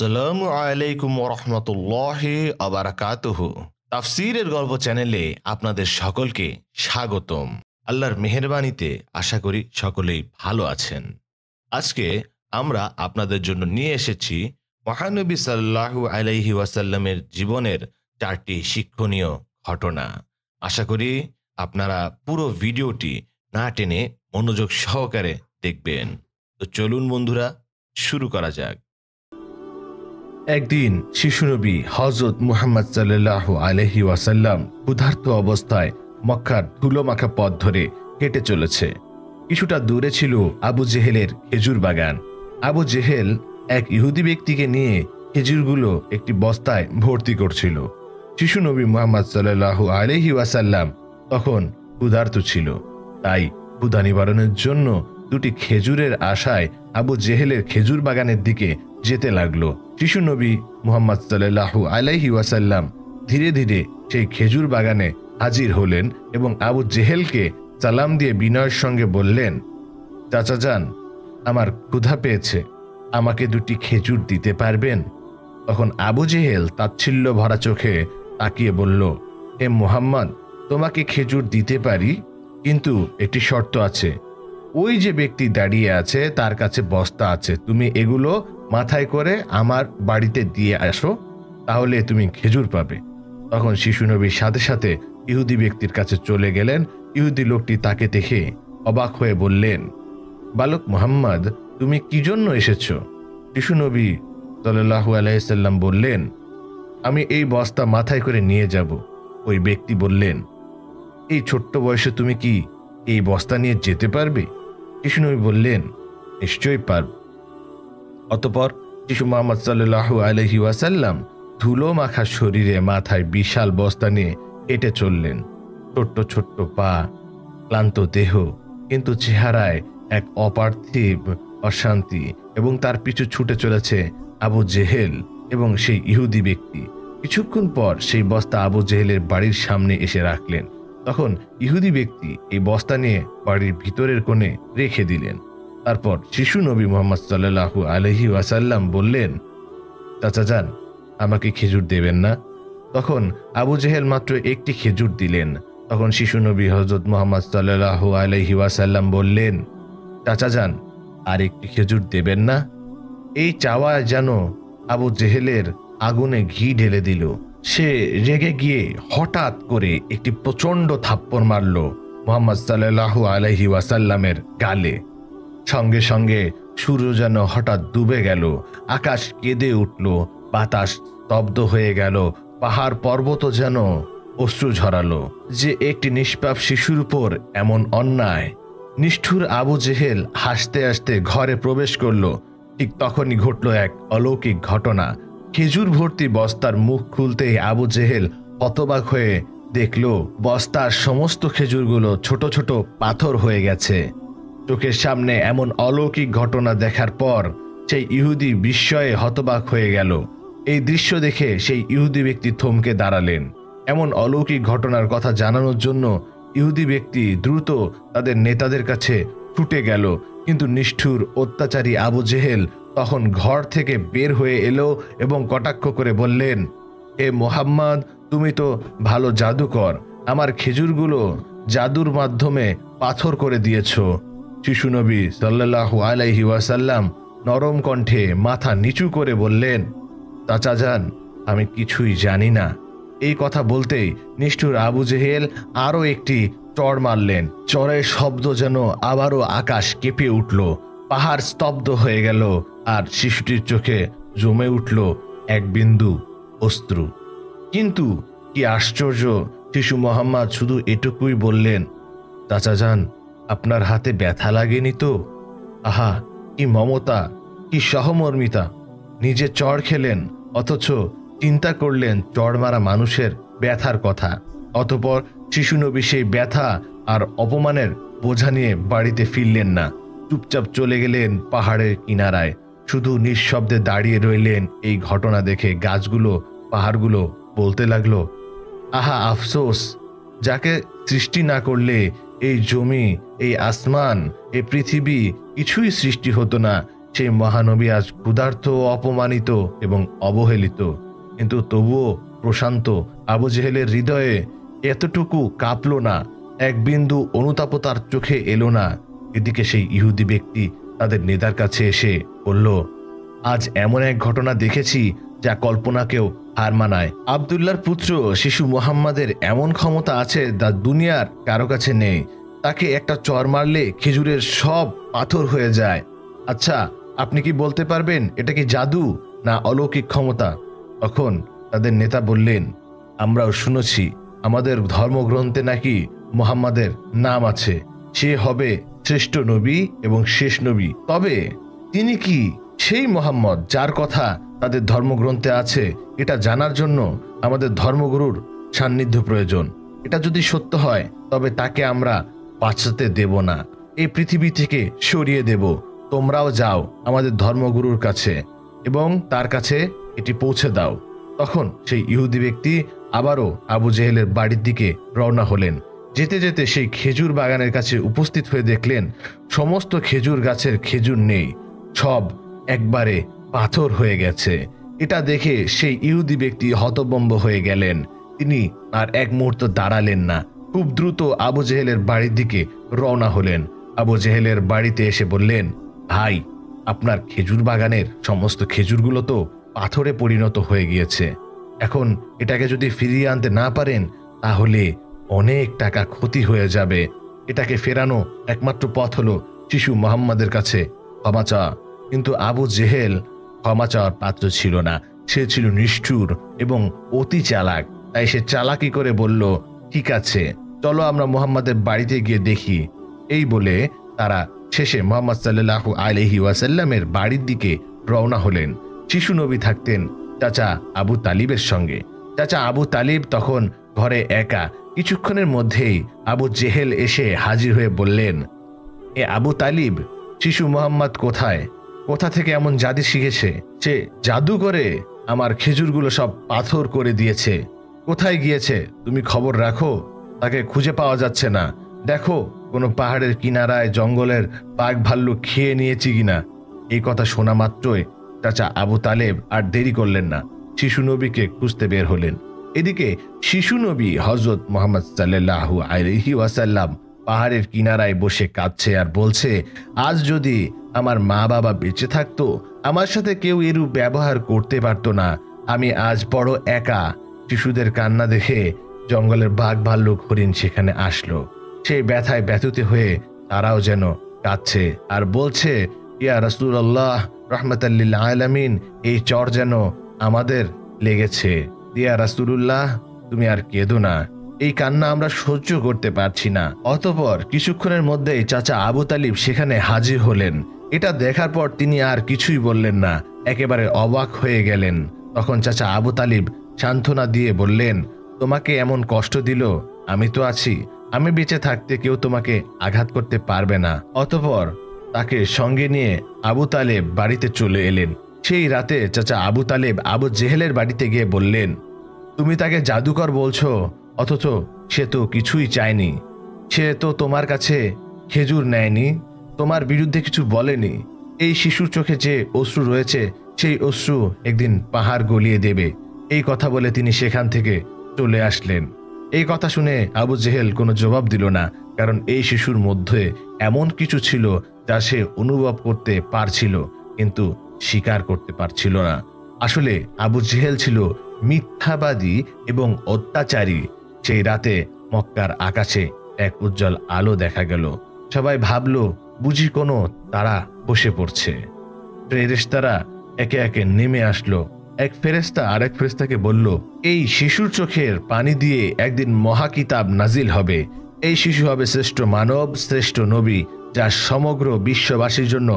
আসসালামু আলাইকুম ওরহমতুল্লাহি আবারাকাতুহু। তাফসীরের গল্প চ্যানেলে আপনাদের সকলকে স্বাগতম। আল্লাহর মেহেরবানিতে আশা করি সকলেই ভালো আছেন। আজকে আমরা আপনাদের জন্য নিয়ে এসেছি মহানবী সাল্লাল্লাহু আলাইহি ওয়াসাল্লামের জীবনের 4টি শিক্ষণীয় ঘটনা। আশা করি আপনারা পুরো ভিডিওটি না টেনে মনোযোগ সহকারে দেখবেন। তো চলুন বন্ধুরা, শুরু করা যাক। একদিন শিশুনবী হযরত মুহাম্মদ সাল্লাল্লাহু আলাইহি ওয়াসাল্লাম ক্ষুধার্ত অবস্থায় মক্কার ধুলোমাখা পথ ধরে হেঁটে চলেছে। কিছুটা দূরে ছিল আবু জেহেলের খেজুর বাগান। আবু জেহেল এক ইহুদি ব্যক্তিকে নিয়ে খেজুরগুলো একটি বস্তায় ভর্তি করছিল। শিশুনবী মুহাম্মদ সাল্লাল্লাহু আলাইহি ওয়াসাল্লাম তখন ক্ষুধার্ত ছিল, তাই ক্ষুধা নিবারণের জন্য দুটি খেজুরের আশায় আবু জেহেলের খেজুর বাগানের দিকে যেতে লাগলো। শিশু নবী মুহাম্মদ সাল্লাল্লাহু আলাইহি ওয়াসাল্লাম ধীরে ধীরে সেই খেজুর বাগানে হাজির হলেন এবং আবু জেহেলকে সালাম দিয়ে বিনয়ের সঙ্গে বললেন, চাচা যান, আমার ক্ষুধা পেয়েছে, আমাকে দুটি খেজুর দিতে পারবেন? তখন আবু জেহেল তাচ্ছিল্য ভরা চোখে তাকিয়ে বলল, হে মুহাম্মদ, তোমাকে খেজুর দিতে পারি, কিন্তু একটি শর্ত আছে। ওই যে ব্যক্তি দাঁড়িয়ে আছে তার কাছে বস্তা আছে, তুমি এগুলো মাথায় করে আমার বাড়িতে দিয়ে আসো, তাহলে তুমি খেজুর পাবে। তখন শিশু নবীর সাথে সাথে ইহুদি ব্যক্তির কাছে চলে গেলেন। ইহুদি লোকটি তাকে দেখে অবাক হয়ে বললেন, বালক মুহাম্মদ, তুমি কি জন্য এসেছো? শিশু নবী সাল্লাল্লাহু আলাইহি সাল্লাম বললেন, আমি এই বস্তা মাথায় করে নিয়ে যাব। ওই ব্যক্তি বললেন, এই ছোট্ট বয়সে তুমি কি এই বস্তা নিয়ে যেতে পারবে? শিশু নবী বললেন, নিশ্চয়ই পারব। অতঃপর শিশু মুহাম্মদ সাল্লাল্লাহু আলাইহি ওয়াসাল্লাম ধুলো মাখা শরীরে মাথায় বিশাল বস্তা নিয়ে হেঁটে চললেন। ছোট্ট ছোট্ট পা, ক্লান্ত দেহ, কিন্তু চেহারায় এক অপার্থিব অশান্তি, এবং তার পিছু ছুটে চলেছে আবু জেহেল এবং সেই ইহুদি ব্যক্তি। কিছুক্ষণ পর সেই বস্তা আবু জেহেলের বাড়ির সামনে এসে রাখলেন। তখন ইহুদি ব্যক্তি এই বস্তা নিয়ে বাড়ির ভিতরের কোণে রেখে দিলেন। তারপর শিশু নবী মুহাম্মদ সাল্লাল্লাহু আলাইহি ওয়াসাল্লাম বললেন, চাচা যান, আমাকে খেজুর দেবেন না? তখন আবু জেহেল মাত্র একটি খেজুর দিলেন। তখন শিশু নবী হযরত মুহাম্মদ সাল্লাল্লাহু আলাইহি ওয়াসাল্লাম বললেন, চাচা যান, আর একটি খেজুর দেবেন না? এই চাওয়া যেন আবু জেহেলের আগুনে ঘি ঢেলে দিল। সে রেগে গিয়ে হঠাৎ করে একটি প্রচন্ড থাপ্পড় মারল মুহাম্মদ সাল্লাল্লাহু আলাইহি ওয়াসাল্লামের গালে। সঙ্গে সঙ্গে সূর্য যেন হঠাৎ ডুবে গেল, আকাশ কেঁদে উঠল, বাতাস স্তব্ধ হয়ে গেল, পাহাড় পর্বত যেন অশ্রু ঝরালো। যে একটি নিষ্পাপ শিশুর উপর এমন অন্যায়! নিষ্ঠুর আবু জেহেল হাসতে হাসতে ঘরে প্রবেশ করল। ঠিক তখনই ঘটল এক অলৌকিক ঘটনা। খেজুর ভর্তি বস্তার মুখ খুলতেই আবু জেহেল হতবাক হয়ে দেখল বস্তার সমস্ত খেজুরগুলো ছোট ছোট পাথর হয়ে গেছে। চোখের সামনে এমন অলৌকিক ঘটনা দেখার পর সেই ইহুদি বিস্ময়ে হতবাক হয়ে গেল। এই দৃশ্য দেখে সেই ইহুদি ব্যক্তি থমকে দাঁড়ালেন। এমন অলৌকিক ঘটনার কথা জানানোর জন্য ইহুদি ব্যক্তি দ্রুত তাদের নেতাদের কাছে ছুটে গেল, কিন্তু নিষ্ঠুর অত্যাচারী আবু জেহেল তখন ঘর থেকে বের হয়ে এলো এবং কটাক্ষ করে বললেন, হে মুহাম্মদ, তুমি তো ভালো জাদুকর, আমার খেজুরগুলো জাদুর মাধ্যমে পাথর করে দিয়েছ। শিশু নবী সাল্লাল্লাহু আলাইহি ওয়াসাল্লাম নরম কণ্ঠে মাথা নিচু করে বললেন, চাচা যান, আমি কিছুই জানি না। এই কথা বলতেই নিষ্ঠুর আবু জেহেল আরও একটি চড় মারলেন। চড়ের শব্দ যেন আবারও আকাশ কেঁপে উঠল, পাহাড় স্তব্ধ হয়ে গেল, আর শিশুটির চোখে জমে উঠল এক বিন্দু অশ্রু। কিন্তু কি আশ্চর্য, শিশু মুহাম্মদ শুধু এটুকুই বললেন, চাচা যান, আপনার হাতে ব্যথা লাগেনি তো? আহা, কি মমতা, কি সহমর্মিতা! নিজে চড় খেলেন, অথচ চিন্তা করলেন চড় মারা মানুষের ব্যথার কথা। অতঃপর শিশু নবী সেই ব্যথা আর অপমানের বোঝা নিয়ে বাড়িতে ফিরলেন না। চুপচাপ চলে গেলেন পাহাড়ের কিনারায়। শুধু নিঃশব্দে দাঁড়িয়ে রইলেন। এই ঘটনা দেখে গাছগুলো, পাহাড়গুলো বলতে লাগলো, আহা আফসোস, যাকে সৃষ্টি না করলে এই জমি, এই আসমান, এই পৃথিবী কিছুই সৃষ্টি হতো না। সেই মহানবী আজ ক্ষুধার্ত, অপমানিত এবং অবহেলিত, কিন্তু তবুও প্রশান্ত আবু জেহেলের হৃদয়ে এতটুকু কাঁপল না, এক বিন্দু অনুতাপও তার চোখে এলো না। এদিকে সেই ইহুদি ব্যক্তি তাদের নেতার কাছে এসে বলল, আজ এমন এক ঘটনা দেখেছি যা কল্পনাকেও হার মানায়। আব্দুল্লাহর পুত্র শিশু মুহাম্মাদের এমন ক্ষমতা আছে যা দুনিয়ার কারো কাছে নেই। তাকে একটা চড় মারলে খেজুরের সব পাথর হয়ে যায়। আচ্ছা, আপনি কি বলতে পারবেন এটা কি জাদু না অলৌকিক ক্ষমতা? তখন তাদের নেতা বললেন, আমরাও শুনেছি আমাদের ধর্মগ্রন্থে নাকি মুহাম্মাদের নাম আছে, সে হবে শ্রেষ্ঠ নবী এবং শেষ নবী। তবে তিনি কি সেই মুহাম্মদ যার কথা তাদের ধর্মগ্রন্থে আছে? এটা জানার জন্য আমাদের ধর্মগুরুর সান্নিধ্য প্রয়োজন। এটা যদি সত্য হয় তবে তাকে আমরা বাঁচাতে দেব না, এই পৃথিবী থেকে সরিয়ে দেব। তোমরাও যাও আমাদের ধর্মগুরুর কাছে এবং তার কাছে এটি পৌঁছে দাও। তখন সেই ইহুদি ব্যক্তি আবারও আবু জেহেলের বাড়ির দিকে রওনা হলেন। যেতে যেতে সেই খেজুর বাগানের কাছে উপস্থিত হয়ে দেখলেন সমস্ত খেজুর গাছের খেজুর নেই, সব একবারে পাথর হয়ে গেছে। এটা দেখে সেই ইহুদি ব্যক্তি হতভম্ব হয়ে গেলেন। তিনি আর এক মুহূর্ত দাঁড়ালেন না, খুব দ্রুত আবু জেহেলের বাড়ির দিকে রওনা হলেন। আবু জেহেলের বাড়িতে এসে বললেন, ভাই, আপনার খেজুর বাগানের সমস্ত খেজুরগুলো তো পাথরে পরিণত হয়ে গিয়েছে। এখন এটাকে যদি ফিরিয়ে আনতে না পারেন তাহলে অনেক টাকা ক্ষতি হয়ে যাবে। এটাকে ফেরানো একমাত্র পথ হলো শিশু মুহাম্মাদের কাছে ক্ষমা চাওয়া। কিন্তু আবু জেহেল ক্ষমা চাওয়ার পাত্র ছিল না, সে ছিল নিষ্ঠুর এবং অতি চালাক। তাই সে চালাকি করে বলল, ঠিক আছে, চলো আমরা মুহাম্মাদের বাড়িতে গিয়ে দেখি। এই বলে তারা শেষে মুহাম্মদ সাল্লাল্লাহু আলাইহি ওয়াসাল্লামের বাড়ির দিকে রওনা হলেন। শিশু নবী থাকতেন চাচা আবু তালিবের সঙ্গে। চাচা আবু তালিব তখন ঘরে একা। কিছুক্ষণের মধ্যেই আবু জেহেল এসে হাজির হয়ে বললেন, এ আবু তালিব, শিশু মুহাম্মদ কোথায়? কোথা থেকে এমন জাদু শিখেছে? সে জাদু করে আমার খেজুরগুলো সব পাথর করে দিয়েছে। কোথায় গিয়েছে তুমি খবর রাখো, তাকে খুঁজে পাওয়া যাচ্ছে না। দেখো কোনো পাহাড়ের কিনারায় জঙ্গলের বাঘ ভাল্লুক খেয়ে নিয়েছি কিনা। এই কথা শোনা মাত্রই চাচা আবু তালেব আর দেরি করলেন না, শিশু নবীকে খুঁজতে বের হলেন। এদিকে শিশু নবী হযরত মুহাম্মদ সাল্লাল্লাহু আলাইহি ওয়াসাল্লাম পাহাড়ের কিনারায় বসে কাঁদছে আর বলছে, আজ যদি আমার মা বাবা বেঁচে থাকতো আমার সাথে কেউ এরূপ ব্যবহার করতে পারতো না। আমি আজ বড় একা। শিশুদের কান্না দেখে জঙ্গলের বাঘ ভাল্লুক হরিণ সেখানে আসলো। সেই ব্যথায় ব্যথিত হয়ে তারাও যেন কাঁদছে আর বলছে, ইয়া রাসূলুল্লাহ রাহমাতাল লিল আলামিন, এই চর যেন আমাদের লেগেছে। ইয়া রাসূলুল্লাহ, তুমি আর কেঁদো না, এই কান্না আমরা সহ্য করতে পারছি না। অতঃপর কিছুক্ষণের মধ্যেই চাচা আবু তালিব সেখানে হাজির হলেন। এটা দেখার পর তিনি আর কিছুই বললেন না, একেবারে অবাক হয়ে গেলেন। তখন চাচা আবু তালিব সান্ত্বনা দিয়ে বললেন, তোমাকে এমন কষ্ট দিল, আমি তো আছি, আমি বেঁচে থাকতে কেউ তোমাকে আঘাত করতে পারবে না। অতঃপর তাকে সঙ্গে নিয়ে আবু তালেব বাড়িতে চলে এলেন। সেই রাতে চাচা আবু তালেব আবু জেহেলের বাড়িতে গিয়ে বললেন, তুমি তাকে জাদুকর বলছো, অথচ সে তো কিছুই চায়নি। সে তো তোমার কাছে খেজুর নেয়নি, তোমার বিরুদ্ধে কিছু বলেনি। এই শিশুর চোখে যে অশ্রু রয়েছে সেই অশ্রু একদিন পাহাড় গলিয়ে দেবে। এই কথা বলে তিনি সেখান থেকে চলে আসলেন। এই কথা শুনে আবু জেহেল কোনো জবাব দিল না, কারণ এই শিশুর মধ্যে এমন কিছু ছিল যা সে অনুভব করতে পারছিল কিন্তু স্বীকার করতে পারছিল না। আসলে আবু জেহেল ছিল মিথ্যাবাদী এবং অত্যাচারী। সেই রাতে মক্কার আকাশে এক উজ্জ্বল আলো দেখা গেল। সবাই ভাবল বুঝি কোনো তারা বসে পড়ছে। ফেরেশতারা একে একে নেমে আসলো। এক ফেরেশতা আরেক ফেরেশতাকে বলল, এই শিশুর চোখের পানি দিয়ে একদিন মহাকিতাব নাজিল হবে। এই শিশু হবে শ্রেষ্ঠ মানব, শ্রেষ্ঠ নবী, যা সমগ্র বিশ্ববাসীর জন্য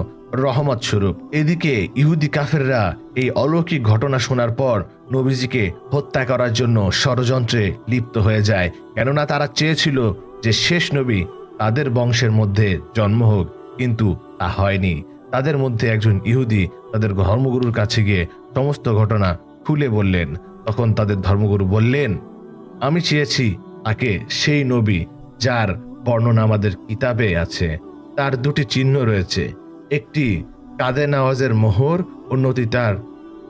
রহমত স্বরূপ। এদিকে ইহুদি কাফেররা এই অলৌকিক ঘটনা শোনার পর নবীজিকে হত্যা করার জন্য ষড়যন্ত্রে লিপ্ত হয়ে যায়, কেননা তারা চেয়েছিল যে শেষ নবী তাদের বংশের মধ্যে জন্ম হোক, কিন্তু তা হয়নি। তাদের মধ্যে একজন ইহুদি তাদের ধর্মগুরুর কাছে গিয়ে সমস্ত ঘটনা খুলে বললেন। তখন তাদের ধর্মগুরু বললেন, আমি চেয়েছি তাকে সেই নবী যার বর্ণনা আমাদের কিতাবে আছে। তার দুটি চিহ্ন রয়েছে, একটি কাঁধে নাওয়াজের মোহর, অন্যটি তার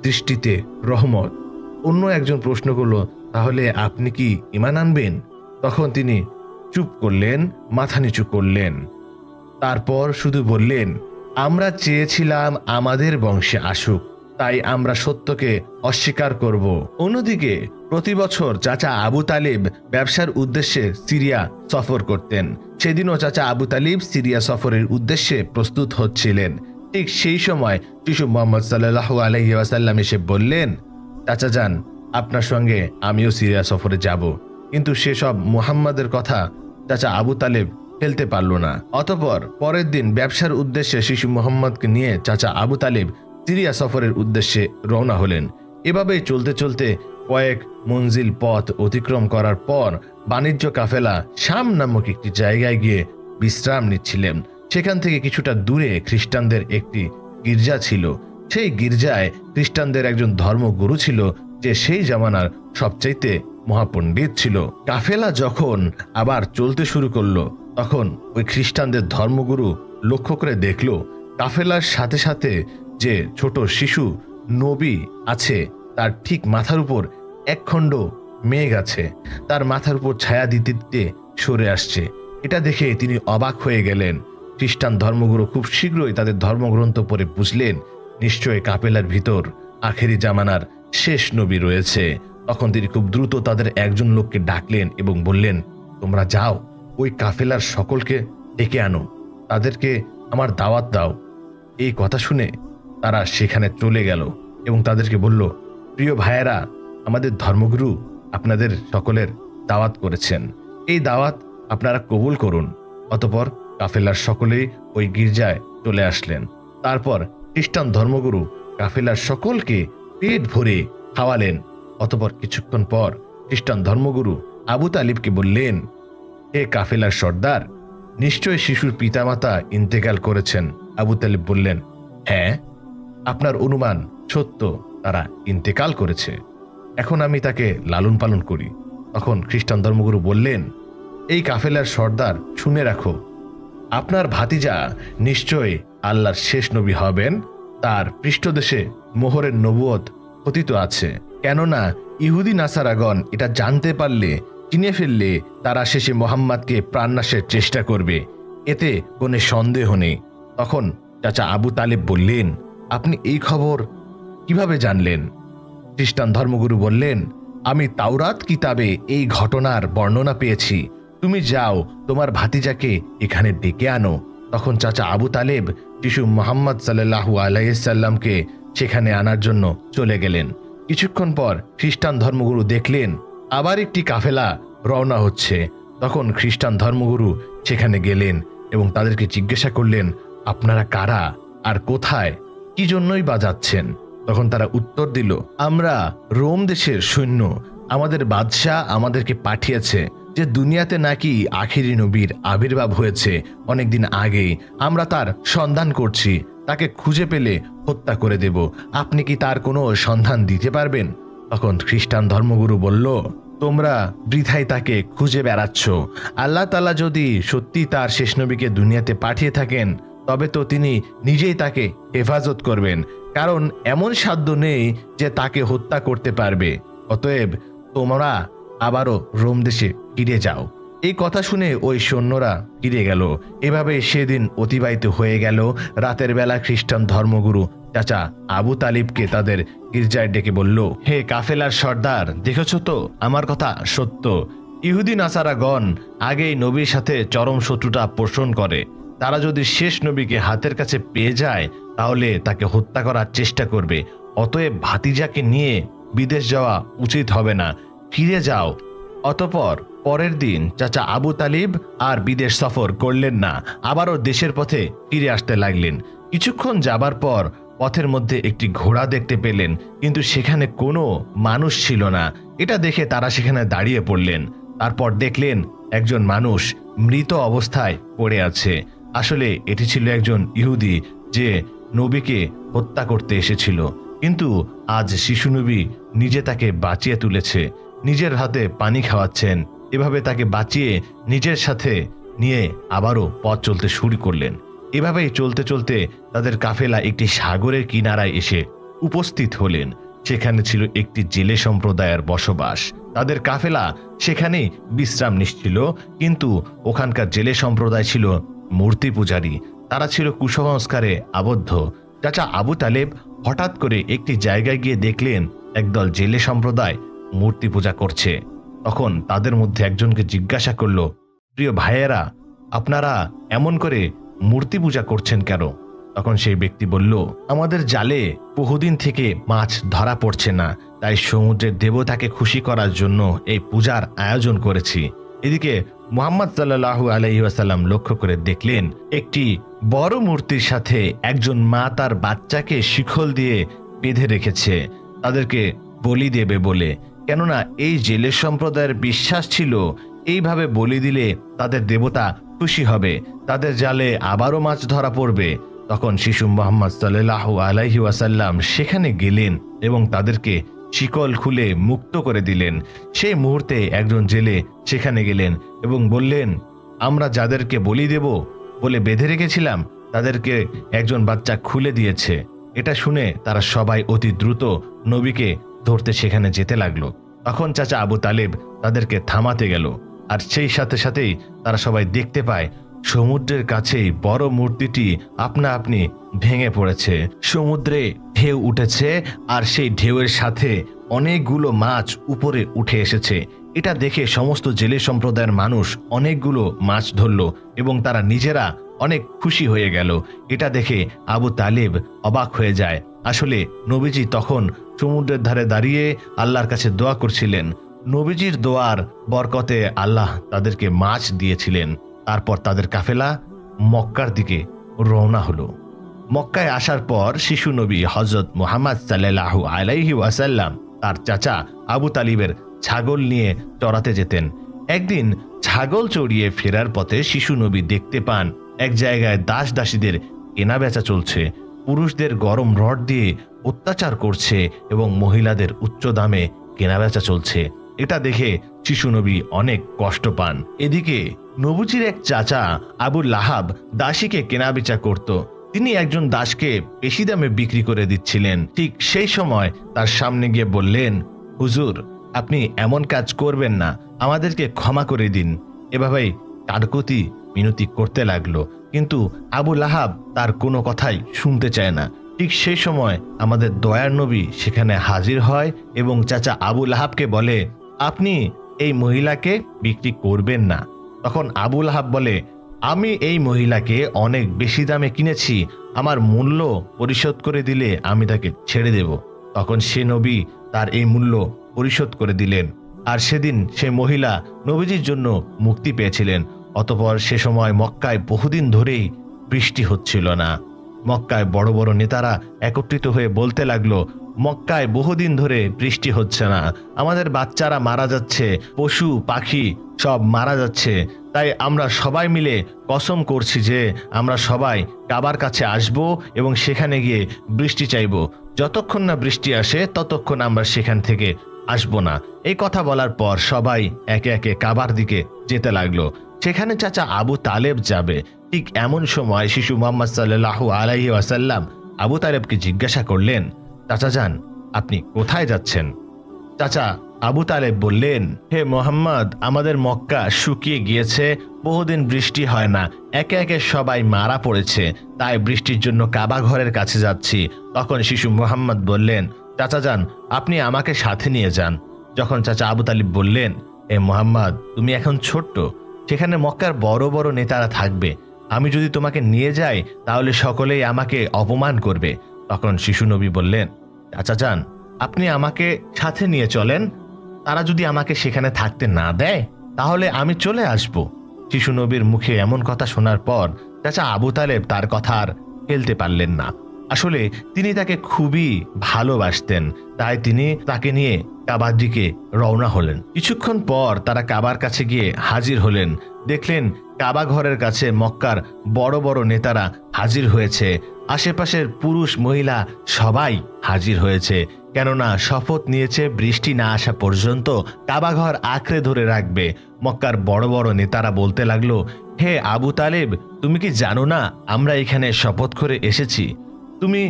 দৃষ্টিতে রহমত। অন্য একজন প্রশ্ন করলো, তাহলে আপনি কি ঈমান আনবেন? তখন তিনি চুপ করলেন, মাথা নিচু করলেন। তারপর শুধু বললেন, আমরা চেয়েছিলাম আমাদের বংশে আসুক, তাই আমরা সত্যকে অস্বীকার করব। অন্যদিকে প্রতি বছর চাচা আবু তালিব ব্যবসার উদ্দেশ্যে সিরিয়া সফর করতেন। সেদিনও চাচা আবু তালিব সিরিয়া সফরের উদ্দেশ্যে প্রস্তুত হচ্ছিলেন। ঠিক সেই সময় শিশু মোহাম্মদ সাল্লাল্লাহু আলাইহি ওয়াসাল্লাম এসে বললেন, চাচা যান, আপনার সঙ্গে আমিও সিরিয়া সফরে যাব। কিন্তু সেসব মুহাম্মাদের কথা চাচা আবু তালেব ফেলতে পারল না। অতঃপর পরের দিন ব্যবসার উদ্দেশ্যে শিশু মুহাম্মদকে নিয়ে চাচা আবু তালেব সিরিয়া সফরের উদ্দেশ্যে রওনা হলেন। এভাবেই চলতে চলতে কয়েক মঞ্জিল পথ অতিক্রম করার পর বাণিজ্য কাফেলা শাম নামক একটি জায়গায় গিয়ে বিশ্রাম নিচ্ছিলেন। সেখান থেকে কিছুটা দূরে খ্রিস্টানদের একটি গির্জা ছিল। সেই গির্জায় খ্রিস্টানদের একজন ধর্মগুরু ছিল, যে সেই জামানার সবচাইতে মহাপণ্ডিত ছিল। কাফেলা যখন আবার চলতে শুরু করলো, তখন ওই খ্রিস্টানদের ধর্মগুরু লক্ষ্য করে দেখল কাফেলার সাথে সাথে যে ছোট শিশু নবী আছে, তার ঠিক মাথার উপর একখণ্ড মেঘ আছে, তার মাথার উপর ছায়া দিতে দিতে সরে আসছে। এটা দেখে তিনি অবাক হয়ে গেলেন। খ্রিস্টান ধর্মগুরু খুব শীঘ্রই তাদের ধর্মগ্রন্থ পড়ে বুঝলেন, নিশ্চয় কাফেলার ভিতর আখেরি জামানার শেষ নবী রয়েছে। তখন তিনি খুব দ্রুত তাদের একজন লোককে ডাকলেন এবং বললেন, তোমরা যাও, ওই কাফেলার সকলকে ডেকে আনো, তাদেরকে আমার দাওয়াত দাও। এই কথা শুনে তারা সেখানে চলে গেল এবং তাদেরকে বলল, প্রিয় ভাইয়েরা, আমাদের ধর্মগুরু আপনাদের সকলের দাওয়াত করেছেন, এই দাওয়াত আপনারা কবুল করুন। অতঃপর কাফেলার সকলেই ওই গির্জায় চলে আসলেন। তারপর খ্রিস্টান ধর্মগুরু কাফেলার সকলকে পেট ভরে খাওয়ালেন। অতঃপর কিছুক্ষণ পর খ্রিস্টান ধর্মগুরু আবু তালিবকে বললেন, হে কাফেলার সর্দার, নিশ্চয় শিশুর পিতামাতা ইন্তেকাল করেছেন। আবু তালিব বললেন, হ্যাঁ, আপনার অনুমান সত্য, তারা ইন্তেকাল করেছে। এখন আমি তাকে লালন পালন করি। তখন খ্রিস্টান ধর্মগুরু বললেন, এই কাফেলার সর্দার, শুনে রাখো, আপনার ভাতিজা নিশ্চয় আল্লাহর শেষ নবী হবেন। তার পৃষ্ঠদেশে মোহরের নবুয়ত কথিত আছে। কেননা ইহুদি নাসারাগণ এটা জানতে পারলে, চিনে ফেললে, তারা শেষে মোহাম্মদকে প্রাণনাশের চেষ্টা করবে, এতে কোনো সন্দেহ নেই। তখন চাচা আবু তালেব বললেন, আপনি এই খবর কিভাবে জানলেন? খ্রিস্টান ধর্মগুরু বললেন, আমি তাওরাত কিতাবে এই ঘটনার বর্ণনা পেয়েছি। তুমি যাও, তোমার ভাতিজাকে এখানে ডেকে আনো। তখন চাচা আবু তালেব শিশু মুহাম্মদ সাল্লাল্লাহু আলাইহি সাল্লামকে সেখানে আনার জন্য চলে গেলেন। কিছুক্ষণ পর খ্রিস্টান ধর্মগুরু দেখলেন আবার একটি কাফেলা রওনা হচ্ছে। তখন খ্রিস্টান ধর্মগুরু সেখানে গেলেন এবং তাদেরকে জিজ্ঞাসা করলেন, আপনারা কারা আর কোথায়, কি জন্যই বা যাচ্ছেন? তখন তারা উত্তর দিল, আমরা রোম দেশের সৈন্য, আমাদের বাদশাহ আমাদেরকে পাঠিয়েছে যে দুনিয়াতে নাকি আখিরি নবীর আবির্ভাব হয়েছে অনেকদিন আগেই। আমরা তার সন্ধান করছি, তাকে খুঁজে পেলে হত্যা করে দেব। আপনি কি তার কোনো সন্ধান দিতে পারবেন? তখন খ্রিস্টান ধর্মগুরু বলল, তোমরা বৃথাই তাকে খুঁজে বেড়াচ্ছ। আল্লাহ তাআলা যদি সত্যি তার শেষ নবীকে দুনিয়াতে পাঠিয়ে থাকেন, তবে তো তিনি নিজেই তাকে হেফাজত করবেন, কারণ এমন সাধ্য নেই যে তাকে হত্যা করতে পারবে। অতএব তোমরা আবারও রোম দেশে ফিরে যাও। এই কথা শুনে ওই সৈন্যরা ফিরে গেল। এভাবে সেদিন অতিবাহিত হয়ে গেল। রাতের বেলা খ্রিস্টান ধর্মগুরু চাচা আবু তালিবকে তাদের গির্জায় ডেকে বলল, হে কাফেলার সর্দার, দেখেছ তো আমার কথা সত্য। ইহুদি নাসারাগণ আগেই নবীর সাথে চরম শত্রুতা পোষণ করে। তারা যদি শেষ নবীকে হাতের কাছে পেয়ে যায়, তাহলে তাকে হত্যা করার চেষ্টা করবে। অতএব ভাতিজাকে নিয়ে বিদেশ যাওয়া উচিত হবে না, ফিরে যাও। অতঃপর পরের দিন চাচা আবু তালিব আর বিদেশ সফর করলেন না, আবারও দেশের পথে ফিরে আসতে লাগলেন। কিছুক্ষণ যাবার পর পথের মধ্যে একটি ঘোড়া দেখতে পেলেন, কিন্তু সেখানে কোনো মানুষ ছিল না। এটা দেখে তারা সেখানে দাঁড়িয়ে পড়লেন। তারপর দেখলেন একজন মানুষ মৃত অবস্থায় পড়ে আছে। আসলে এটি ছিল একজন ইহুদি, যে নবীকে হত্যা করতে এসেছিল। কিন্তু আজ শিশু নবী নিজে তাকে বাঁচিয়ে তুলেছে, নিজের হাতে পানি খাওয়াচ্ছেন। এভাবে তাকে বাঁচিয়ে নিজের সাথে নিয়ে আবারও পথ চলতে শুরু করলেন। এভাবেই চলতে চলতে তাদের কাফেলা একটি সাগরের কিনারায় এসে উপস্থিত হলেন। সেখানে ছিল একটি জেলে সম্প্রদায়ের বসবাস। তাদের কাফেলা সেখানে বিশ্রাম নিচ্ছিল, কিন্তু ওখানকার জেলে সম্প্রদায় ছিল মূর্তি পূজারী। তারা ছিল কুসংস্কারে আবদ্ধ। চাচা আবু তালেব হঠাৎ করে একটি জায়গায় গিয়ে দেখলেন একদল জেলে সম্প্রদায় মূর্তি পূজা করছে। তখন তাদের মধ্যে একজনকে জিজ্ঞাসা করল, প্রিয় ভাইয়েরা, আপনারা এমন করে মূর্তি পূজা করছেন কেন? তখন সেই ব্যক্তি বলল, আমাদের জালে বহুদিন থেকে মাছ ধরা পড়ছে না, তাই সমুদ্রের দেবতাকে খুশি করার জন্য এই পূজার আয়োজন করেছি। এদিকে মুহাম্মদ সাল্লাল্লাহু আলাইহি ওয়াসাল্লাম লক্ষ্য করে দেখলেন একটি বড় মূর্তির সাথে একজন মা তার বাচ্চাকে শিকল দিয়ে বেঁধে রেখেছে তাদেরকে বলি দেবে বলে। কেননা এই জেলে সম্প্রদায়ের বিশ্বাস ছিল এইভাবে বলি দিলে তাদের দেবতা খুশি হবে, তাদের জালে আবারও মাছ ধরা পড়বে। তখন শিশু মুহাম্মদ সাল্লাল্লাহু আলাইহি ওয়াসাল্লাম সেখানে গেলেন এবং তাদেরকে শিকল খুলে মুক্ত করে দিলেন। সেই মুহূর্তে একজন জেলে সেখানে গেলেন এবং বললেন, আমরা যাদেরকে বলি দেব বলে বেঁধে রেখেছিলাম তাদেরকে একজন বাচ্চা খুলে দিয়েছে। এটা শুনে তারা সবাই অতি দ্রুত নবীকে ধরতে সেখানে যেতে লাগলো। তখন চাচা আবু তালেব তাদেরকে থামাতে গেল, আর সেই সাথে সাথেই তারা সবাই দেখতে পায় সমুদ্রের কাছেই বড় মূর্তিটি আপনা আপনি ভেঙে পড়েছে। সমুদ্রে ঢেউ উঠেছে আর সেই ঢেউয়ের সাথে অনেকগুলো মাছ উপরে উঠে এসেছে। এটা দেখে সমস্ত জেলে সম্প্রদায়ের মানুষ অনেকগুলো মাছ ধরল এবং তারা নিজেরা অনেক খুশি হয়ে গেল। এটা দেখে আবু তালেব অবাক হয়ে যায়। আসলে নবীজি তখন সমুদ্রের ধারে দাঁড়িয়ে আল্লাহর কাছে দোয়া করছিলেন। নবীজির দোয়ার বরকতে আল্লাহ তাদেরকে মাছ দিয়েছিলেন। তারপর তাদের কাফেলা মক্কার দিকে রওনা হলো। মক্কায় আসার পর শিশু নবী হযরত মুহাম্মদ সাল্লাল্লাহু আলাইহি ওয়াসাল্লাম তার চাচা আবু তালিবের ছাগল নিয়ে চড়াতে যেতেন। একদিন ছাগল চড়িয়ে ফেরার পথে শিশু নবী দেখতে পান এক জায়গায় দাস দাসীদের কেনাবেচা চলছে। পুরুষদের গরম রড দিয়ে অত্যাচার করছে এবং মহিলাদের উচ্চ দামে কেনাবেচা চলছে। এটা দেখে শিশু নবী অনেক কষ্ট পান। এদিকে নবীজির এক চাচা আবু লাহাব দাসীকে কেনাবেচা করত। তিনি একজন দাসকে বেশি দামে বিক্রি করে দিচ্ছিলেন। ঠিক সেই সময় তার সামনে গিয়ে বললেন, হুজুর, আপনি এমন কাজ করবেন না, আমাদেরকে ক্ষমা করে দিন। এভাবেই কারকুতি মিনতি করতে লাগলো, কিন্তু আবু লাহাব তার কোনো কথাই শুনতে চায় না। ঠিক সেই সময় আমাদের দয়ার নবী সেখানে হাজির হয় এবং চাচা আবু লাহাবকে বলে, আপনি এই মহিলাকে বিক্রি করবেন না। তখন আবু লাহাব বলে, আমি এই মহিলাকে অনেক বেশি দামে কিনেছি, আমার মূল্য পরিশোধ করে দিলে আমি তাকে ছেড়ে দেব। তখন সে নবী তার এই মূল্য পরিশোধ করে দিলেন, আর সেদিন সে মহিলা নবীজির জন্য মুক্তি পেয়েছিলেন। অতঃপর সে সময় মক্কায় বহুদিন ধরেই বৃষ্টি হচ্ছিল না। মক্কায় বড় বড় নেতারা একত্রিত হয়ে বলতে লাগলো, মক্কায় বহুদিন ধরে বৃষ্টি হচ্ছে না, আমাদের বাচ্চারা মারা যাচ্ছে, পশু পাখি সব মারা যাচ্ছে। তাই আমরা সবাই মিলে কসম করছি যে আমরা সবাই কাবার কাছে আসব এবং সেখানে গিয়ে বৃষ্টি চাইব। যতক্ষণ না বৃষ্টি আসে ততক্ষণ আমরা সেখান থেকে আসব না। এই কথা বলার পর সবাই একে একে কাবার দিকে যেতে লাগলো। সেখানে চাচা আবু তালেব যাবে। ঠিক এমন সময় শিশু মুহাম্মদ সাল্লাল্লাহু আলাইহি ওয়াসাল্লাম আবু তালেবকে জিজ্ঞাসা করলেন, চাচা যান, আপনি কোথায় যাচ্ছেন? চাচা আবু তালেব বললেন, হে মোহাম্মদ, আমাদের মক্কা শুকিয়ে গিয়েছে, বহুদিন বৃষ্টি হয় না, একে একে সবাই মারা পড়েছে, তাই বৃষ্টির জন্য কাবা ঘরের কাছে যাচ্ছি। তখন শিশু মুহাম্মদ বললেন, চাচা যান, আপনি আমাকে সাথে নিয়ে যান। যখন চাচা আবু তালিব বললেন, হে মোহাম্মদ, তুমি এখন ছোট্ট, সেখানে মক্কার বড় বড় নেতারা থাকবে, আমি যদি তোমাকে নিয়ে যাই তাহলে সকলেই আমাকে অপমান করবে। তখন শিশু নবী বললেন, চাচা যান, আপনি আমাকে সাথে নিয়ে চলেন, তারা যদি আমাকে সেখানে থাকতে না দেয় তাহলে আমি চলে আসব। শিশু নবীর মুখে এমন কথা শোনার পর চাচা আবু তালেব তার কথা আর ফেলতে পারলেন না। আসলে তিনি তাকে খুবই ভালোবাসতেন, তাই তিনি তাকে নিয়ে কাবার দিকে রওনা হলেন। কিছুক্ষণ পর তারা কাবার কাছে গিয়ে হাজির হলেন। দেখলেন কাবা ঘরের কাছে মক্কার বড় বড় নেতারা হাজির হয়েছে, আশেপাশের পুরুষ মহিলা সবাই হাজির হয়েছে, কেননা শপথ নিয়েছে বৃষ্টি না আসা পর্যন্ত কাবাঘর আঁকড়ে ধরে রাখবে। মক্কার বড় বড় নেতারা বলতে লাগলো, হে আবু তালেব, তুমি কি জানো না আমরা এখানে শপথ করে এসেছি? তুমি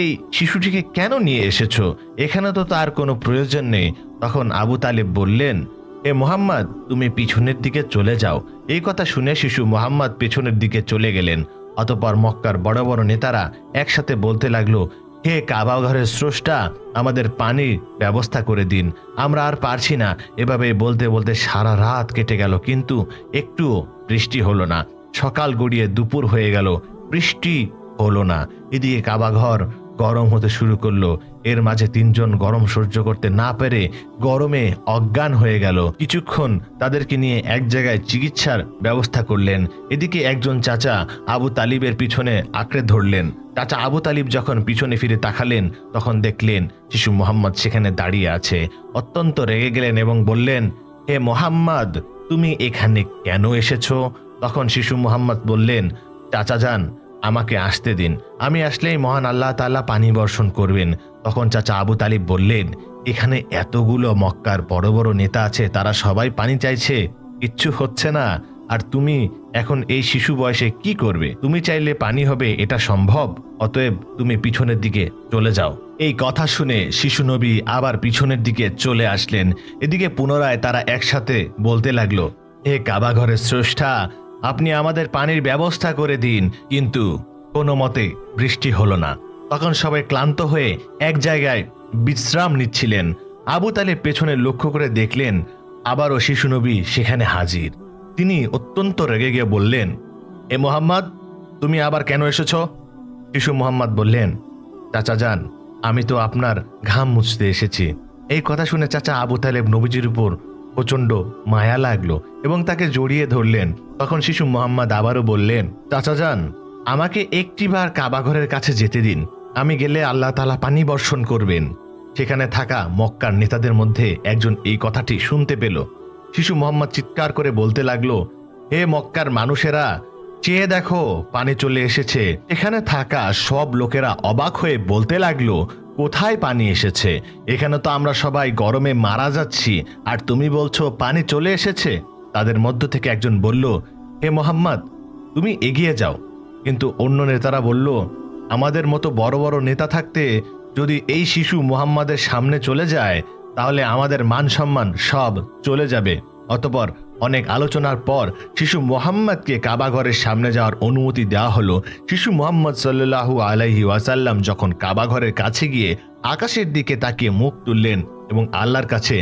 এই শিশুটিকে কেন নিয়ে এসেছো? এখানে তো তার কোনো প্রয়োজন নেই। তখন আবু তালেব বললেন, হে মুহাম্মদ, তুমি পিছনের দিকে চলে যাও। এই কথা শুনে শিশু মুহাম্মদ পেছনের দিকে চলে গেলেন। অতঃপর মক্কার বড় বড় নেতারা একসাথে বলতে লাগলো, হে কাবা ঘরের স্রষ্টা, আমাদের পানির ব্যবস্থা করে দিন, আমরা আর পারছি না। এভাবে বলতে বলতে সারা রাত কেটে গেল, কিন্তু একটুও বৃষ্টি হলো না। সকাল গড়িয়ে দুপুর হয়ে গেল, বৃষ্টি হলো না। এদিকে কাবা ঘর গরম হতে শুরু করলো। এর মাঝে তিনজন গরম সহ্য করতে না পেরে গরমে অজ্ঞান হয়ে গেল। কিছুক্ষণ তাদেরকে নিয়ে এক জায়গায় চিকিৎসার ব্যবস্থা করলেন। এদিকে একজন চাচা আবু তালিবের পিছনে আঁকড়ে ধরলেন। চাচা আবু তালিব যখন পিছনে ফিরে তাকালেন, তখন দেখলেন শিশু মুহাম্মদ সেখানে দাঁড়িয়ে আছে। অত্যন্ত রেগে গেলেন এবং বললেন, হে মুহাম্মদ, তুমি এখানে কেন এসেছো? তখন শিশু মুহাম্মদ বললেন, চাচা যান, আমাকে আসতে দিন, আমি আসলেই মহান আল্লাহ তাআলা পানি বর্ষণ করবেন। তখন চাচা আবু তালিব বললেন, এখানে এতগুলো মক্কার বড় বড় নেতা আছে, তারা সবাই পানি চাইছে, কিচ্ছু হচ্ছে না, আর তুমি এখন এই শিশু বয়সে কি করবে? তুমি চাইলে পানি হবে, এটা সম্ভব? অতএব তুমি পিছনের দিকে চলে যাও। এই কথা শুনে শিশু নবী আবার পিছনের দিকে চলে আসলেন। এদিকে পুনরায় তারা একসাথে বলতে লাগলো, হে কাবা ঘরের স্রষ্টা, আপনি আমাদের পানির ব্যবস্থা করে দিন। কিন্তু কোনো মতে বৃষ্টি হলো না। তখন সবাই ক্লান্ত হয়ে এক জায়গায় বিশ্রাম নিচ্ছিলেন। আবু তালেব পেছনে লক্ষ্য করে দেখলেন আবারও শিশু নবী সেখানে হাজির। তিনি অত্যন্ত রেগে গিয়ে বললেন, এ মুহাম্মদ, তুমি আবার কেন এসেছো? শিশু মুহাম্মদ বললেন, চাচা যান, আমি তো আপনার ঘাম মুছতে এসেছি। এই কথা শুনে চাচা আবু তালেব নবীজির উপর প্রচন্ড মায়া লাগলো এবং তাকে জড়িয়ে ধরলেন। তখন শিশু মুহাম্মদ আবারও বললেন, চাচা যান, আমাকে একটিবার কাবা ঘরের কাছে যেতে দিন, আমি গেলে আল্লাহ তাআলা পানি বর্ষণ করবেন। সেখানে থাকা মক্কার নেতাদের মধ্যে একজন এই কথাটি শুনতে পেল। শিশু মুহাম্মদ চিৎকার করে বলতে লাগলো, হে মক্কার মানুষেরা, চেয়ে দেখো, পানি চলে এসেছে। এখানে থাকা সব লোকেরা অবাক হয়ে বলতে লাগলো, কোথায় পানি এসেছে? এখানে তো আমরা সবাই গরমে মারা যাচ্ছি, আর তুমি বলছো পানি চলে এসেছে? তাদের মধ্য থেকে একজন বলল, হে মুহাম্মদ, তুমি এগিয়ে যাও। কিন্তু অন্য নেতারা বলল, আমাদের মতো বড় বড় নেতা থাকতে যদি এই শিশু মুহাম্মাদের সামনে চলে যায়, তাহলে আমাদের মান সম্মান সব চলে যাবে। অতঃপর অনেক আলোচনার পর শিশু মুহাম্মদকে কাবা ঘরের সামনে যাওয়ার অনুমতি দেওয়া হলো। শিশু মুহাম্মদ সাল্লাল্লাহু আলাইহি ওয়াসাল্লাম যখন কাবা ঘরের কাছে গিয়ে আকাশের দিকে তাকিয়ে মুখ তুললেন এবং আল্লাহর কাছে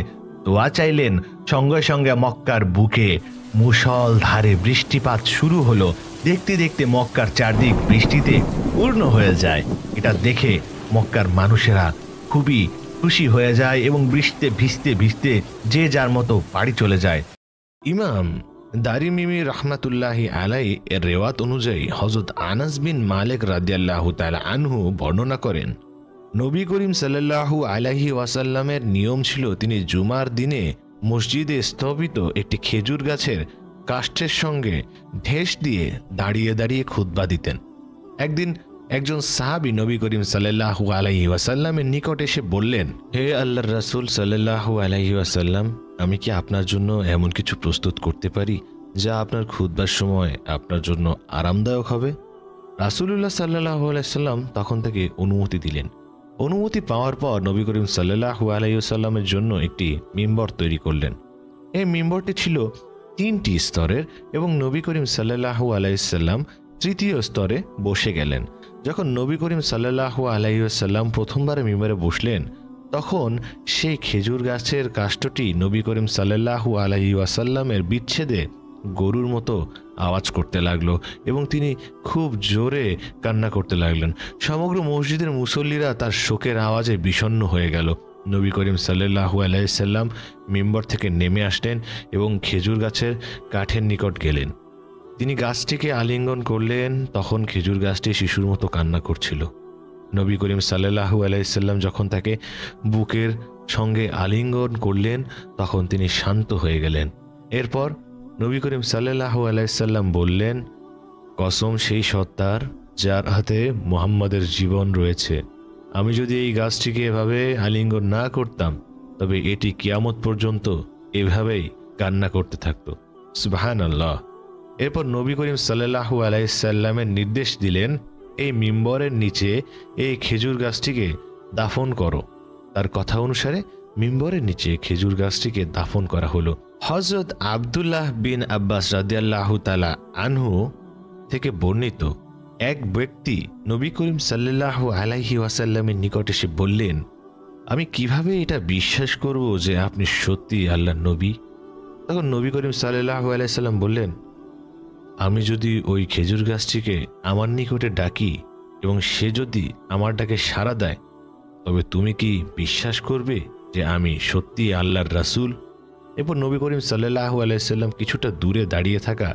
দোয়া চাইলেন, সঙ্গে সঙ্গে মক্কার বুকে মুষলধারে বৃষ্টিপাত শুরু হলো। দেখতে দেখতে মক্কার চারদিক বৃষ্টিতে পূর্ণ হয়ে যায়। এটা দেখে মক্কার মানুষেরা খুবই খুশি হয়ে যায় এবং বৃষ্টিতে ভিজতে ভিজতে যে যার মতো বাড়ি চলে যায়। ইমাম দারিমিমি রহমাতুল্লাহি আলাই এর রেওয়াত অনুযায়ী হযরত আনাস বিন মালিক রাদিয়াল্লাহু তাআলা আনহু বর্ণনা করেন, নবী করিম সাল্লাল্লাহু আলাইহি ওয়াসাল্লামের নিয়ম ছিল তিনি জুমার দিনে মসজিদে স্থাপিত একটি খেজুর গাছের কাষ্ঠের সঙ্গে ঢেস দিয়ে দাঁড়িয়ে দাঁড়িয়ে খুতবা দিতেন। একদিন একজন সাহাবী নবী করিম সাল্লাল্লাহু আলাইহি ওয়াসাল্লামের নিকট এসে বললেন, হে আল্লাহর রাসূল সাল্লাল্লাহু আলাইহি ওয়াসাল্লাম, আমি কি আপনার জন্য এমন কিছু প্রস্তুত করতে পারি যা আপনার খুতবার সময় আপনার জন্য আরামদায়ক হবে? রাসূলুল্লাহ সাল্লাল্লাহু আলাইহি ওয়াসাল্লাম তখন থেকে অনুমতি দিলেন। অনুমতি পাওয়ার পর নবী করিম সাল্লাল্লাহু আলাইহি ওয়াসাল্লামের জন্য একটি মিম্বর তৈরি করলেন। এই মিম্বরটি ছিল 3টি স্তরের এবং নবী করিম সাল্লাল্লাহু আলাইহি ওয়াসাল্লাম তৃতীয় স্তরে বসে গেলেন। যখন নবী করিম সাল্লাল্লাহু আলাইহি ওয়াসাল্লাম প্রথমবার মিম্বরে বসলেন, তখন সেই খেজুর গাছের কাষ্ঠটি নবী করিম সাল্লাল্লাহু আলাইহি ওয়াসাল্লামের বিচ্ছেদে গরুর মতো আওয়াজ করতে লাগলো এবং তিনি খুব জোরে কান্না করতে লাগলেন। সমগ্র মসজিদের মুসল্লিরা তার শোকের আওয়াজে বিষণ্ণ হয়ে গেল। নবী করিম সাল্লাল্লাহু আলাইহি ওয়াসাল্লাম মিম্বর থেকে নেমে আসলেন এবং খেজুর গাছের কাঠের নিকট গেলেন। তিনি গাছটিকে আলিঙ্গন করলেন। তখন খেজুর গাছটি শিশুর মতো কান্না করছিল। নবী করিম সাল্লাল্লাহু আলাইহি ওয়াসাল্লাম যখন তাকে বুকের সঙ্গে আলিঙ্গন করলেন, তখন তিনি শান্ত হয়ে গেলেন। এরপর নবী করিম সাল্লাল্লাহু আলাইহি ওয়াসাল্লাম বললেন, কসম সেই সত্তার যার হাতে মুহাম্মাদের জীবন রয়েছে, আমি যদি এই গাছটিকে এভাবে আলিঙ্গন না করতাম, তবে এটি কিয়ামত পর্যন্ত এভাবেই কান্না করতে থাকত। সুবহানাল্লাহ। এরপর নবী করিম সাল্লাল্লাহু আলাইহি সাল্লামের নির্দেশ দিলেন, এই মিম্বরের নিচে এই খেজুর গাছটিকে দাফন করো। তার কথা অনুসারে মিম্বরের নিচে খেজুর গাছটিকে দাফন করা হলো। হযরত আব্দুল্লাহ বিন আব্বাস রাদিয়াল্লাহু তাআলা আনহু থেকে বর্ণিত, এক ব্যক্তি নবী করিম সাল্লাল্লাহু আলাইহি ওয়াসাল্লামের নিকট এসে বললেন, আমি কিভাবে এটা বিশ্বাস করব যে আপনি সত্যি আল্লাহর নবী? তখন নবী করিম সাল্লাল্লাহু আলাইহি সাল্লাম বললেন, আমি যদি ওই খেজুর গাছটিকে আমার নিকটে ডাকি এবং সে যদি আমার ডাকে সাড়া দেয়, তবে তুমি কি বিশ্বাস করবে যে আমি সত্যি আল্লাহর রাসূল? এরপর নবী করিম সাল্লাল্লাহু আলাইহি সাল্লাম কিছুটা দূরে দাঁড়িয়ে থাকা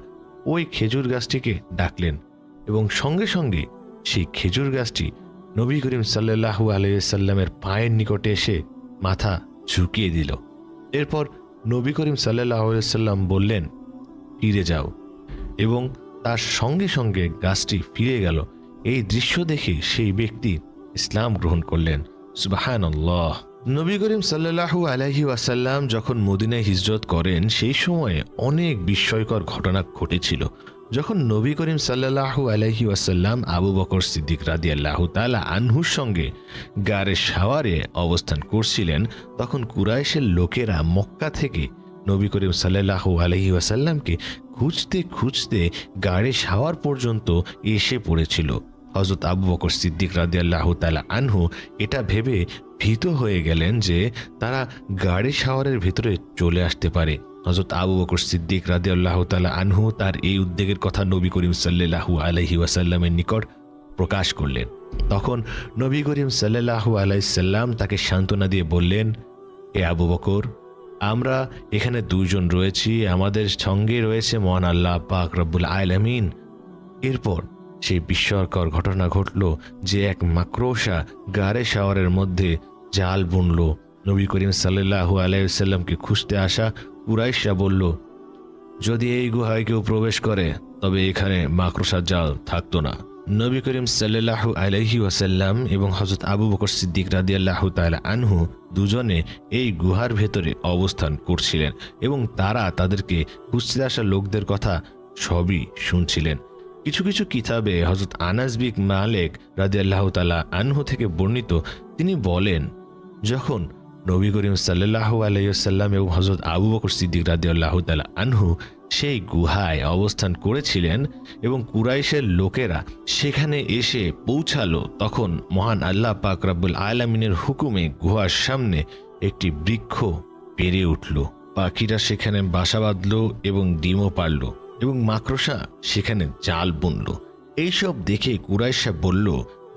ওই খেজুর গাছটিকে ডাকলেন এবং সঙ্গে সঙ্গে সেই খেজুর গাছটি নবী করিম সাল্লাল্লাহু আলাইহি সাল্লামের পায়ের নিকটে এসে মাথা ঝুঁকিয়ে দিল। এরপর নবী করিম সাল্লাল্লাহু আলাইহি সাল্লাম বললেন, ফিরে যাও, এবং তার সঙ্গে সঙ্গে গাছটি ফিরে গেল। এই দৃশ্য দেখে সেই ব্যক্তি ইসলাম গ্রহণ করলেন। সুবহানাল্লাহ। নবী করিম সাল্লাল্লাহু আলাইহি ওয়াসাল্লাম যখন মদিনায় হিজরত করেন, সেই সময়ে অনেক বিস্ময়কর ঘটনা ঘটেছিল। যখন নবী করিম সাল্লাল্লাহু আলাইহি ওয়াসাল্লাম আবু বকর সিদ্দিক রাদিয়াল্লাহু তাআলা আনহুর সঙ্গে গারে সাওয়ারে অবস্থান করছিলেন, তখন কুরাইশের লোকেরা মক্কা থেকে নবী করিম সাল্লাল্লাহু আলাইহি ওয়াসাল্লামকে খুঁজতে খুঁজতে গাড়ে সাওয়ার পর্যন্ত এসে পড়েছিল। হযরত আবু বকর সিদ্দিক রাদিয়াল্লাহু তাআলা আনহু এটা ভেবে ভীত হয়ে গেলেন যে তারা গাড়ি সাওয়ারের ভিতরে চলে আসতে পারে। হযরত আবু বকর সিদ্দিক রাদিয়াল্লাহু তাআলা আনহু তার এই উদ্বেগের কথা নবী করিম সাল্লাল্লাহু আলাইহি ওয়াসাল্লামের নিকট প্রকাশ করলেন। তখন নবী করিম সাল্লাল্লাহু আলাইহি সাল্লাম তাকে সান্ত্বনা দিয়ে বললেন, হে আবু বকর, আমরা এখানে দুইজন রয়েছি, আমাদের সঙ্গে রয়েছে মহান আল্লাহ পাক রব্বুল আলামিন। এরপর সেই বিস্ময়কর ঘটনা ঘটল যে এক মাকড়সা গারে শাওয়ারের মধ্যে জাল বুনল। নবী করিম সাল্লাল্লাহু আলাইহি ওয়াসাল্লামকে খুঁজতে আসা কুরাইশরা বলল, যদি এই গুহায় কেউ প্রবেশ করে তবে এখানে মাকড়সার জাল থাকতো না। নবী করিম সাল্লাল্লাহু আলাইহি ওয়াসাল্লাম এবং হযরত আবু বকর সিদ্দিক রাদিয়াল্লাহু তাআলা আনহু দুজনে এই গুহার ভেতরে অবস্থান করছিলেন এবং তারা তাদেরকে খুঁজতে আসা লোকদের কথা সবই শুনছিলেন। কিছু কিছু কিতাবে হযরত আনাস বিন মালিক রাদিয়াল্লাহু তাআলা আনহু থেকে বর্ণিত, তিনি বলেন, যখন নবী করিম সাল্লাল্লাহু আলাইহি ওয়াসাল্লাম এবং হযরত আবু বকর সিদ্দিক রাদিয়াল্লাহু তাআলা আনহু সেই গুহায় অবস্থান করেছিলেন এবং কুরাইশের লোকেরা সেখানে এসে পৌঁছালো, তখন মহান আল্লাহ পাক রব্বুল আলামিনের হুকুমে গুহার সামনে একটি বৃক্ষ বেড়ে উঠল। পাখিরা সেখানে বাসা বাঁধল এবং ডিমও পারল এবং মাকড়সা সেখানে জাল বুনল। এইসব দেখে কুরাইশা বলল,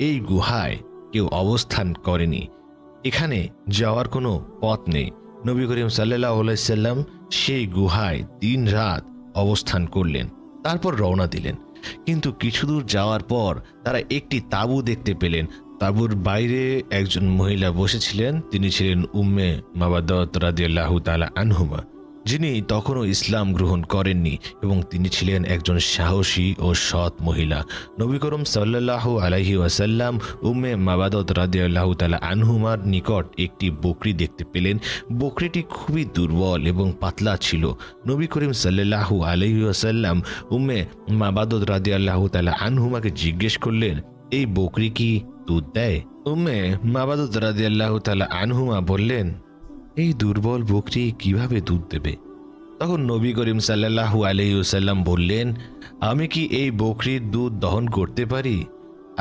এই গুহায় কেউ অবস্থান করেনি, এখানে যাওয়ার কোনো পথ নেই। নবী করিম সাল্লাল্লাহু আলাইহি সাল্লাম সেই গুহায় দিন রাত অবস্থান করলেন, তারপর রওনা দিলেন। কিন্তু কিছু দূর যাওয়ার পর তারা একটি তাঁবু দেখতে পেলেন। তাঁবুর বাইরে একজন মহিলা বসেছিলেন, তিনি ছিলেন উম্মে মাবাদাত রাদিয়াল্লাহু তাআলা আনহুমা, যিনি তখনও ইসলাম গ্রহণ করেননি এবং তিনি ছিলেন একজন সাহসী ও সৎ মহিলা। নবী করিম সাল্লাল্লাহু আলাইহি ওয়াসাল্লাম উম্মে মাবাদাত রাদিয়াল্লাহু তাআলা আনহুমার নিকট একটি বকরি দেখতে পেলেন। বকরিটি খুবই দুর্বল এবং পাতলা ছিল। নবী করিম সাল্লাল্লাহু আলাইহি ওয়াসাল্লাম উম্মে মাবাদাত রাদিয়াল্লাহু তাআলা আনহুমাকে জিজ্ঞেস করলেন, এই বকরি কি দুধ দেয়? উম্মে মাবাদাত রাদিয়াল্লাহু তাআলা আনহুমা বললেন, এই দুর্বল বকরি কিভাবে দুধ দেবে? তখন নবী করিম সাল্লাল্লাহু আলাইহি ওয়াসাল্লাম বললেন, আমি কি এই বকরির দুধ দহন করতে পারি?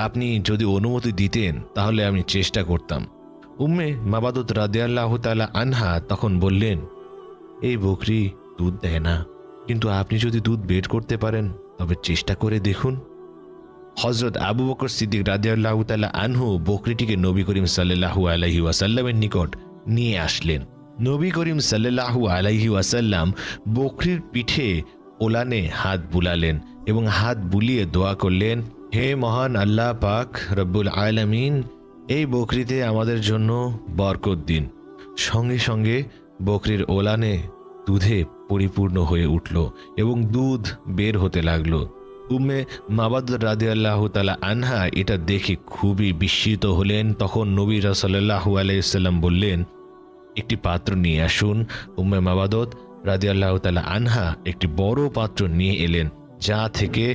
আপনি যদি অনুমতি দিতেন তাহলে আমি চেষ্টা করতাম। উম্মে মাবাদাত রাদিয়াল্লাহু তাআলা আনহা তখন বললেন, এই বকরি দুধ দেয় না, কিন্তু আপনি যদি দুধ বের করতে পারেন তবে চেষ্টা করে দেখুন। হযরত আবু বকর সিদ্দিক রাদিয়াল্লাহু তাআলা আনহু বকরিটিকে নবী করিম সাল্লাল্লাহু আলাইহি ওয়াসাল্লামের নিকট নিয়ে আসলেন। নবী করিম সাল্লাল্লাহু আলাইহি ওয়াসাল্লাম বকরির পিঠে ওলানে হাত বুলালেন এবং হাত বুলিয়ে দোয়া করলেন, হে মহান আল্লাহ পাক রব্বুল আলামিন, এই বকরিতে আমাদের জন্য বরকত দিন। সঙ্গে সঙ্গে বকরির ওলানে দুধে পরিপূর্ণ হয়ে উঠল এবং দুধ বের হতে লাগলো। উম্মে মাবাদাত রাদিয়াল্লাহু তাআলা আনহা এটা দেখে খুবই বিস্মিত হলেন। তখন নবী সাল্লাল্লাহু আলাইহি ওয়াসাল্লাম বললেন, একটি পাত্র নিয়ে আসুন। উম্মে মাবাদাত রাদিয়াল্লাহু তাআলা আনহা একটি বড় পাত্র নিয়ে এলেন, যা থেকে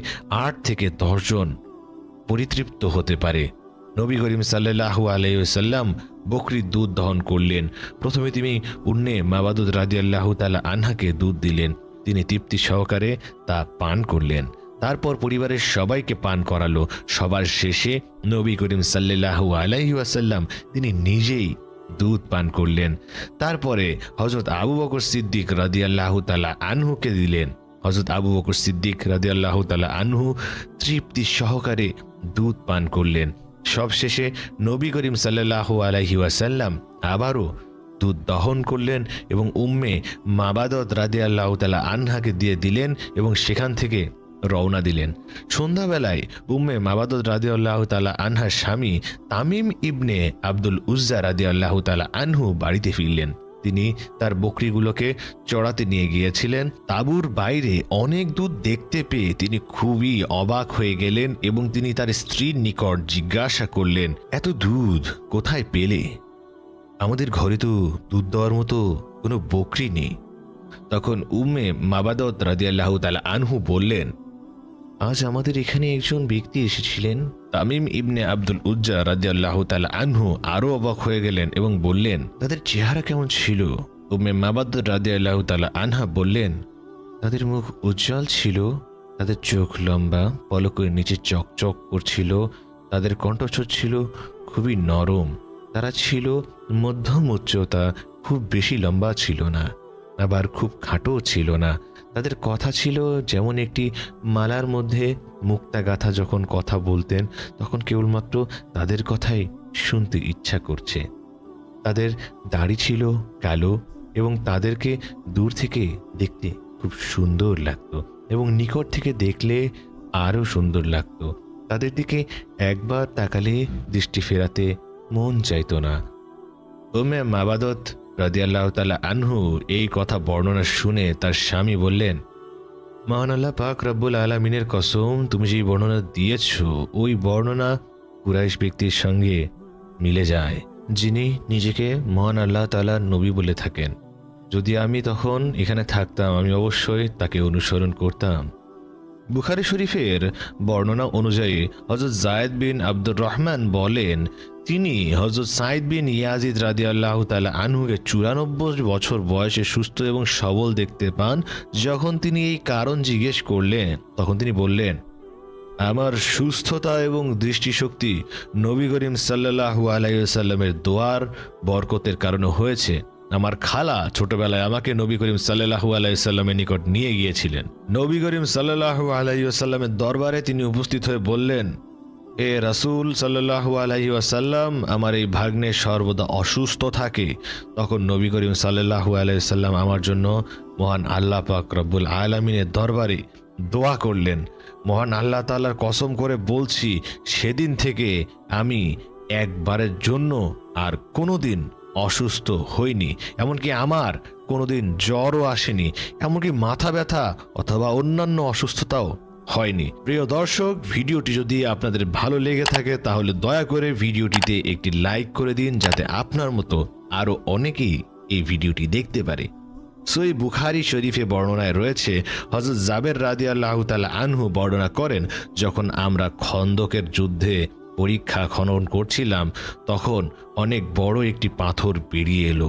8 থেকে 10 জন পরিতৃপ্ত হতে পারে। নবী করিম সাল্লাল্লাহু আলাইহি ওয়াসাল্লাম বকরির দুধ দহন করলেন। প্রথমে তিনি উন্নে মাবাদুদ রাদিয়াল্লাহু তাআলা আনহাকে দুধ দিলেন। তিনি তৃপ্তি সহকারে তা পান করলেন। তারপর পরিবারের সবাইকে পান করালো। সবার শেষে নবী করিম সাল্লাল্লাহু আলাইহি ওয়াসাল্লাম তিনি নিজেই দুধ পান করলেন। তারপরে হযরত আবু বকর সিদ্দিক রাদিয়াল্লাহু তাআলা আনহুকে দিলেন। হযরত আবু বকর সিদ্দিক রাদিয়াল্লাহু তাআলা আনহু তৃপ্তি সহকারে দুধ পান করলেন। সবশেষে নবী করিম সাল্লাল্লাহু আলাইহি ওয়াসাল্লাম আবারও দুধ দহন করলেন এবং উম্মে মাবাদত রাদিয়াল্লাহু তাআলা আনহাকে দিয়ে দিলেন এবং সেখান থেকে রওনা দিলেন। সন্ধ্যাবেলায় উম্মে মাবাদত রাদিয়াল্লাহু তাআলা আনহার স্বামী তামিম ইবনে আব্দুল উজ্জা রাদিয়াল্লাহু তাআলা আনহু বাড়িতে ফিরলেন। তিনি তার বকরিগুলোকে চড়াতে নিয়ে গিয়েছিলেন। তাঁবুর বাইরে অনেক দুধ দেখতে পেয়ে তিনি খুবই অবাক হয়ে গেলেন এবং তিনি তার স্ত্রীর নিকট জিজ্ঞাসা করলেন, এত দুধ কোথায় পেলে? আমাদের ঘরে তো দুধ দেওয়ার মতো কোনো বকরি নেই। তখন উম্মে মাবাদত রাদিয়াল্লাহু তাআলা আনহু বললেন, আজ আমাদের এখানে একজন ব্যক্তি এসেছিলেন। তামিম ইবনে আব্দুল উজ্জা রাদিয়াল্লাহু তাআলা আনহু আরো অবাক হয়ে গেলেন এবং বললেন, তাদের চেহারা কেমন ছিল? উম্মে মাবাদত রাদিয়াল্লাহু তাআলা আনহা বললেন, তাদের মুখ উজ্জ্বল ছিল, তাদের চোখ লম্বা, পলকের নিচে চকচক করছিল, তাদের কণ্ঠস্বর ছিল খুবই নরম, তারা ছিল মধ্যম উচ্চতা, খুব বেশি লম্বা ছিল না, আবার খুব খাটো ছিল না। তাদের কথা ছিল যেমন একটি মালার মধ্যে মুক্তা গাথা, যখন কথা বলতেন তখন কেবলমাত্র তাদের কথাই শুনতে ইচ্ছা করছে। তাদের দাড়ি ছিল কালো এবং তাদেরকে দূর থেকে দেখতে খুব সুন্দর লাগতো এবং নিকট থেকে দেখলে আরও সুন্দর লাগতো। তাদের দিকে একবার তাকালে দৃষ্টি ফেরাতে মন চাইতো না। উম্মে মাবাদত রাদিয়াল্লাহু তাআলা আনহু এই কথা বর্ণনা শুনে তার স্বামী বললেন, মহান আল্লাহ পাক রব্বুল আলামিনের কসম, তুমি যে বর্ণনা দিয়েছ ওই বর্ণনা কুরাইশ ব্যক্তির সঙ্গে মিলে যায়, যিনি নিজেকে মহান আল্লাহ তাআলার নবী বলে থাকেন। যদি আমি তখন এখানে থাকতাম আমি অবশ্যই তাকে অনুসরণ করতাম। বুখারী শরীফের বর্ণনা অনুযায়ী হযরত যায়েদ বিন আব্দুর রহমান বলেন, তিনি হযরত সাঈদ বিন ইয়াজিদ রাদিয়াল্লাহু তাআলা আনহুকে 94 বছর বয়সে সুস্থ এবং সবল দেখতে পান। যখন তিনি এই কারণ জিজ্ঞেস করলেন তখন তিনি বললেন, আমার সুস্থতা এবং দৃষ্টিশক্তি নবী করিম সাল্লাল্লাহু আলাইহি ওয়াসাল্লামের দোয়ার বরকতের কারণে হয়েছে। আমার খালা ছোটবেলায় আমাকে নবী করিম সাল্লাল্লাহু আলাইহি ওয়াসাল্লামের নিকট নিয়ে গিয়েছিলেন। নবী করিম সাল্লাল্লাহু আলাইহি ওয়াসাল্লামের দরবারে তিনি উপস্থিত হয়ে বললেন, এ রাসূল সাল্লাল্লাহু আলাইহি ওয়াসাল্লাম, আমার এই ভাগ্নে সর্বদা অসুস্থ থাকে। তখন নবী করিম সাল্লাল্লাহু আলাইহি ওয়াসাল্লাম আমার জন্য মহান আল্লাহ পাক রব্বুল আলামিনের দরবারে দোয়া করলেন। মহান আল্লাহ তাআলার কসম করে বলছি, সেদিন থেকে আমি একবারের জন্য আর কোনোদিন অসুস্থ হইনি, এমনকি আমার কোনোদিন জ্বরও আসেনি, এমনকি মাথা ব্যথা অথবা অন্যান্য অসুস্থতাও হয়নি। প্রিয় দর্শক, ভিডিওটি যদি আপনাদের ভালো লেগে থাকে তাহলে দয়া করে ভিডিওটিতে একটি লাইক করে দিন, যাতে আপনার মতো আরও অনেকেই এই ভিডিওটি দেখতে পারে। সহিহ বুখারী শরীফে বর্ণনায় রয়েছে, হযরত জাবের রাদিয়াল্লাহু তাআলা আনহু বর্ণনা করেন, যখন আমরা খন্দকের যুদ্ধে পরীক্ষা খনন করছিলাম তখন অনেক বড় একটি পাথর বেরিয়ে এলো।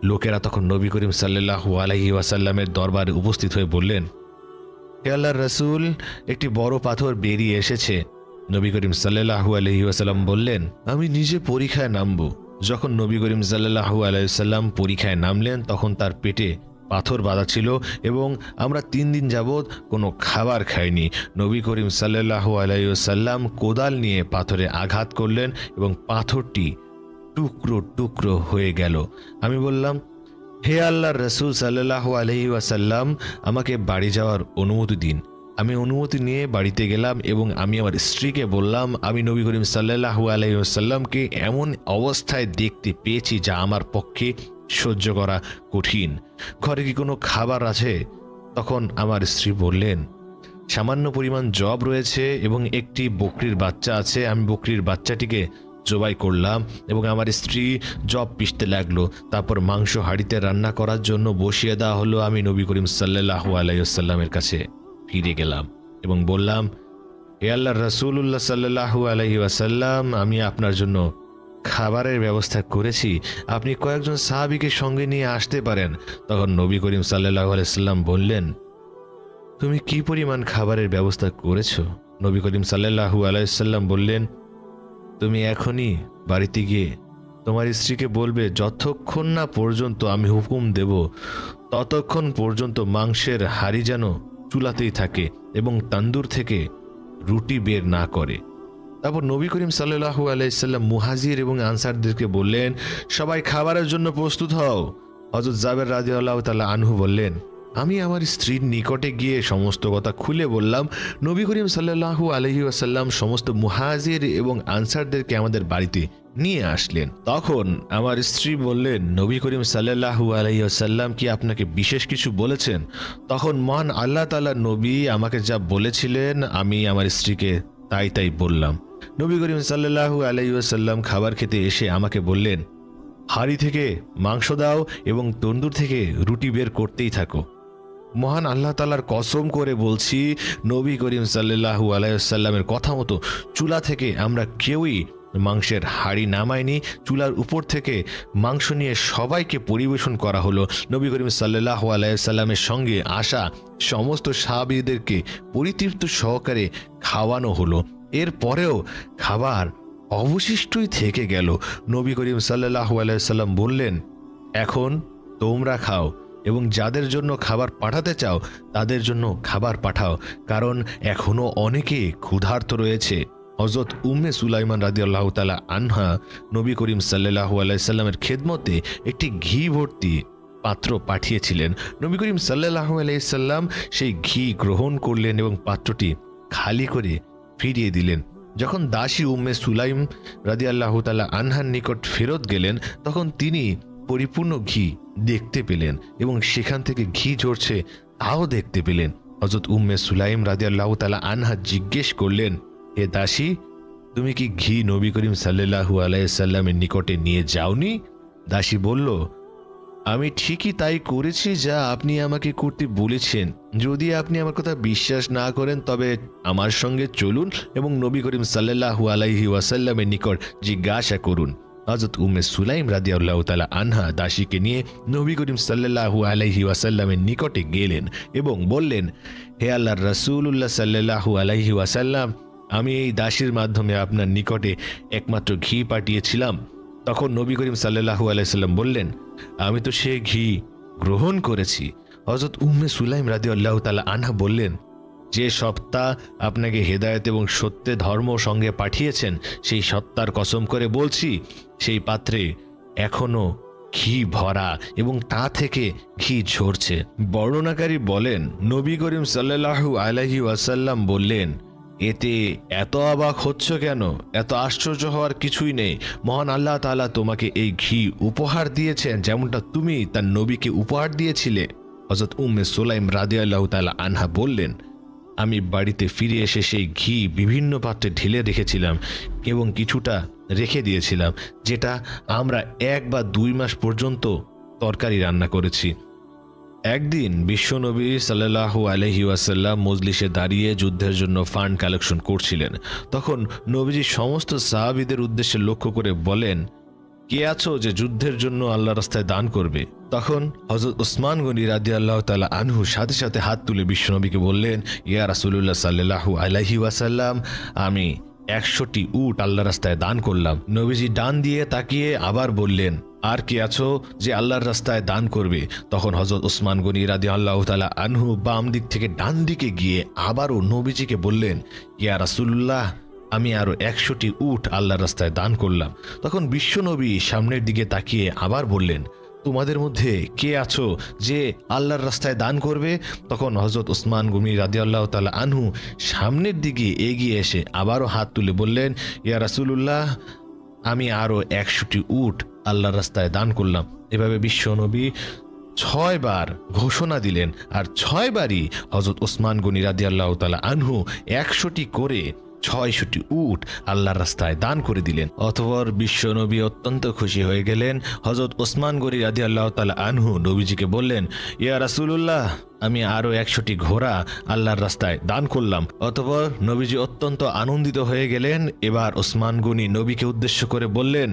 লোকেরা তখন নবী করিম সাল্লাল্লাহু আলাইহি ওয়াসাল্লামের দরবারে উপস্থিত হয়ে বললেন, হে আল্লাহর রাসূল, একটি বড় পাথর বেরিয়ে এসেছে। নবী করিম সাল্লাল্লাহু আলাইহি ওয়াসাল্লাম বললেন, আমি নিজে পরীক্ষায় নামব। যখন নবী করিম সাল্লাল্লাহু আলাইহি ওয়াসাল্লাম পরীক্ষায় নামলেন তখন তার পেটে পাথর বাঁধা ছিল এবং আমরা 3 দিন যাবৎ কোনো খাবার খাইনি। নবী করিম সাল্লাল্লাহু আলাইহি ওয়াসাল্লাম কোদাল নিয়ে পাথরে আঘাত করলেন এবং পাথরটি টুকরো টুকরো হয়ে গেল। আমি বললাম, হে আল্লাহর রাসূল সাল্লাল্লাহু আলাইহি ওয়াসাল্লাম, আমাকে বাড়ি যাওয়ার অনুমতি দিন। আমি অনুমতি নিয়ে বাড়িতে গেলাম এবং আমি আমার স্ত্রীকে বললাম, আমি নবী করিম সাল্লাল্লাহু আলাইহি ওয়াসাল্লামকে এমন অবস্থায় দেখতে পেয়েছি যা আমার পক্ষে সহ্য করা কঠিন। ঘরে কি কোনো খাবার আছে? তখন আমার স্ত্রী বললেন, সামান্য পরিমাণ জব রয়েছে এবং একটি বকরির বাচ্চা আছে। আমি বকরির বাচ্চাটিকে জবাই করলাম এবং আমার স্ত্রী জব পিষতে লাগলো। তারপর মাংস হাঁড়িতে রান্না করার জন্য বসিয়ে দেওয়া হলো। আমি নবী করিম সাল্লাল্লাহু আলাইহি ওয়াসাল্লামের কাছে ফিরে গেলাম এবং বললাম, হে আল্লাহর রাসূলুল্লাহ সাল্লাল্লাহু আলাইহি ওয়াসাল্লাম, আমি আপনার জন্য খাবারের ব্যবস্থা করেছি, আপনি কয়েকজন সাহাবীকে সঙ্গে নিয়ে আসতে পারেন। তখন নবী করিম সাল্লাল্লাহু আলাইহি সাল্লাম বললেন, তুমি কি পরিমাণ খাবারের ব্যবস্থা করেছো? নবী করিম সাল্লাল্লাহু আলাইহি সাল্লাম বললেন, তুমি এখনই বাড়িতে গিয়ে তোমার স্ত্রীকে বলবে, যতক্ষণ না পর্যন্ত আমি হুকুম দেব ততক্ষণ পর্যন্ত মাংসের হাড়ি যেন চুলাতেই থাকে এবং তান্দুর থেকে রুটি বের না করে। তারপর নবী করিম সাল্লাল্লাহু আলাইহি সাল্লাম মুহাজির এবং আনসারদেরকে বললেন, সবাই খাবারের জন্য প্রস্তুত হও। হযরত জাবের রাদিয়াল্লাহু তাআলা আনহু বললেন, আমি আমার স্ত্রীর নিকটে গিয়ে সমস্ত কথা খুলে বললাম। নবী করিম সাল্লাল্লাহু আলাইহি ওয়াসাল্লাম সমস্ত মুহাজির এবং আনসারদেরকে আমাদের বাড়িতে নিয়ে আসলেন। তখন আমার স্ত্রী বললেন, নবী করিম সাল্লাল্লাহু আলাইহি ওয়াসাল্লাম কি আপনাকে বিশেষ কিছু বলেছেন? তখন মহান আল্লাহ তাআলা নবী আমাকে যা বলেছিলেন আমি আমার স্ত্রীকে তাই বললাম। নবী করিম সাল্লাল্লাহু আলাইহি ওয়াসাল্লাম খাবার খেতে এসে আমাকে বললেন, হাড়ি থেকে মাংস দাও এবং তন্দুর থেকে রুটি বের করতেই থাকো। মহান আল্লাহ তাআলার কসম করে বলছি, নবী করিম সাল্লাল্লাহু আলাইহি ওয়াসাল্লামের কথা মতো চুলা থেকে আমরা কেউই মাংসের হাড়ি নামাইনি। চুলার উপর থেকে মাংস নিয়ে সবাইকে পরিবেশন করা হলো। নবী করিম সাল্লাল্লাহু আলাইহি ওয়াসাল্লামের সঙ্গে আসা সমস্ত সাহাবীদেরকে পরিতৃপ্ত সহকারে খাওয়ানো হলো। এরপরেও খাবার অবশিষ্টই থেকে গেল। নবী করিম সাল্লাল্লাহু আলাইহি ওয়াসাল্লাম বললেন, এখন তোমরা খাও এবং যাদের জন্য খাবার পাঠাতে চাও তাদের জন্য খাবার পাঠাও, কারণ এখনো অনেকে ক্ষুধার্ত রয়েছে। হযরত উম্মে সুলাইমান রাদিয়াল্লাহু তাআলা আনহা নবী করিম সাল্লাল্লাহু আলাইহি সাল্লামের খেদমতে একটি ঘি ভর্তি পাত্র পাঠিয়েছিলেন। নবী করিম সাল্লাল্লাহু আলাইহি সাল্লাম সেই ঘি গ্রহণ করলেন এবং পাত্রটি খালি করে ফিরিয়ে দিলেন। যখন দাসী উম্মে সুলাইম রাদিয়াল্লাহু তাআলা আনহার নিকট ফেরত গেলেন তখন তিনি পরিপূর্ণ ঘি দেখতে পেলেন এবং সেখান থেকে ঘি ঝরছে তাও দেখতে পেলেন। হযরত উম্মে সুলাইম রাদিয়াল্লাহু তাআলা আনহা জিজ্ঞেস করলেন, হে দাসী, তুমি কি ঘি নবী করিম সাল্লাল্লাহু আলাইহি সাল্লামের নিকটে নিয়ে যাওনি? দাসী বলল, আমি ঠিকই তাই করেছি যা আপনি আমাকে করতে বলেছেন। যদি আপনি আমার কথা বিশ্বাস না করেন তবে আমার সঙ্গে চলুন এবং নবী করিম সাল্লাল্লাহু আলাইহি ওয়াসাল্লামের নিকট জিজ্ঞাসা করুন। হযরত উম্মে সুলাইম রাদিয়াল্লাহু তাআলা আনহা দাসীকে নিয়ে নবী করিম সাল্লাল্লাহু আলাইহি ওয়াসাল্লামের নিকটে গেলেন এবং বললেন, হে আল্লাহর রাসূলুল্লাহ সাল্লাল্লাহু আলাইহি ওয়াসাল্লাম, আমি এই দাসীর মাধ্যমে আপনার নিকটে একমাত্র ঘি পাঠিয়েছিলাম। তখন নবী করিম সাল্লাল্লাহু আলাইহি সাল্লাম বললেন, আমি তো সে ঘি গ্রহণ করেছি। হযরত উম্মে সুলাইম রাদিয়াল্লাহু তাআলা আনহা বললেন, যে সত্তা আপনাকে হেদায়েত এবং সত্যে ধর্ম সঙ্গে পাঠিয়েছেন সেই সত্তার কসম করে বলছি, সেই পাত্রে এখনো ঘি ভরা এবং তা থেকে ঘি ঝরছে। বর্ণনাকারী বলেন, নবী করিম সাল্লাল্লাহু আলাইহি ওয়াসাল্লাম বললেন, এতে এত অবাক হচ্ছ কেন? এত আশ্চর্য হওয়ার কিছুই নেই। মহান আল্লাহ তাআলা তোমাকে এই ঘি উপহার দিয়েছেন যেমনটা তুমি তার নবীকে উপহার দিয়েছিলে। হযরত উম্মে সুলাইম রাদিয়াল্লাহু তাআলা আনহা বললেন, আমি বাড়িতে ফিরে এসে সেই ঘি বিভিন্ন পাত্রে ঢেলে রেখেছিলাম এবং কিছুটা রেখে দিয়েছিলাম, যেটা আমরা 1 বা 2 মাস পর্যন্ত তরকারি রান্না করেছি। একদিন বিশ্বনবী সাল্লাল্লাহু আলাইহি ওয়াসাল্লাম মজলিসে দাঁড়িয়ে যুদ্ধের জন্য ফান্ড কালেকশন করছিলেন। তখন নবীজি সমস্ত সাহাবীদের উদ্দেশ্যে লক্ষ্য করে বলেন, কে আছো যে যুদ্ধের জন্য আল্লাহর রাস্তায় দান করবে? তখন হযরত ওসমান গনি রাদিয়াল্লাহু তাআলা আনহু সাথে সাথে হাত তুলে বিশ্বনবীকে বললেন, ইয়া রাসূলুল্লাহ সাল্লাল্লাহু আলাইহি ওয়াসাল্লাম, আমি 100টি উট আল্লাহর রাস্তায় দান করলাম। নবীজি ডান দিয়ে তাকিয়ে আবার বললেন, আর কে আছো যে আল্লাহর রাস্তায় দান করবে? তখন হযরত ওসমান গনি রাদিয়াল্লাহু তাআলা আনহু বাম দিক থেকে ডান দিকে গিয়ে আবারও নবীজিকে বললেন, ইয়া রাসূলুল্লাহ, আমি আরো 100টি উট আল্লাহর রাস্তায় দান করলাম। তখন বিশ্বনবী সামনের দিকে তাকিয়ে আবার বললেন, তোমাদের মধ্যে কে আছো যে আল্লাহর রাস্তায় দান করবে? তখন হযরত ওসমান গনি রাদিয়াল্লাহু তাআলা আনহু সামনের দিকে এগিয়ে এসে আবারও হাত তুলে বললেন, ইয়া রাসূলুল্লাহ, আমি আরো 100টি উট আল্লাহর রাস্তায় দান করলাম। এভাবে বিশ্বনবী 6 বার ঘোষণা দিলেন আর 6 বারই হযরত ওসমান গনি রাদিয়াল্লাহু তাআলা আনহু 100টি করে 6টি উট আল্লাহর রাস্তায় দান করে দিলেন। অতঃপর বিশ্বনবী অত্যন্ত খুশি হয়ে গেলেন। হযরত ওসমান গনি রাদিয়াল্লাহু তাআলা আনহু নবীজিকে বললেন, ইয়া রাসূলুল্লাহ, আমি আরো 100টি ঘোড়া আল্লাহর রাস্তায় দান করলাম। অতঃপর নবীজি অত্যন্ত আনন্দিত হয়ে গেলেন। এবার ওসমান গনি নবীকে উদ্দেশ্য করে বললেন,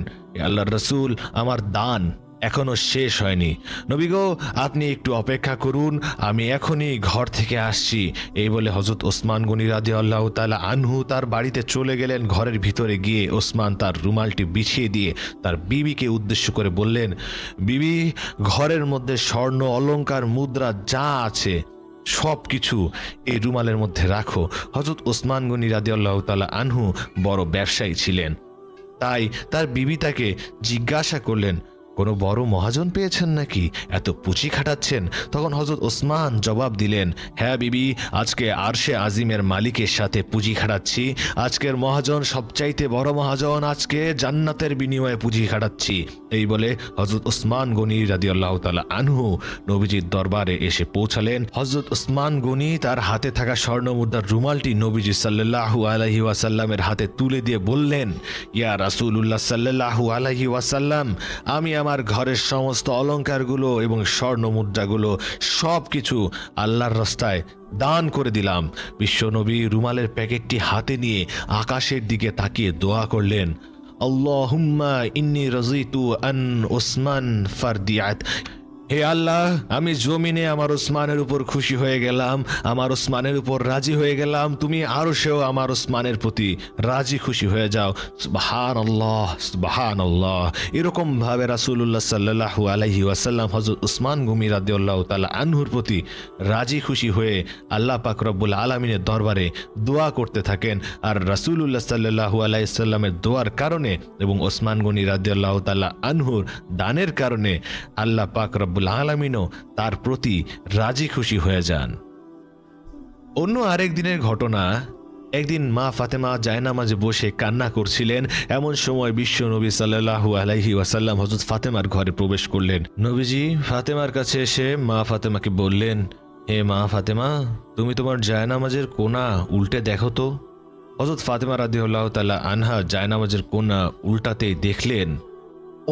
আল্লাহর রাসূল, আমার দান এখনো শেষ হয়নি। নবী গো, আপনি একটু অপেক্ষা করুন, আমি এখনই ঘর থেকে আসছি। এই বলে হযরত ওসমান গনি রাদিয়াল্লাহু তাআলা আনহু তার বাড়িতে চলে গেলেন। ঘরের ভিতরে গিয়ে ওসমান তার রুমালটি বিছিয়ে দিয়ে তার বিবিকে উদ্দেশ্য করে বললেন, বিবি, ঘরের মধ্যে স্বর্ণ অলংকার মুদ্রা যা আছে সব কিছু এই রুমালের মধ্যে রাখো। হযরত ওসমান গনি রাদিয়াল্লাহু তাআলা আনহু বড় ব্যবসায়ী ছিলেন, তাই তার বিবি তাকে জিজ্ঞাসা করলেন, কোনো বড় মহাজন পেয়েছেন নাকি, এত পুঁজি খাটাচ্ছেন? তখন হযরত ওসমান জবাব দিলেন, হ্যাঁ বিবি, আজকে আরশে আজিমের মালিকের সাথে পুঁজি খাটাচ্ছি। আজকের মহাজন সবচাইতে বড় মহাজন, আজকে জান্নাতের বিনিময়ে পুঁজি খাটাচ্ছি। এই বলে হযরত ওসমান গনি রাদিয়াল্লাহু তাআলা আনহু নবীজির দরবারে এসে পৌঁছালেন। হযরত ওসমান গনি তার হাতে থাকা স্বর্ণ মুদ্রার রুমালটি নবীজি সাল্লাল্লাহু আলাইহি ওয়াসাল্লামের হাতে তুলে দিয়ে বললেন, ইয়া রাসূলুল্লাহ সাল্লাল্লাহু আলাইহি ওয়াসাল্লাম, আমি আমার ঘরের সমস্ত অলংকারগুলো এবং স্বর্ণ মুদ্রাগুলো সব কিছু আল্লাহর রাস্তায় দান করে দিলাম। বিশ্বনবী রুমালের প্যাকেটটি হাতে নিয়ে আকাশের দিকে তাকিয়ে দোয়া করলেন, আল্লাহুম্মা ইন্নী রাযিতু আন ওসমান ফারদিয়াত। হে আল্লাহ, আমি জমিনে আমার ওসমানের উপর খুশি হয়ে গেলাম, আমার ওসমানের উপর রাজি হয়ে গেলাম। তুমি আরশেও আমার ওসমানের প্রতি রাজি খুশি হয়ে যাও। সুবহানাল্লাহ, সুবহানাল্লাহ। এরকম ভাবে রাসূলুল্লাহ সাল্লাল্লাহু আলাইহি ওয়াসাল্লাম হযরত ওসমান গনি রাদিয়াল্লাহু তাআলা আনহুর প্রতি রাজি খুশি হয়ে আল্লাহ পাক রব্বুল আলামিনের দরবারে দোয়া করতে থাকেন। আর রাসূলুল্লাহ সাল্লাল্লাহু আলাইহি ওয়াসাল্লামের দোয়ার কারণে এবং ওসমান গনি রাদিয়াল্লাহু তাআলা আনহুর দানের কারণে আল্লাহ পাক রব্বুল আলামিনও তার প্রতি রাজি খুশি হয়ে যান। অন্য আরেক দিনের ঘটনা, একদিন মা ফাতেমা জায়নামাজে বসে কান্না করছিলেন। এমন সময় বিশ্ব নবী সাল্লাল্লাহু আলাইহি ওয়াসাল্লাম হযরত ফাতেমার ঘরে প্রবেশ করলেন। নবীজি ফাতেমার কাছে এসে মা ফাতেমাকে বললেন, হে মা ফাতেমা, তুমি তোমার জায়নামাজের কোনা উল্টে দেখো তো। হযরত ফাতেমা রাদিয়াল্লাহু তাআলা আনহা জায়নামাজের কোনা উল্টাতেই দেখলেন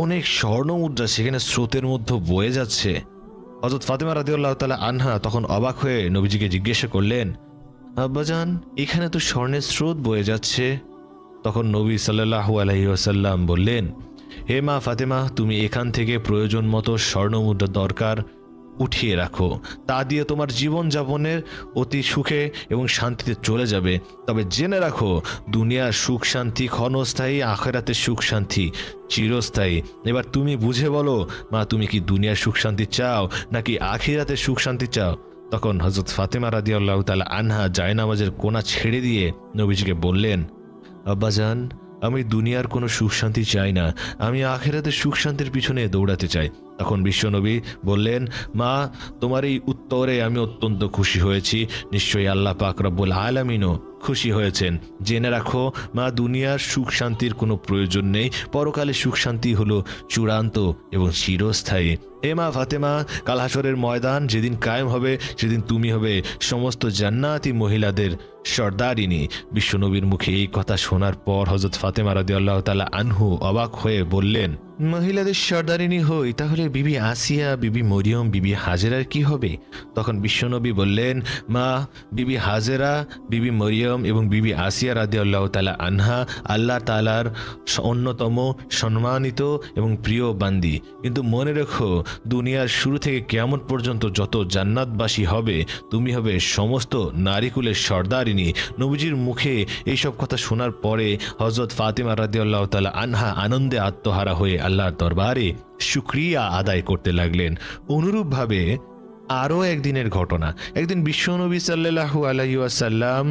অনেক স্বর্ণ মুদ্রা সেখানে স্রোতের মধ্যে বয়ে যাচ্ছে। হযরত ফাতেমা রাদিয়াল্লাহু তাআলা আনহা তখন অবাক হয়ে নবীজিকে জিজ্ঞাসা করলেন, আব্বাজান, এখানে তো স্বর্ণের স্রোত বয়ে যাচ্ছে। তখন নবী সাল্লাল্লাহু আলাইহি ওয়াসাল্লাম বললেন, হে মা ফাতেমা, তুমি এখান থেকে প্রয়োজন মতো স্বর্ণ মুদ্রা দরকার উঠিয়ে রাখো, তা দিয়ে তোমার জীবন যাপনের অতি সুখে এবং শান্তিতে চলে যাবে। তবে জেনে রাখো, দুনিয়ার সুখ শান্তি ক্ষণস্থায়ী, আখিরাতের সুখ শান্তি চিরস্থায়ী। এবার তুমি বুঝে বলো মা, তুমি কি দুনিয়ার সুখ শান্তি চাও নাকি আখিরাতের সুখ শান্তি চাও? তখন হযরত ফাতেমা রাদিয়াল্লাহু তাআলা আনহা জায়নামাজের কোনা ছেড়ে দিয়ে নবীজিকে বললেন, আব্বাজান, আমি দুনিয়ার কোনো সুখ শান্তি চাই না, আমি আখিরাতের সুখ শান্তির পিছনে দৌড়াতে চাই। তখন বিশ্বনবী বললেন, মা, তোমার এই উত্তরে আমি অত্যন্ত খুশি হয়েছি। নিশ্চয়ই আল্লাহ পাক রব্বুল আলামিনও খুশি হয়েছেন। জেনে রাখো মা, দুনিয়ার সুখ শান্তির কোনো প্রয়োজন নেই, পরকালে সুখ শান্তি হলো চূড়ান্ত এবং চিরস্থায়ী। হে মা ফাতেমা, কাল হাসরের ময়দান যেদিন কায়েম হবে সেদিন তুমি হবে সমস্ত জান্নাতি মহিলাদের সর্দারিনী। বিশ্বনবীর মুখে এই কথা শোনার পর হযরত ফাতেমা রাদিয়াল্লাহু তাআলা আনহু অবাক হয়ে বললেন, মহিলাদের সর্দারিনী হই, তাহলে বিবি আসিয়া, বিবি মরিয়ম, বিবি হাজেরার কি হবে? তখন বিশ্বনবী বললেন, মা, বিবি হাজেরা, বিবি মরিয়ম এবং বিবি আসিয়া রাদিয়াল্লাহু তাআলা আনহা আল্লাহ তাআলার অন্যতম সম্মানিত এবং প্রিয় বান্দি। কিন্তু মনে রেখো, দুনিয়ার শুরু থেকে কিয়ামত পর্যন্ত যত জান্নাতবাসী হবে, তুমি হবে সমস্ত নারীকুলের সর্দারিনী। নবীজির মুখে এইসব কথা শোনার পরে হযরত ফাতেমা রাদিয়াল্লাহু তাআলা আনহা আনন্দে আত্মহারা হয়ে আল্লাহর দরবারে শুকরিয়া আদায় করতে লাগলেন। অনুরূপভাবে আরও একদিনের ঘটনা, একদিন বিশ্বনবী সাল্লাল্লাহু আলাইহি ওয়াসাল্লাম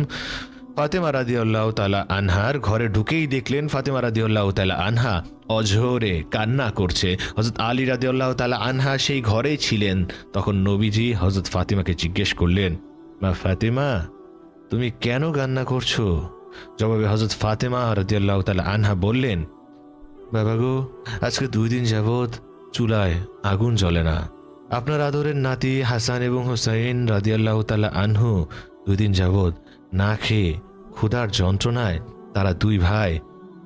ফাতেমা রাদিয়াল্লাহু তাআলা আনহার ঘরে ঢুকেই দেখলেন ফাতেমা রাদিয়াল্লাহু তাআলা আনহা অঝরে কান্না করছে। হযরত আলী রাদিয়াল্লাহু তাআলা আনহা সেই ঘরেই ছিলেন। তখন নবীজি হযরত ফাতেমাকে জিজ্ঞেস করলেন, মা ফাতেমা, তুমি কেন কান্না করছো? জবাবে হযরত ফাতেমা রাদিয়াল্লাহু তাআলা আনহা বললেন, বাবা গো, আজকে 2 দিন যাবৎ চুলায় আগুন জ্বলে না। আপনার আদরের নাতি হাসান এবং হুসাইন রাদিয়াল্লাহু তাআলা আনহু 2 দিন যাবৎ না খেয়ে ক্ষুধার যন্ত্রণায় তারা দুই ভাই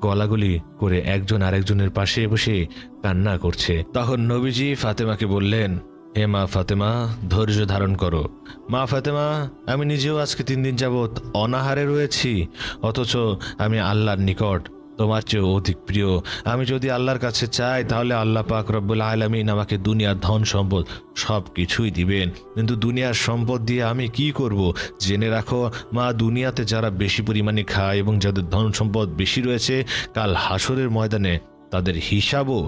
গলাগলি করে একজন আরেকজনের পাশে বসে কান্না করছে। তখন নবীজি ফাতেমাকে বললেন, হে মা ফাতেমা, ধৈর্য ধারণ করো। মা ফাতেমা, আমি নিজেও আজকে 3 দিন যাবৎ অনাহারে রয়েছি, অথচ আমি আল্লাহর নিকট তোমার চেয়ে অধিক প্রিয়। আমি যদি আল্লাহর কাছে চাই তাহলে আল্লাহ পাক রব্বুল আলামিন আমাকে দুনিয়ার ধন সম্পদ সব কিছুই দিবেন, কিন্তু দুনিয়ার সম্পদ দিয়ে আমি কি করব? জেনে রাখো মা, দুনিয়াতে যারা বেশি পরিমাণে খায় এবং যাদের ধন সম্পদ বেশি রয়েছে, কাল হাসরের ময়দানে তাদের হিসাবও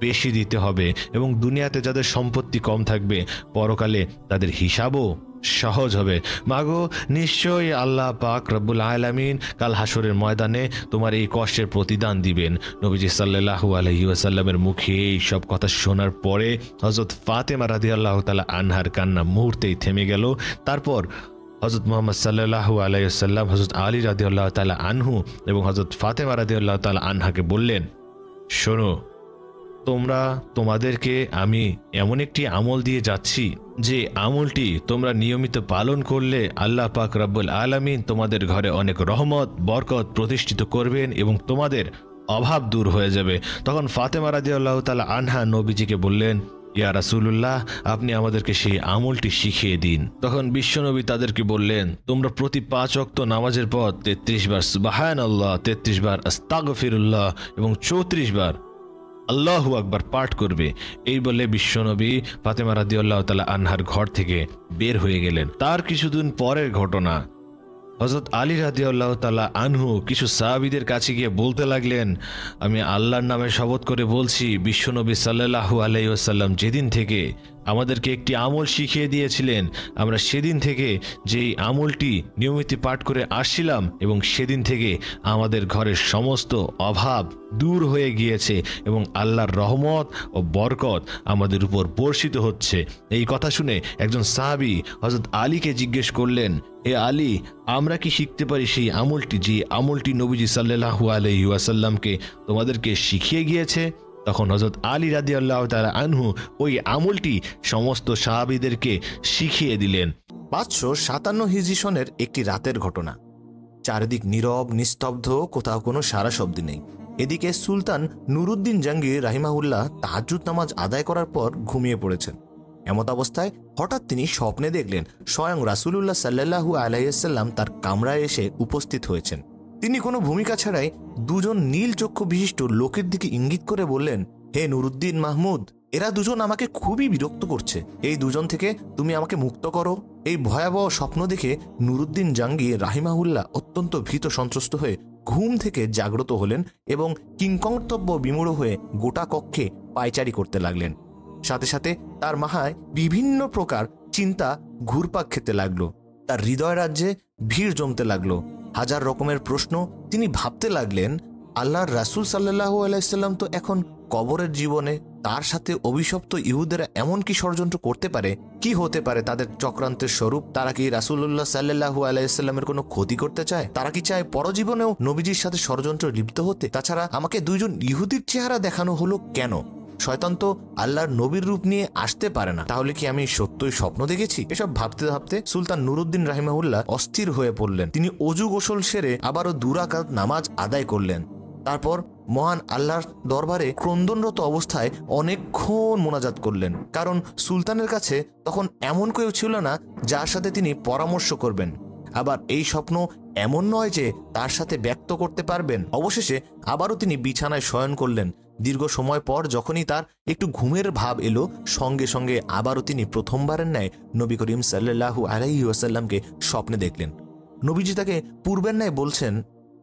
বেশি দিতে হবে, এবং দুনিয়াতে যাদের সম্পত্তি কম থাকবে, পরকালে তাদের হিসাবও সহজ হবে। মাগো, নিশ্চয়ই আল্লাহ পাক রব্বুল আলামিন কাল হাসরের ময়দানে তোমার এই কষ্টের প্রতিদান দিবেন। নবীজি সাল্লাল্লাহু আলাইহি ওয়াসাল্লামের মুখে এই সব কথা শোনার পরে হযরত ফাতেমা রাদিয়াল্লাহু তাআলা আনহার কান্না মুহূর্তেই থেমে গেল। তারপর হযরত মুহাম্মদ সাল্লাল্লাহু আলাইহি ওয়াসাল্লাম হযরত আলী রাদিয়াল্লাহু তাআলা আনহু এবং হযরত ফাতেমা রাদিয়াল্লাহু তাআলা আনহাকে বললেন, শোনো, তোমাদেরকে আমি এমন একটি আমল দিয়ে যাচ্ছি, যে আমলটি তোমরা নিয়মিত পালন করলে আল্লাহ পাক রব্বুল আলামিন তোমাদের ঘরে অনেক রহমত বরকত প্রতিষ্ঠিত করবেন এবং তোমাদের অভাব দূর হয়ে যাবে। তখন ফাতেমা রাদিয়াল্লাহু তাআলা আনহা নবীজিকে বললেন, ইয়া রাসূলুল্লাহ, আপনি আমাদেরকে সেই আমলটি শিখিয়ে দিন। তখন বিশ্বনবী তাদেরকে বললেন, তোমরা প্রতি 5 ওয়াক্ত নামাজের পর 33 বার সুবহানাল্লাহ, 33 বার আস্তাগফিরুল্লাহ এবং 34 বার আল্লাহু আকবার পাঠ করবে। এই বলে বিশ্বনবী ফাতেমা রাদিয়াল্লাহু তাআলা আনহার ঘর থেকে বের হয়ে গেলেন। তার কিছুদিন পরের ঘটনা, হযরত আলী রাদিয়াল্লাহু তাআলা আনহু কিছু সাহাবীদের কাছে গিয়ে বলতে লাগলেন, আমি আল্লাহর নামে শপথ করে বলছি, বিশ্বনবী সাল্লাল্লাহু আলাইহি ওয়াসাল্লাম যেদিন থেকে আমাদেরকে একটি আমল শিখিয়ে দিয়েছিলেন, আমরা সেদিন থেকে যেই আমলটি নিয়মিত পাঠ করে আসছিলাম এবং সেদিন থেকে আমাদের ঘরের সমস্ত অভাব দূর হয়ে গিয়েছে এবং আল্লাহর রহমত ও বরকত আমাদের উপর বর্ষিত হচ্ছে। এই কথা শুনে একজন সাহাবী হযরত আলীকে জিজ্ঞেস করলেন, হে আলী, আমরা কি শিখতে পারি সেই আমলটি, যে আমলটি নবীজি সাল্লাল্লাহু আলাইহি ওয়াসাল্লামকে তোমাদেরকে শিখিয়ে গিয়েছে? তখন হযরত আলী রাদিয়াল্লাহু তাআলা আনহু ওই আমলটি সমস্ত সাহাবীদেরকে শিখিয়ে দিলেন। 557 হিজরি সনের একটি রাতের ঘটনা। চারিদিক নীরব নিস্তব্ধ, কোথাও কোনো সারা শব্দ নেই। এদিকে সুলতান নুরুদ্দিন জাহাঙ্গীর রাহিমাহুল্লাহ তাহাজ্জুদ নামাজ আদায় করার পর ঘুমিয়ে পড়েছেন। এমত অবস্থায় হঠাৎ তিনি স্বপ্নে দেখলেন স্বয়ং রাসূলুল্লাহ সাল্লাল্লাহু আলাইহি ওয়াসাল্লাম তার কামরায় এসে উপস্থিত হয়েছেন। তিনি কোনো ভূমিকা ছাড়াই দুজন নীল চক্ষু বিশিষ্ট লোকের দিকে ইঙ্গিত করে বললেন, হে নুরুদ্দিন মাহমুদ, এরা দুজন আমাকে খুবই বিরক্ত করছে, এই দুজন থেকে তুমি আমাকে মুক্ত করো। এই ভয়াবহ স্বপ্ন দেখে নুরুদ্দিন জাহাঙ্গীর রাহিমাহুল্লাহ অত্যন্ত ভীত সন্ত্রস্ত হয়ে ঘুম থেকে জাগ্রত হলেন এবং কিংকর্তব্য বিমূঢ় হয়ে গোটা কক্ষে পায়চারি করতে লাগলেন। সাথে সাথে তার মাথায় বিভিন্ন প্রকার চিন্তা ঘুরপাক খেতে লাগলো। তার হৃদয় রাজ্যে ভিড় জমতে লাগলো। হাজার রকমের প্রশ্ন। তিনি ভাবতে লাগলেন, আল্লাহর রাসূল সাল্লাল্লাহু আলাইহি ওয়াসাল্লাম তো এখন কবরের জীবনে, তার সাথে অভিশপ্ত ইহুদেরা এমন কি ষড়যন্ত্র করতে পারে? কি হতে পারে তাদের চক্রান্তের স্বরূপ? তারা কি রাসূলুল্লাহ সাল্লাল্লাহু আলাইহি ওয়াসাল্লামের কোনো ক্ষতি করতে চায়? তারা কি চায় পরজীবনেও নবীজির সাথে ষড়যন্ত্র লিপ্ত হতে? তাছাড়া আমাকে দুইজন ইহুদির চেহারা দেখানো হলো কেন? শয়তান তো আল্লাহর নবীর রূপ নিয়ে আসতে পারে না। তাহলে কি আমি সত্যই স্বপ্ন দেখেছি? এসব ভাবতে ভাবতে সুলতান নুরুদ্দিন রাহিমাহুল্লাহ অস্থির হয়ে পড়লেন। তিনি অজু গোসল সেরে আবারও 2 রাকাত নামাজ আদায় করলেন। তারপর মহান আল্লাহর দরবারে ক্রন্দনরত অবস্থায় অনেকক্ষণ মোনাজাত করলেন, কারণ সুলতানের কাছে তখন এমন কেউ ছিল না যার সাথে তিনি পরামর্শ করবেন। আবার এই স্বপ্ন এমন নয় যে তার সাথে ব্যক্ত করতে পারবেন। অবশেষে আবারও তিনি বিছানায় শয়ন করলেন। দীর্ঘ সময় পর যখনই তার একটু ঘুমের ভাব এলো, সঙ্গে সঙ্গে আবারও তিনি প্রথমবারের ন্যায় নবী করিম সাল্লাল্লাহু আলাইহি ওয়াসাল্লামকে স্বপ্নে দেখলেন। নবীজি তাকে পূর্বের ন্যায় বলছেন,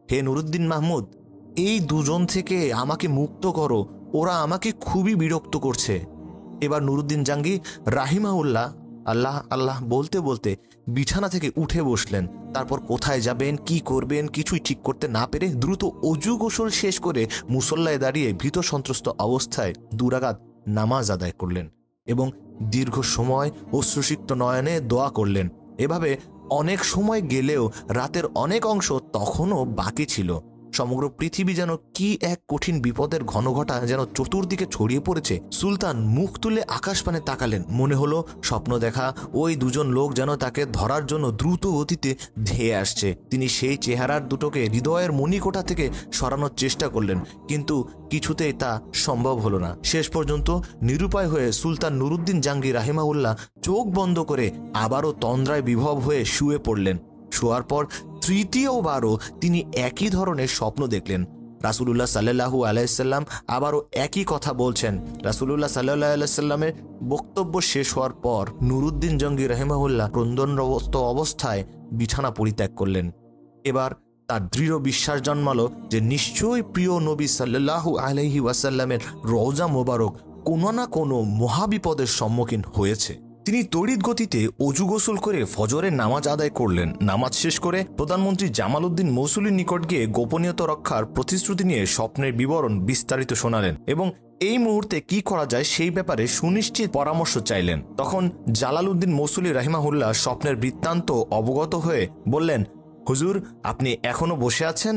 হে নুরুদ্দিন মাহমুদ, এই দুজন থেকে আমাকে মুক্ত করো, ওরা আমাকে খুবই বিরক্ত করছে। এবার নুরুদ্দিন জাহাঙ্গীর রাহিমাহুল্লাহ আল্লাহ আল্লাহ বলতে বলতে বিছানা থেকে উঠে বসলেন। তারপর কোথায় যাবেন, কি করবেন কিছুই ঠিক করতে না পেরে দ্রুত অজু গোসল শেষ করে মুসল্লায় দাঁড়িয়ে ভীত সন্ত্রস্ত অবস্থায় 2 রাকাত নামাজ আদায় করলেন এবং দীর্ঘ সময় অশ্রুসিক্ত নয়নে দোয়া করলেন। এভাবে অনেক সময় গেলেও রাতের অনেক অংশ তখনও বাকি ছিল। সমগ্র পৃথিবী যেন কি এক কঠিন বিপদের ঘনঘটা যেন চতুর্দিকে ছড়িয়ে পড়েছে। সুলতান মুখ তুলে আকাশপানে তাকালেন। মনে হলো স্বপ্ন দেখা ওই দুজন লোক যেন তাকে ধরার জন্য দ্রুত গতিতে ধেয়ে আসছে। তিনি সেই চেহারার দুটোকে হৃদয়ের মণিকোঠা থেকে সরানোর চেষ্টা করলেন, কিন্তু কিছুতেই তা সম্ভব হলো না। শেষ পর্যন্ত নিরুপায় হয়ে সুলতান নুরুদ্দিন জাহাঙ্গীর রাহিমাহুল্লাহ চোখ বন্ধ করে আবারও তন্দ্রায় বিভব হয়ে শুয়ে পড়লেন। শোয়ার পর তৃতীয়বারও তিনি একই ধরনের স্বপ্ন দেখলেন। রাসূলুল্লাহ সাল্লাল্লাহু আলাইহি সাল্লাম আবারও একই কথা বলছেন। রাসূলুল্লাহ সাল্লাল্লাহু আলাইহি সাল্লামের বক্তব্য শেষ হওয়ার পর নুরুদ্দিন জাহাঙ্গীর রাহিমাহুল্লাহ ক্রন্দনরত অবস্থায় বিছানা পরিত্যাগ করলেন। এবার তার দৃঢ় বিশ্বাস জন্মালো যে নিশ্চয়ই প্রিয় নবী সাল্লাল্লাহু আলাইহি ওয়াসাল্লামের রওজা মোবারক কোনো না কোনো মহাবিপদের সম্মুখীন হয়েছে। তিনি তড়িৎ গতিতে অজু গোসল করে ফজরের নামাজ আদায় করলেন। নামাজ শেষ করে প্রধানমন্ত্রী জামাল উদ্দিন মৌসুলির নিকট গিয়ে গোপনীয়তা রক্ষার প্রতিশ্রুতি নিয়ে স্বপ্নের বিবরণ বিস্তারিত শোনালেন এবং এই মুহূর্তে কি করা যায় সেই ব্যাপারে সুনিশ্চিত পরামর্শ চাইলেন। তখন জালালউদ্দিন মৌসুলি রাহিমাহুল্লাহ স্বপ্নের বৃত্তান্ত অবগত হয়ে বললেন, হুজুর, আপনি এখনো বসে আছেন?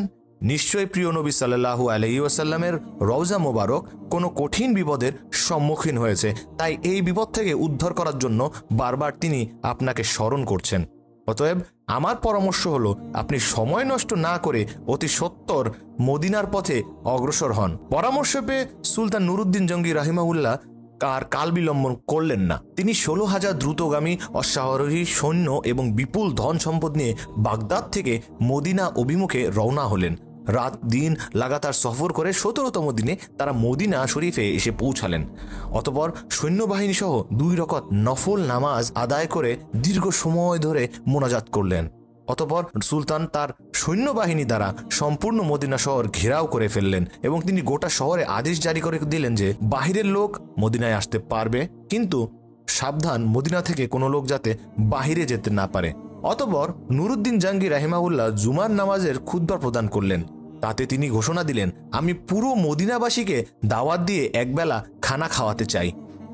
নিশ্চয়ই প্রিয় নবী সাল্লাল্লাহু আলাইহি ওয়াসাল্লামের রওজা মোবারক কোনো কঠিন বিপদের সম্মুখীন হয়েছে, তাই এই বিপদ থেকে উদ্ধার করার জন্য বারবার তিনি আপনাকে স্মরণ করছেন। অতএব আমার পরামর্শ হলো আপনি সময় নষ্ট না করে অতি সত্বর মদিনার পথে অগ্রসর হন। পরামর্শ পেয়ে সুলতান নুরুদ্দিন জাহাঙ্গীর রাহিমাহুল্লাহ আর কাল বিলম্বন করলেন না। তিনি 16,000 দ্রুতগামী অশ্বারোহী সৈন্য এবং বিপুল ধন সম্পদ নিয়ে বাগদাদ থেকে মদিনা অভিমুখে রওনা হলেন। রাত দিন লাগাতার সফর করে 17তম দিনে তারা মদিনা শরীফে এসে পৌঁছালেন। অতঃপর সৈন্যবাহিনী সহ 2 রাকাত নফল নামাজ আদায় করে দীর্ঘ সময় ধরে মোনাজাত করলেন। অতঃপর সুলতান তার সৈন্যবাহিনী দ্বারা সম্পূর্ণ মদিনা শহর ঘেরাও করে ফেললেন এবং তিনি গোটা শহরে আদেশ জারি করে দিলেন যে বাহিরের লোক মদিনায় আসতে পারবে, কিন্তু সাবধান, মদিনা থেকে কোনো লোক যাতে বাহিরে যেতে না পারে। অতঃপর নুরুদ্দিন জাহাঙ্গীর রাহিমাহুল্লাহ জুমার নামাজের খুতবা প্রদান করলেন। তাতে তিনি ঘোষণা দিলেন, আমি পুরো মদিনাবাসীকে দাওয়াত দিয়ে একবেলা খানা খাওয়াতে চাই।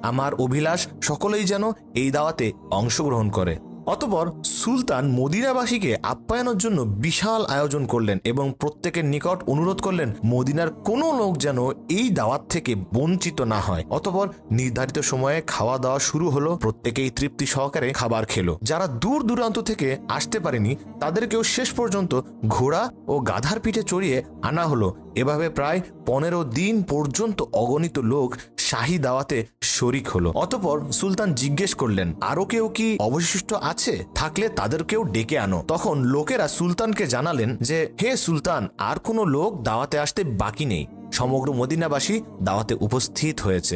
আমার অভিলাষ সকলেই যেন এই দাওয়াতে অংশগ্রহণ করে। অতঃপর সুলতান মদিনাবাসীকে আপ্যায়নের জন্য বিশাল আয়োজন করলেন এবং প্রত্যেকের নিকট অনুরোধ করলেন মদিনার কোনো লোক যেন এই দাওয়াত থেকে বঞ্চিত না হয়। অতঃপর নির্ধারিত সময়ে খাওয়া দাওয়া শুরু হলো। প্রত্যেকেই তৃপ্তি সহকারে খাবার খেলো। যারা দূর দূরান্ত থেকে আসতে পারেনি তাদেরকেও শেষ পর্যন্ত ঘোড়া ও গাধার পিঠে চড়িয়ে আনা হলো। এভাবে প্রায় 15 দিন পর্যন্ত অগণিত লোক শাহী দাওয়াতে শরিক হলো। অতঃপর সুলতান জিজ্ঞেস করলেন, আরো কেউ কি অবশিষ্ট আছে? থাকলে তাদেরকেও ডেকে আনো। তখন লোকেরা সুলতানকে জানালেন যে, হে সুলতান, আর কোনো লোক দাওয়াতে আসতে বাকি নেই, সমগ্র মদিনাবাসী দাওয়াতে উপস্থিত হয়েছে।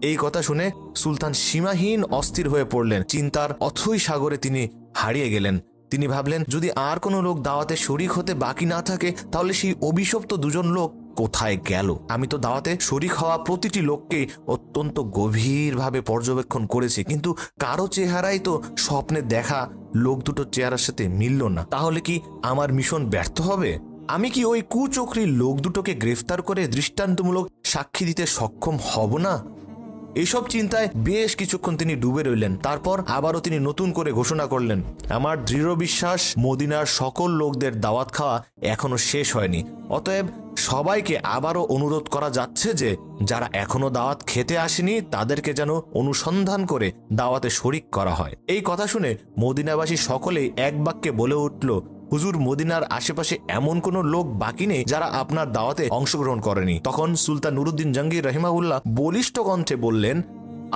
এই কথা শুনে সুলতান সীমাহীন অস্থির হয়ে পড়লেন। চিন্তার অথই সাগরে তিনি হারিয়ে গেলেন। তিনি ভাবলেন, যদি আর কোনো লোক দাওয়াতে শরিক হতে বাকি না থাকে তাহলে সেই অভিশপ্ত 2জন লোক কোথায় গেল? আমি তো দাওয়াতে শরিক হওয়া প্রতিটি লোককে অত্যন্ত গভীরভাবে পর্যবেক্ষণ করেছি, কিন্তু কারো চেহারাই তো স্বপ্নে দেখা লোক দুটোর চেহারার সাথে মিলল না। তাহলে কি আমার মিশন ব্যর্থ হবে? আমি কি ওই কুচক্রী লোক দুটোকে গ্রেফতার করে দৃষ্টান্তমূলক সাক্ষী দিতে সক্ষম হব না? এইসব চিন্তায় বেশ কিছুক্ষণ তিনি ডুবে রইলেন। তারপর আবারও তিনি নতুন করে ঘোষণা করলেন, আমার দৃঢ় বিশ্বাস মদিনার সকল লোকদের দাওয়াত খাওয়া এখনো শেষ হয়নি। অতএব সবাইকে আবারও অনুরোধ করা যাচ্ছে যে যারা এখনো দাওয়াত খেতে আসেনি তাদেরকে যেন অনুসন্ধান করে দাওয়াতে শরিক করা হয়। এই কথা শুনে মদিনাবাসী সকলেই এক বাক্যে বলে উঠল, হুজুর, মদিনার আশেপাশে এমন কোনো লোক বাকি নেই যারা আপনার দাওয়াতে অংশগ্রহণ করেনি। তখন সুলতান নুরুদ্দিন জাহাঙ্গীর রাহিমাহুল্লাহ বলিষ্ঠ কণ্ঠে বললেন,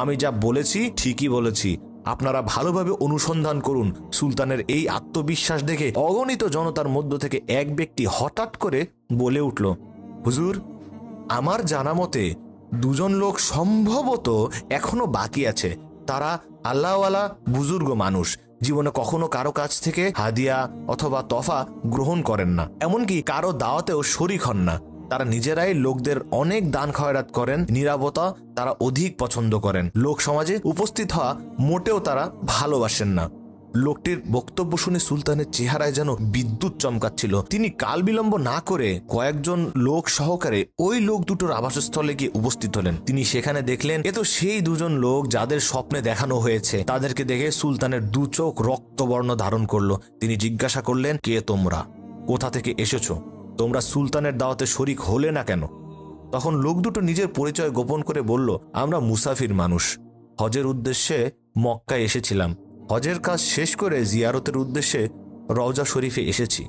আমি যা বলেছি ঠিকই বলেছি, আপনারা ভালোভাবে অনুসন্ধান করুন। সুলতানের এই আত্মবিশ্বাস দেখে অগণিত জনতার মধ্য থেকে এক ব্যক্তি হঠাৎ করে বলে উঠল, হুজুর, আমার জানা মতে 2জন লোক সম্ভবত এখনো বাকি আছে। তারা আল্লাহওয়ালা বুজুর্গ মানুষ, জীবনে কখনো কারো কাছ থেকে হাদিয়া অথবা তফা গ্রহণ করেন না, এমনকি কারো দাওয়াতেও শরিক হন না। তারা নিজেরাই লোকদের অনেক দান খয়রাত করেন। নীরবতা তারা অধিক পছন্দ করেন। লোক সমাজে উপস্থিত হওয়া মোটেও তারা ভালোবাসেন না। লোকটির বক্তব্য শুনে সুলতানের চেহারায় যেন বিদ্যুৎ চমকাচ্ছিল। তিনি কাল বিলম্ব না করে কয়েকজন লোক সহকারে ওই লোক দুটোর আবাসস্থলে গিয়ে উপস্থিত হলেন। তিনি সেখানে দেখলেন এ তো সেই 2জন লোক যাদের স্বপ্নে দেখানো হয়েছে। তাদেরকে দেখে সুলতানের 2 চোখ রক্তবর্ণ ধারণ করলো। তিনি জিজ্ঞাসা করলেন, কে তোমরা? কোথা থেকে এসেছো? তোমরা সুলতানের দাওয়াতে শরিক হলে না কেন? তখন লোক দুটো নিজের পরিচয় গোপন করে বলল, আমরা মুসাফির মানুষ, হজের উদ্দেশ্যে মক্কায় এসেছিলাম। হজের কাজ শেষ করে জিয়ারতের উদ্দেশ্যে রওজা শরীফে এসেছি,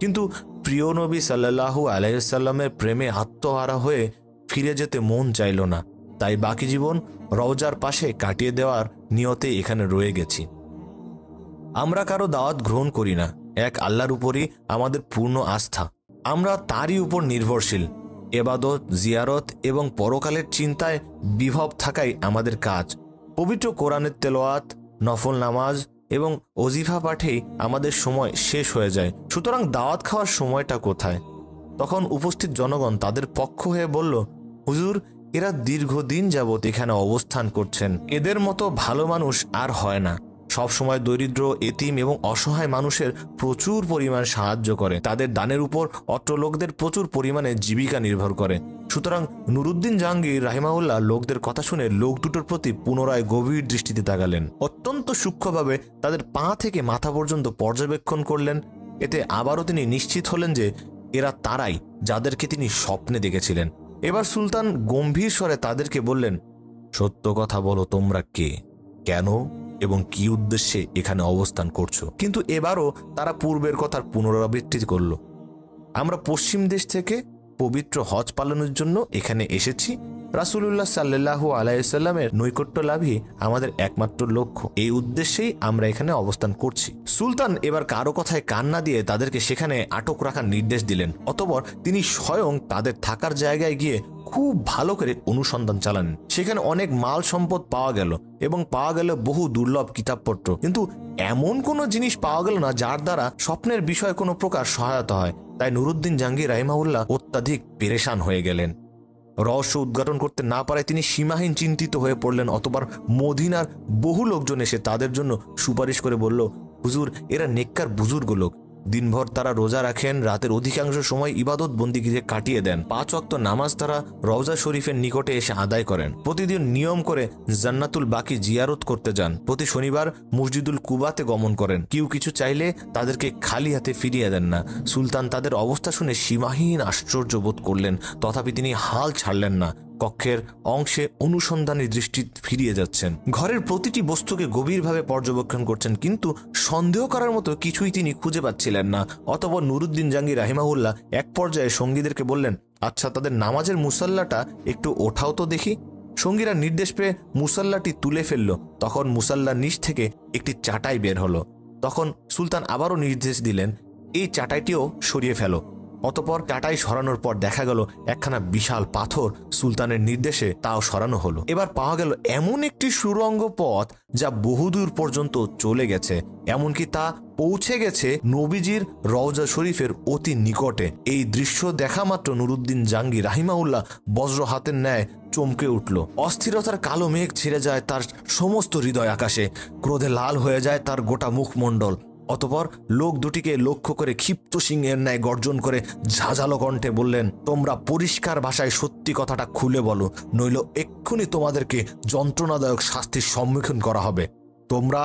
কিন্তু প্রিয় নবী সাল্লাল্লাহু আলাইহি সাল্লামের প্রেমে আত্মহারা হয়ে ফিরে যেতে মন চাইল না, তাই বাকি জীবন রওজার পাশে কাটিয়ে দেওয়ার নিয়তে এখানে রয়ে গেছি। আমরা কারো দাওয়াত গ্রহণ করি না, এক আল্লাহর উপরই আমাদের পূর্ণ আস্থা, আমরা তারই উপর নির্ভরশীল। এবাদত, জিয়ারত এবং পরকালের চিন্তায় বিভব থাকাই আমাদের কাজ। পবিত্র কোরআনের তেলাওয়াত, নফল নামাজ এবং ওজিফা পাঠেই আমাদের সময় শেষ হয়ে যায়, সুতরাং দাওয়াত খাওয়ার সময়টা কোথায়? তখন উপস্থিত জনগণ তাদের পক্ষ হয়ে বলল, হুজুর, এরা দীর্ঘদিন যাবৎ এখানে অবস্থান করছেন, এদের মতো ভালো মানুষ আর হয় না। সবসময় দরিদ্র, এতিম এবং অসহায় মানুষের প্রচুর পরিমাণ সাহায্য করে, তাদের দানের উপর অত্র লোকদের প্রচুর পরিমাণে জীবিকা নির্ভর করে। সুতরাং নুরুদ্দিন জাহাঙ্গীর রাহিমাহুল্লাহ লোকদের কথা শুনে লোক দুটোর প্রতি পুনরায় গভীর দৃষ্টিতে তাকালেন। অত্যন্ত সূক্ষ্মভাবে তাদের পা থেকে মাথা পর্যন্ত পর্যবেক্ষণ করলেন। এতে আবারও তিনি নিশ্চিত হলেন যে এরা তারাই যাদেরকে তিনি স্বপ্নে দেখেছিলেন। এবার সুলতান গম্ভীর স্বরে তাদেরকে বললেন, সত্য কথা বলো, তোমরা কে, কেন এবং কি উদ্দেশ্যে এখানে অবস্থান করছো? কিন্তু এবারও তারা পূর্বের কথার পুনরাবৃত্তি করল। আমরা পশ্চিম দেশ থেকে পবিত্র হজ পালনের জন্য এখানে এসেছি। রাসূলুল্লাহ সাল্লাল্লাহু আলাইহি সাল্লামের নৈকট্য লাভই আমাদের একমাত্র লক্ষ্য, এই উদ্দেশ্যেই আমরা এখানে অবস্থান করছি। সুলতান এবার কারো কথায় কান না দিয়ে তাদেরকে সেখানে আটক রাখার নির্দেশ দিলেন। অতঃপর তিনি স্বয়ং তাদের থাকার জায়গায় গিয়ে খুব ভালো করে অনুসন্ধান চালান। সেখানে অনেক মাল সম্পদ পাওয়া গেল এবং পাওয়া গেল বহু দুর্লভ কিতাবপত্র, কিন্তু এমন কোনো জিনিস পাওয়া গেল না যার দ্বারা স্বপ্নের বিষয়ে কোনো প্রকার সহায়তা হয়। তাই নুরুদ্দিন জাহাঙ্গীর রাহিমাহুল্লাহ অত্যাধিক পেরেশান হয়ে গেলেন। রহস্য উদ্ঘাটন করতে না পারায় তিনি সীমাহীন চিন্তিত হয়ে পড়লেন। অতঃপর মদিনার বহু লোকজন এসে তাদের জন্য সুপারিশ করে বলল, হুজুর, এরা নেককার বুজুর্গ লোক, দিনভর তারা রোজা রাখেন, রাতের অধিকাংশ সময় ইবাদত বন্দিগিতে কাটিয়ে দেন, 5 ওয়াক্ত নামাজ তারা রওজা শরীফের নিকটে এসে আদায় করেন, প্রতিদিন নিয়ম করে জান্নাতুল বাকি জিয়ারত করতে যান, প্রতি শনিবার মসজিদুল কুবাতে গমন করেন, কেউ কিছু চাইলে তাদেরকে খালি হাতে ফিরিয়ে দেন না। সুলতান তাদের অবস্থা শুনে সীমাহীন আশ্চর্য বোধ করলেন, তথাপি তিনি হাল ছাড়লেন না। কক্ষের অংশে অনুসন্ধানী দৃষ্টি ফিরিয়ে যাচ্ছেন, ঘরের প্রতিটি বস্তুকে গভীরভাবে পর্যবেক্ষণ করছেন, কিন্তু সন্দেহ করার মতো কিছুই তিনি খুঁজে পাচ্ছিলেন না। অতঃপর নুরুদ্দিন জাহাঙ্গীর রাহিমাহুল্লাহ এক পর্যায়ে সঙ্গীদেরকে বললেন, আচ্ছা, তাদের নামাজের মুসাল্লাটা একটু ওঠাও তো দেখি। সঙ্গীরা নির্দেশ পেয়ে মুসাল্লাটি তুলে ফেলল। তখন মুসাল্লার নিচ থেকে একটি চাটাই বের হলো। তখন সুলতান আবারও নির্দেশ দিলেন, এই চাটাইটিও সরিয়ে ফেলো। অতঃপর চাটাই সরানোর পর দেখা গেল একখানা বিশাল পাথর সুলতানের নির্দেশে তাও সরানো হলো। এবার পাওয়া গেল এমন একটি সুড়ঙ্গ পথ যা বহুদূর পর্যন্ত চলে গেছে, এমনকি তা পৌঁছে গেছে নবীজির রওজা শরীফের অতি নিকটে। এই দৃশ্য দেখা মাত্র নুরুদ্দিন জাহাঙ্গীর রাহিমাহুল্লাহ বজ্র হাতের ন্যায় চমকে উঠল। অস্থিরতার কালো মেঘ ছেড়ে যায় তার সমস্ত হৃদয় আকাশে, ক্রোধে লাল হয়ে যায় তার গোটা মুখমণ্ডল। অতঃপর লোক দুটিকে লক্ষ্য করে ক্ষিপ্ত সিংহের ন্যায় গর্জন করে ঝাঁঝালো কণ্ঠে বললেন, তোমরা পরিষ্কার ভাষায় সত্যি কথাটা খুলে বলো, নইল এক্ষুনি তোমাদেরকে যন্ত্রণাদায়ক শাস্তির সম্মুখীন করা হবে। তোমরা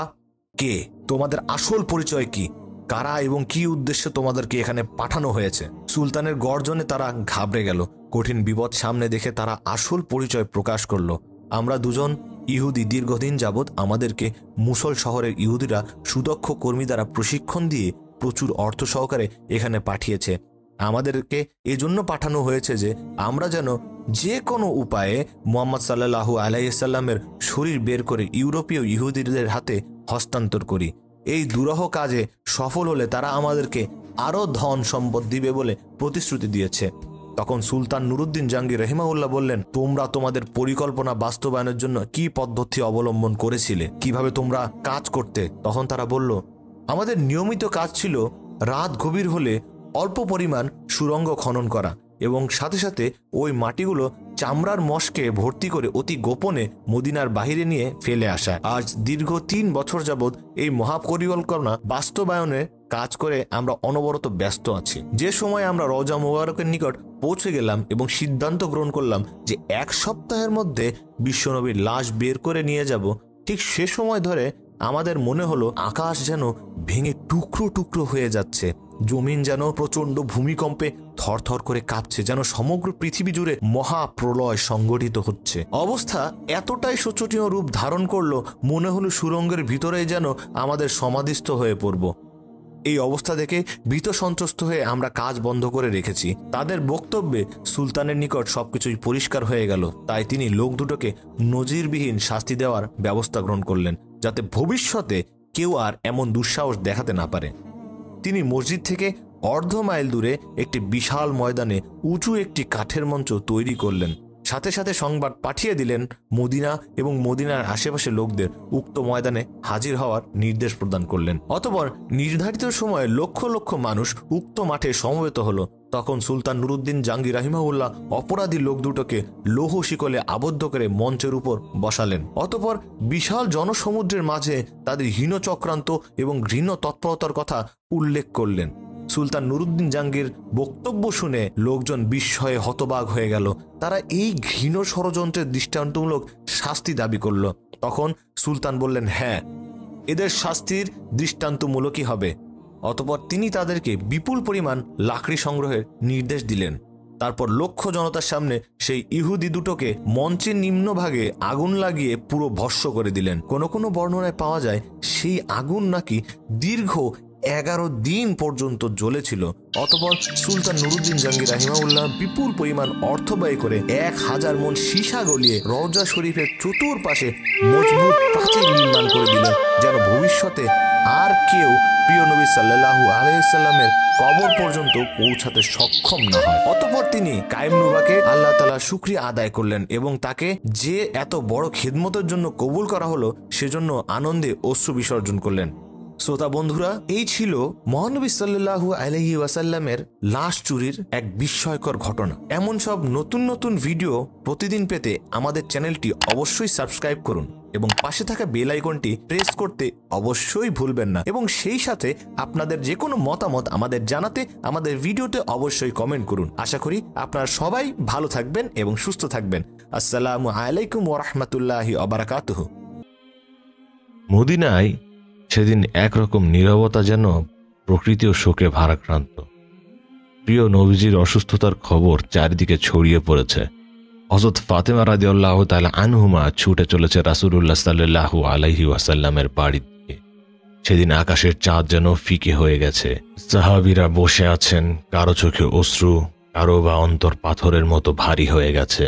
কে? তোমাদের আসল পরিচয় কি? কারা এবং কি উদ্দেশ্যে তোমাদেরকে এখানে পাঠানো হয়েছে? সুলতানের গর্জনে তারা ঘাবড়ে গেল। কঠিন বিপদ সামনে দেখে তারা আসল পরিচয় প্রকাশ করল। আমরা দুজন ইহুদি, দীর্ঘদিন যাবৎ আমাদেরকে মুসল শহরের ইহুদিরা সুদক্ষ কর্মী দ্বারা প্রশিক্ষণ দিয়ে প্রচুর অর্থ সহকারে এখানে পাঠিয়েছে। আমাদেরকে এজন্য পাঠানো হয়েছে যে আমরা যেন যে কোনো উপায়ে মুহাম্মদ সাল্লাল্লাহু আলাইহি সাল্লামের শরীর বের করে ইউরোপীয় ইহুদিদের হাতে হস্তান্তর করি। এই দুরূহ কাজে সফল হলে তারা আমাদেরকে আরও ধন সম্পদ দিবে বলে প্রতিশ্রুতি দিয়েছে। তখন সুলতান নুরুদ্দিন জাহাঙ্গীর রাহিমাহুল্লাহ বললেন, তোমরা তোমাদের পরিকল্পনা বাস্তবায়নের জন্য কি পদ্ধতি অবলম্বন করেছিলে, কিভাবে তোমরা কাজ করতে? তখন তারা বলল, আমাদের নিয়মিত কাজ ছিল রাত গভীর হলে অল্প পরিমাণ সুড়ঙ্গ খনন করা এবং সাথে সাথে ওই মাটিগুলো চামড়ার মশকে ভর্তি করে অতি গোপনে মদিনার বাহিরে নিয়ে ফেলে আসা। আজ দীর্ঘ 3 বছর যাবৎ এই মহাপরিকল্পনা বাস্তবায়নে কাজ করে আমরা অনবরত ব্যস্ত আছি। যে সময় আমরা রওজা মুবারকের নিকট পৌঁছে গেলাম এবং সিদ্ধান্ত গ্রহণ করলাম যে 1 সপ্তাহের মধ্যে বিশ্বনবীর লাশ বের করে নিয়ে যাব, ঠিক সে সময় ধরে আমাদের মনে হলো আকাশ যেন ভেঙে টুকরো টুকরো হয়ে যাচ্ছে জমিন যেন প্রচণ্ড ভূমিকম্পে থরথর করে কাঁপছে, যেন সমগ্র পৃথিবী জুড়ে মহাপ্রলয় সংগঠিত হচ্ছে। অবস্থা এতটাই শোচনীয় রূপ ধারণ করলো, মনে হলো সুরঙ্গের ভিতরেই যেন আমাদের সমাধিস্থ হয়ে পড়ব। এই অবস্থা দেখে ভীত সন্ত্রস্ত হয়ে আমরা কাজ বন্ধ করে রেখেছি। তাদের বক্তব্যে সুলতানের নিকট সবকিছুই পরিষ্কার হয়ে গেল, তাই তিনি লোক দুটোকে নজিরবিহীন শাস্তি দেওয়ার ব্যবস্থা গ্রহণ করলেন, যাতে ভবিষ্যতে কেউ আর এমন দুঃসাহস দেখাতে না পারে। তিনি মসজিদ থেকে অর্ধ মাইল দূরে একটি বিশাল ময়দানে উঁচু একটি কাঠের মঞ্চ তৈরি করলেন। সাথে সাথে সংবাদ পাঠিয়ে দিলেন মদিনা এবং মদিনার আশেপাশে লোকদের উক্ত ময়দানে হাজির হওয়ার নির্দেশ প্রদান করলেন। অতঃপর নির্ধারিত সময়ে লক্ষ লক্ষ মানুষ উক্ত মাঠে সমবেত হল। তখন সুলতান নুরুদ্দিন জাহাঙ্গীর রাহিমাহুল্লাহ অপরাধী লোক দুটোকে লৌহ শিকলে আবদ্ধ করে মঞ্চের উপর বসালেন। অতঃপর বিশাল জনসমুদ্রের মাঝে তাদের হীন চক্রান্ত এবং ঘৃণ্য তৎপরতার কথা উল্লেখ করলেন। সুলতান নুরুদ্দিন জাহাঙ্গীর বক্তব্য শুনে লোকজন বিস্ময়ে হতবাক হয়ে গেল। তারা এই ঘৃণ ষড়যন্ত্রের দৃষ্টান্তমূলক শাস্তি দাবি করল। তখন সুলতান বললেন, হ্যাঁ, এদের শাস্তির দৃষ্টান্তমূলকই হবে। অতঃপর তিনি তাদেরকে বিপুল পরিমাণ লাকড়ি সংগ্রহের নির্দেশ দিলেন। তারপর লক্ষ জনতার সামনে সেই ইহুদি দুটোকে মঞ্চের নিম্নভাগে আগুন লাগিয়ে পুরো ভস্ম করে দিলেন। কোনো কোনো বর্ণনায় পাওয়া যায় সেই আগুন নাকি দীর্ঘ 11 দিন পর্যন্ত জ্বলেছিল। অতঃপর সুলতান নুরুদ্দিন জাহাঙ্গীর রাহিমাহুল্লাহ বিপুল পরিমাণ অর্থ ব্যয় করে 1000 মণ সীসা গলিয়ে রওজা শরীফের চতুর্পাশে মজবুত প্রাচীর নির্মাণ করে দিলেন, যেন ভবিষ্যতে আর কেউ প্রিয় নবী সাল্লাল্লাহু আলাইহি সাল্লামের কবর পর্যন্ত পৌঁছাতে সক্ষম না হয়। অতঃপর তিনি কায়েমনুবাকে আল্লাহ তাআলা শুকরিয়া আদায় করলেন এবং তাকে যে এত বড় খিদমতের জন্য কবুল করা হলো সেজন্য আনন্দে অশ্রু বিসর্জন করলেন। শ্রোতা বন্ধুরা, এই ছিল মহানবী সাল্লাল্লাহু আলাইহি ওয়াসাল্লামের লাশ চুরির এক বিস্ময়কর ঘটনা। এমন সব নতুন নতুন ভিডিও প্রতিদিন পেতে আমাদের চ্যানেলটি অবশ্যই সাবস্ক্রাইব করুন এবং পাশে থাকা বেল আইকনটি প্রেস করতে অবশ্যই ভুলবেন না। এবং সেই সাথে আপনাদের যে কোনো মতামত আমাদের জানাতে আমাদের ভিডিওতে অবশ্যই কমেন্ট করুন। আশা করি আপনারা সবাই ভালো থাকবেন এবং সুস্থ থাকবেন। আসসালামু আলাইকুম ওয়া রাহমাতুল্লাহি ওয়া বারাকাতুহু। মদিনায় সেদিন একরকম নীরবতা, যেন প্রকৃতি ও শোকে ভারাক্রান্ত। প্রিয় নবীজির অসুস্থতার খবর চারিদিকে ছড়িয়ে পড়েছে। হযরত ফাতেমা রাদিয়াল্লাহু তাআলা আনহুমা ছুটে চলেছে রাসূলুল্লাহ সাল্লাল্লাহু আলাইহি ওয়াসাল্লামের বাড়ির দিকে। সেদিন আকাশের চাঁদ যেন ফিকে হয়ে গেছে। সাহাবীরা বসে আছেন, কারো চোখে অশ্রু, কারো বা অন্তর পাথরের মতো ভারী হয়ে গেছে।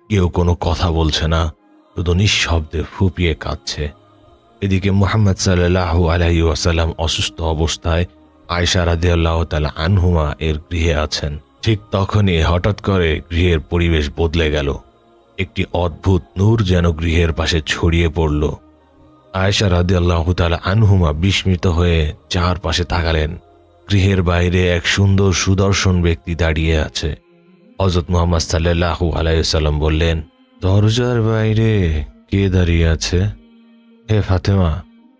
কেউ কোনো কথা বলছে না, শুধু নিঃশব্দে ফুঁপিয়ে কাঁদছে। এদিকে মুহাম্মদ সাল্লাল্লাহু আলাইহি ওয়াসাল্লাম অসুস্থ অবস্থায় আয়েশা রাদিয়াল্লাহু তাআলা আনহুমা এর গৃহে আছেন। ঠিক তখনই হঠাৎ করে গৃহের পরিবেশ বদলে গেল। একটি অদ্ভুত নূর যেন গৃহের পাশে ছড়িয়ে পড়ল। আয়েশা রাদিয়াল্লাহু তাআলা আনহুমা বিস্মিত হয়ে চারপাশে তাকালেন। গৃহের বাইরে এক সুন্দর সুদর্শন ব্যক্তি দাঁড়িয়ে আছে। হযরত মুহাম্মদ সাল্লাল্লাহু আলাইহি ওয়াসাল্লাম বললেন, দরজার বাইরে কে দাঁড়িয়ে আছে? হে ফাতেমা,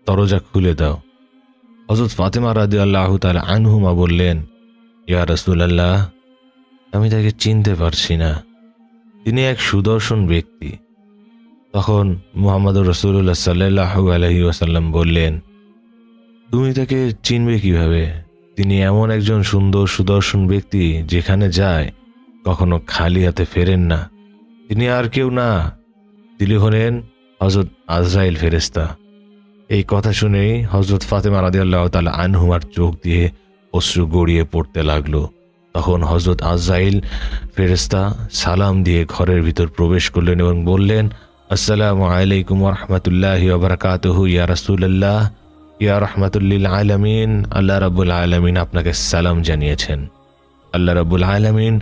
দরজা খুলে দাও। হযরত ফাতেমা রাদিয়াল্লাহু তাআলা আনহুমা বললেন, ইয়া রাসূলুল্লাহ, আমি তাকে চিনতে পারছি না, তিনি এক সুদর্শন ব্যক্তি। তখন মুহাম্মদুর রাসূলুল্লাহ সাল্লাল্লাহু আলাইহি ওয়াসাল্লাম বললেন, তুমি তাকে চিনবে কিভাবে? তিনি এমন একজন সুন্দর সুদর্শন ব্যক্তি, যেখানে যায় কখনো খালি হাতে ফেরেন না। তিনি আর কেউ না, তিনি হলেন হযরত আজরাইল ফেরেশতা। এই কথা শুনেই হযরত ফাতেমা রাদিয়াল্লাহু তাআলা আনহুমার চোখ দিয়ে অশ্রু গড়িয়ে পড়তে লাগলো। তখন হযরত আজরাইল ফেরেশতা সালাম দিয়ে ঘরের ভিতর প্রবেশ করলেন এবং বললেন, আসসালামু আলাইকুম ওয়া রাহমাতুল্লাহি ওয়া বারাকাতুহু ইয়া রাসূলুল্লাহ, ইয়া রাহমাতুল লিল আলামিন। আল্লাহ রাব্বুল আলামিন আপনাকে সালাম জানিয়েছেন। আল্লাহ রাব্বুল আলামিন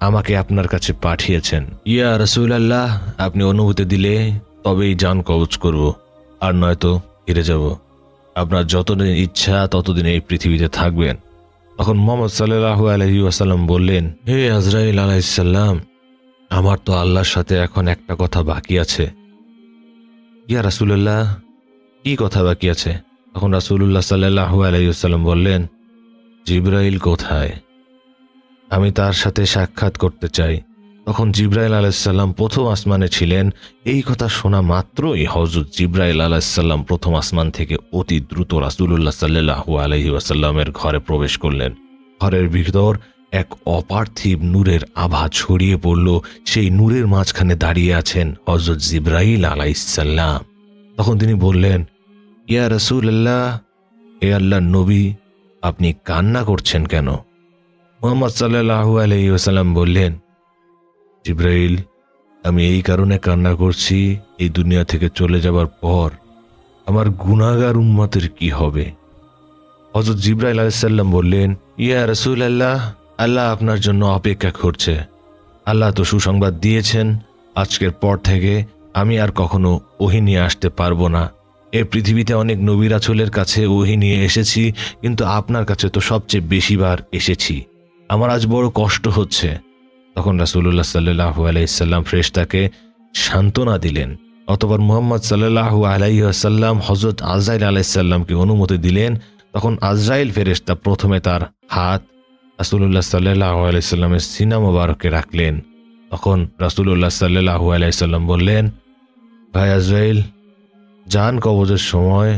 আমাকে আপনার কাছে পাঠিয়েছেন। ইয়া রাসূলুল্লাহ, আপনি অনুমতি দিলে তবেই জান কবজ করব, আর নয়তো ফিরে যাব। আপনার যতদিন ইচ্ছা ততদিন এই পৃথিবীতে থাকবেন। তখন মুহাম্মদ সাল্লাল্লাহু আলাইহি ওয়াসাল্লাম বললেন, হে আজরাইল আলাইহিস সালাম, আমার তো আল্লাহর সাথে এখন একটা কথা বাকি আছে। ইয়া রাসূলুল্লাহ, কি কথা বাকি আছে? তখন রাসূলুল্লাহ সাল্লাল্লাহু আলাইহি ওয়াসাল্লাম বললেন, জিবরাইল কোথায়? আমি তার সাথে সাক্ষাৎ করতে চাই। তখন জিব্রাইল আলাইহিসসালাম প্রথম আসমানে ছিলেন। এই কথা শোনা মাত্রই হযরত জিব্রাইল আলাইহিসসালাম প্রথম আসমান থেকে অতি দ্রুত রাসূলুল্লাহ সাল্লাল্লাহু আলাইহি ওয়াসাল্লামের ঘরে প্রবেশ করলেন। ঘরের ভিতর এক অপার্থিব নূরের আভা ছড়িয়ে পড়ল। সেই নূরের মাঝখানে দাঁড়িয়ে আছেন হযরত জিব্রাইল আলাইহিসসালাম। তখন তিনি বললেন, ইয়া রাসূলুল্লাহ, হে আল্লাহর নবী, আপনি কান্না করছেন কেন? মুহাম্মদ সাল্লাল্লাহু আলাইহি ওয়াসাল্লাম বললেন, জিব্রাইল, আমি এই কারণে কান্না করছি, এই দুনিয়া থেকে চলে যাবার পর আমার গুনাহগার উম্মতের কি হবে? হযরত জিব্রাইল আলাইহিস সালাম বললেন, ইয়া রাসূলুল্লাহ, আল্লাহ আপনার জন্য অপেক্ষা করছে। আল্লাহ তো সুসংবাদ দিয়েছেন, আজকের পর থেকে আমি আর কখনো ওহী নিয়ে আসতে পারবো না। এই পৃথিবীতে অনেক নবী রাসূলের কাছে ওহী নিয়ে এসেছি, কিন্তু আপনার কাছে তো সবচেয়ে বেশিবার এসেছি। আমার আজ বড় কষ্ট হচ্ছে। তখন রাসূলুল্লাহ সাল্লাল্লাহু আলাইহি সাল্লাম ফেরেশতাকে সান্ত্বনা দিলেন। অতঃপর মুহাম্মদ সাল্লাল্লাহু আলাইহি ওয়াসাল্লাম হযরত আজরাইল আলাইহিস সালামকে অনুমতি দিলেন। তখন আজরাইল ফেরেশতা প্রথমে তার হাত রাসূলুল্লাহ সাল্লাল্লাহু আলাইহি সাল্লামের সিনা মোবারকে রাখলেন। তখন রাসূলুল্লাহ সাল্লাল্লাহু আলাইহি সাল্লাম বললেন, ভাই আজরাইল, জান কবজের সময়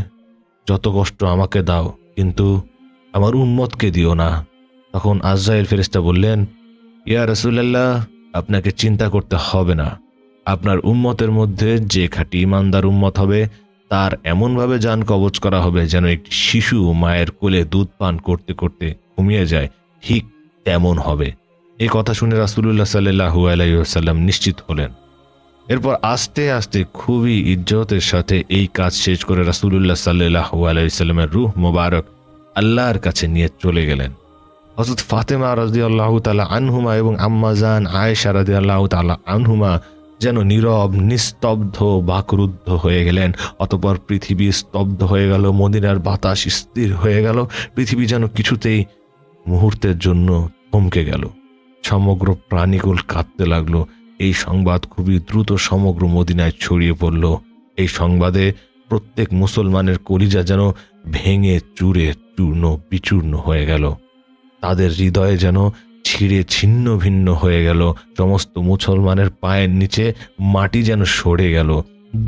যত কষ্ট আমাকে দাও, কিন্তু আমার উম্মতকে দিও না। তখন আজরাইল ফেরেশতা বললেন, ইয়া রাসূলুল্লাহ, আপনাকে চিন্তা করতে হবে না। আপনার উম্মতের মধ্যে যে খাঁটি ইমানদার উম্মত হবে, তার এমনভাবে জান কবজ করা হবে যেন একটি শিশু মায়ের কোলে দুধ পান করতে করতে ঘুমিয়ে যায়, ঠিক তেমন হবে। এই কথা শুনে রাসূলুল্লাহ সাল্লাল্লাহু আলাইহি ওয়াসাল্লাম নিশ্চিত হলেন। এরপর আস্তে আস্তে খুবই ইজ্জতের সাথে এই কাজ শেষ করে রাসূলুল্লাহ সাল্লাল্লাহু আলাইহি ওয়াসাল্লামের রূহ মোবারক আল্লাহর কাছে নিয়ে চলে গেলেন। হযরত ফাতেমা রাদিয়াল্লাহু তাআলা আনহুমা এবং আম্মা জান আয়েশা রাদিয়াল্লাহু তাআলা আনহুমা যেন নীরব নিস্তব্ধ বাকরুদ্ধ হয়ে গেলেন। অতঃপর পৃথিবী স্তব্ধ হয়ে গেল, মদিনার বাতাস স্থির হয়ে গেল। পৃথিবী যেন কিছুতেই মুহূর্তের জন্য থমকে গেল। সমগ্র প্রাণীকুল কাঁদতে লাগলো। এই সংবাদ খুবই দ্রুত সমগ্র মদিনায় ছড়িয়ে পড়ল। এই সংবাদে প্রত্যেক মুসলমানের কলিজা যেন ভেঙে চুরে চূর্ণ বিচূর্ণ হয়ে গেল। তাদের হৃদয়ে যেন ছিঁড়ে ছিন্ন ভিন্ন হয়ে গেল। সমস্ত মুসলমানের পায়ের নিচে মাটি যেন সরে গেল।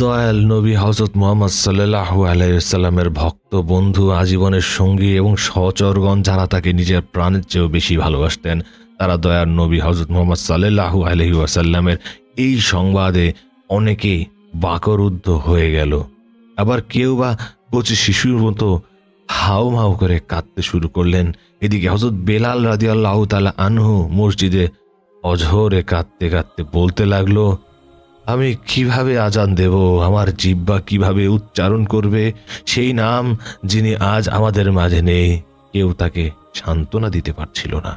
দয়াল নবী হযরত মুহাম্মদ সাল্লাল্লাহু আলাইহি ওয়াসাল্লামের ভক্ত বন্ধু, আজীবনের সঙ্গী এবং সহচরগণ যারা তাকে নিজের প্রাণের চেয়েও বেশি ভালোবাসতেন, তারা দয়াল নবী হযরত মুহাম্মদ সাল্লাল্লাহু আলাইহি ওয়াসাল্লামের এই সংবাদে অনেকেই বাকরুদ্ধ হয়ে গেল। আবার কেউ বা কচি শিশুর মতো হাউমাউ করে কাঁদতে শুরু করলেন। এদিকে হযরত বেলাল রাদিয়াল্লাহু তাআলা আনহু মসজিদে অঝরে কাঁদতে কাঁদতে বলতে লাগলো, আমি কিভাবে আজান দেব, আমার জিহ্বা কিভাবে উচ্চারণ করবে সেই নাম যিনি আজ আমাদের মাঝে নেই? কেউ তাকে সান্ত্বনা দিতে পারছিল না।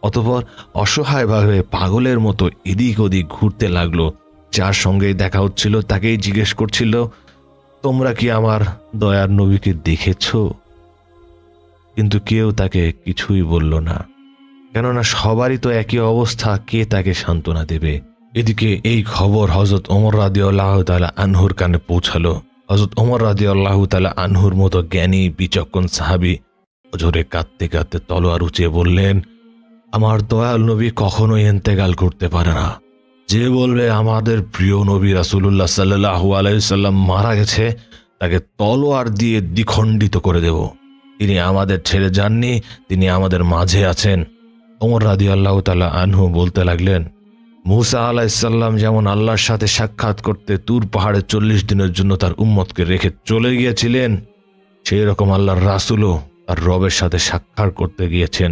অতঃপর অসহায়ভাবে পাগলের মতো এদিক ওদিক ঘুরতে লাগলো। যার সঙ্গে দেখা হচ্ছিল তাকেই জিজ্ঞেস করছিল, তোমরা কি আমার দয়ার নবীকে দেখেছো? কিন্তু কেউ তাকে কিছুই বলল না, কেননা সবারই তো একই অবস্থা, কে তাকে সান্ত্বনা দেবে? এদিকে এই খবর হযরত ওমর রাদিয়াল্লাহু তাআলা আনহুর কানে পৌঁছালো। হযরত ওমর রাদিয়াল্লাহু তাআলা আনহুর মতো জ্ঞানী বিচক্ষণ সাহাবী অঝরে কাঁদতে কাঁদতে তলোয়ার উঁচিয়ে বললেন, আমার দয়াল নবী কখনোই ইন্তেকাল করতে পারে না। যে বলবে আমাদের প্রিয় নবী রাসূলুল্লাহ সাল্লাল্লাহু আলাইহি সাল্লাম মারা গেছে, তাকে তলোয়ার দিয়ে দ্বিখণ্ডিত করে দেব। তিনি আমাদের ছেড়ে যাননি, তিনি আমাদের মাঝে আছেন। ওমর রাদিয়াল্লাহু তাআলা আনহু বলতে লাগলেন, মূসা আলাইহিস সালাম যেমন আল্লাহর সাথে সাক্ষাৎ করতে তুর পাহাড়ে 40 দিনের জন্য তার উম্মতকে রেখে চলে গিয়েছিলেন, সেই রকম আল্লাহর রাসূলও তার রবের সাথে সাক্ষাৎ করতে গিয়েছেন।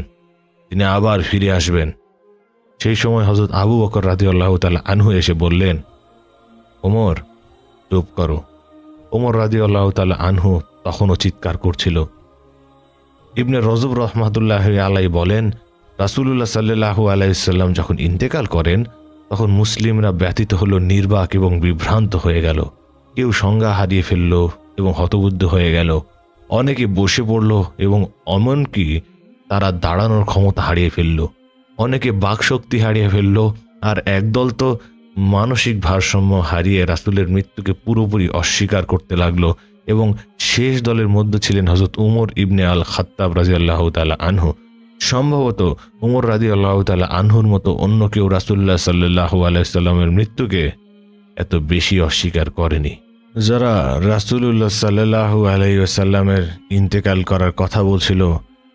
তিনি আবার ফিরে আসবেন। সেই সময় হযরত আবু বকর রাদিয়াল্লাহু তাআলা আনহু এসে বললেন, ওমর চুপ করো। ওমর রাদিয়াল্লাহু তাআলা আনহু তখনও চিৎকার করছিল। ইবনে রজব রাহমাতুল্লাহি আলাইহি বলেন, রাসূলুল্লাহ সাল্লাল্লাহু আলাইহি সাল্লাম যখন ইন্তেকাল করেন, তখন মুসলিমরা ব্যথিত হলো, নির্বাক এবং বিভ্রান্ত হয়ে গেল। কেউ সংজ্ঞা হারিয়ে ফেলল এবং হতবুদ্ধ হয়ে গেল। অনেকে বসে পড়ল এবং এমনকি তারা দাঁড়ানোর ক্ষমতা হারিয়ে ফেলল। অনেকে বাকশক্তি হারিয়ে ফেলল। আর একদল তো মানসিক ভারসাম্য হারিয়ে রাসূলের মৃত্যুকে পুরোপুরি অস্বীকার করতে লাগলো। এবং শেষ দলের মধ্যে ছিলেন হযরত উমর ইবনে আল খাত্তাব রাদিয়াল্লাহু তাআলা আনহু। সম্ভবত উমর রাদিয়াল্লাহু তাআলা আনহুর মতো অন্য কেউ রাসূলুল্লাহ সাল্লাল্লাহু আলাইহি সাল্লামের মৃত্যুকে এত বেশি অস্বীকার করেনি। যারা রাসূলুল্লাহ সাল্লাল্লাহু আলাইহি ওয়াসাল্লামের ইন্তেকাল করার কথা বলছিল,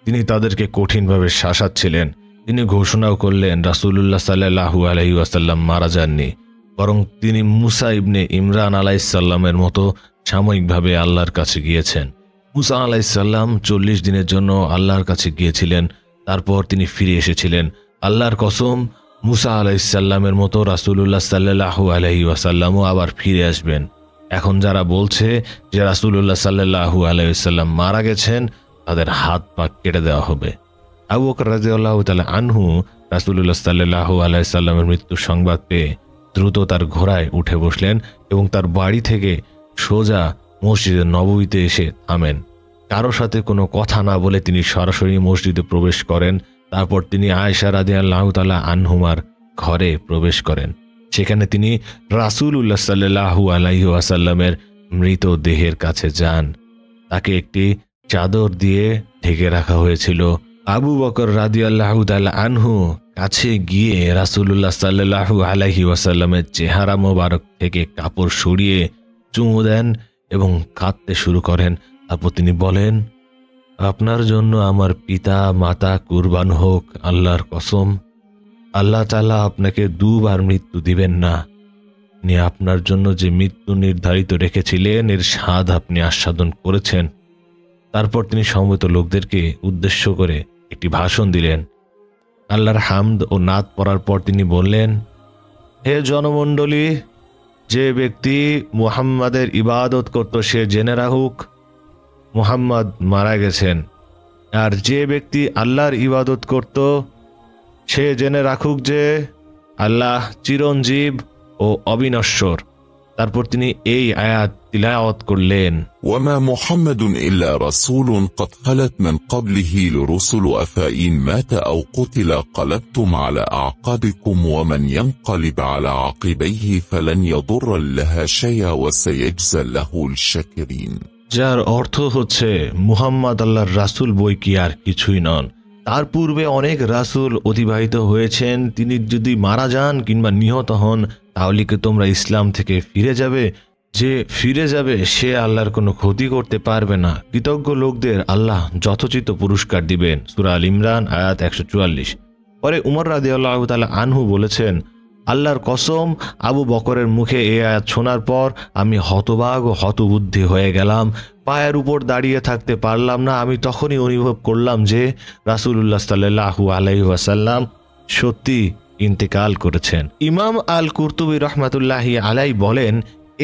তিনি তাদেরকে কঠিনভাবে শাসাচ্ছিলেন। তিনি ঘোষণাও করলেন রাসূলুল্লাহ সাল্লাল্লাহু আলাইহি ওয়াসাল্লাম মারা যাননি, বরং তিনি মুসা ইবনে ইমরান আলাইহিস সালামের মতো সাময়িকভাবে আল্লাহর কাছে গিয়েছেন। মুসা আলাইহিস সালাম 40 দিনের জন্য আল্লাহর কাছে গিয়েছিলেন, তারপর তিনি ফিরে এসেছিলেন। আল্লাহর কসম, মুসা আলাইহিস সালামের মতো রাসূলুল্লাহ সাল্লাল্লাহু আলাইহি ওয়াসাল্লামও আবার ফিরে আসবেন। এখন যারা বলছে যে রাসূলুল্লাহ সাল্লাল্লাহু আলাইহি ওয়াসাল্লাম মারা গেছেন, তাদের হাত পা কেটে দেওয়া হবে। আবু বকর রাদিয়াল্লাহু তাআলা আনহু রাসূলুল্লাহ সাল্লাল্লাহু আলাইহি সাল্লামের মৃত্যুর সংবাদ পেয়ে দ্রুত তার ঘোড়ায় উঠে বসলেন এবং তার বাড়ি থেকে সোজা মসজিদে নববীতে এসে থামেন। কারো সাথে কোনো কথা না বলে তিনি সরাসরি মসজিদে প্রবেশ করেন। তারপর তিনি আয়েশা রাদিয়াল্লাহু তাআলা আনহুমার ঘরে প্রবেশ করেন। সেখানে তিনি রাসূলুল্লাহ সাল্লাল্লাহু আলাইহি ওয়াসাল্লামের মৃতদেহের কাছে যান। তাকে একটি চাদর দিয়ে ঢেকে রাখা হয়েছিল। আবু বকর রাদিয়াল্লাহু তাআলা আনহু কাছে গিয়ে রাসূলুল্লাহ সাল্লাল্লাহু আলাইহি ওয়াসাল্লামের চেহারা মোবারক থেকে কাপড় সরিয়ে চুমু দেন এবং কাঁদতে শুরু করেন। তারপর তিনি বলেন, আপনার জন্য আমার পিতা মাতা কুরবান হোক, আল্লাহর কসম, আল্লাহ তাআলা আপনাকে দুবার মৃত্যু দিবেন না। তিনি আপনার জন্য যে মৃত্যু নির্ধারিত রেখেছিলেন এর স্বাদ আপনি আস্বাদন করেছেন। তারপর তিনি সমবেত লোকদেরকে উদ্দেশ্য করে একটি ভাষণ দিলেন। আল্লাহর হামদ ও নাত পড়ার পর তিনি বললেন, হে জনমণ্ডলী, যে ব্যক্তি মুহাম্মাদের ইবাদত করত সে জেনে রাখুক মুহাম্মদ মারা গেছেন, আর যে ব্যক্তি আল্লাহর ইবাদত করত সে জেনে রাখুক যে আল্লাহ চিরঞ্জীব ও অবিনশ্বর। তারপর তিনি এই আয়াত তিলাওয়াত করলেন, وما محمد إلا رسول قد خلت من قبله الرسل أفإن مات أو قتل قلبتم على أعقابكم ومن ينقلب على عقبيه فلن يضر الله شيئا وسيجزى الله الشاكرين। যার অর্থ হচ্ছে মুহাম্মদ আল্লাহর রাসূল বই কি আর কিছুই নন। তার পূর্বে অনেক রাসূল অতিবাহিত হয়েছেন, তিনি যদি মারা যান কিংবা নিহত হন তাহলে কি তোমরা ইসলাম থেকে ফিরে যাবে? যে ফিরে যাবে সে আল্লাহর কোনো ক্ষতি করতে পারবে না। কৃতজ্ঞ লোকদের আল্লাহ যথোচিত পুরস্কার দিবেন। সূরা আল ইমরান আয়াত 144। পরে উমর রাদিয়াল্লাহু তাআলা আনহু বলেছেন, আল্লাহর কসম, আবু বকরের মুখে এই আয়াত শোনার পর আমি হতবাক ও হতবুদ্ধি হয়ে গেলাম। পায়ের উপর দাঁড়িয়ে থাকতে পারলাম না। আমি তখনই অনুভব করলাম যে রাসূলুল্লাহ সাল্লাল্লাহু আলাইহি ওয়াসাল্লাম সত্যি ইন্তেকাল করেছেন। ইমাম আল কুরতুবী রাহমাতুল্লাহি আলাইহি বলেন,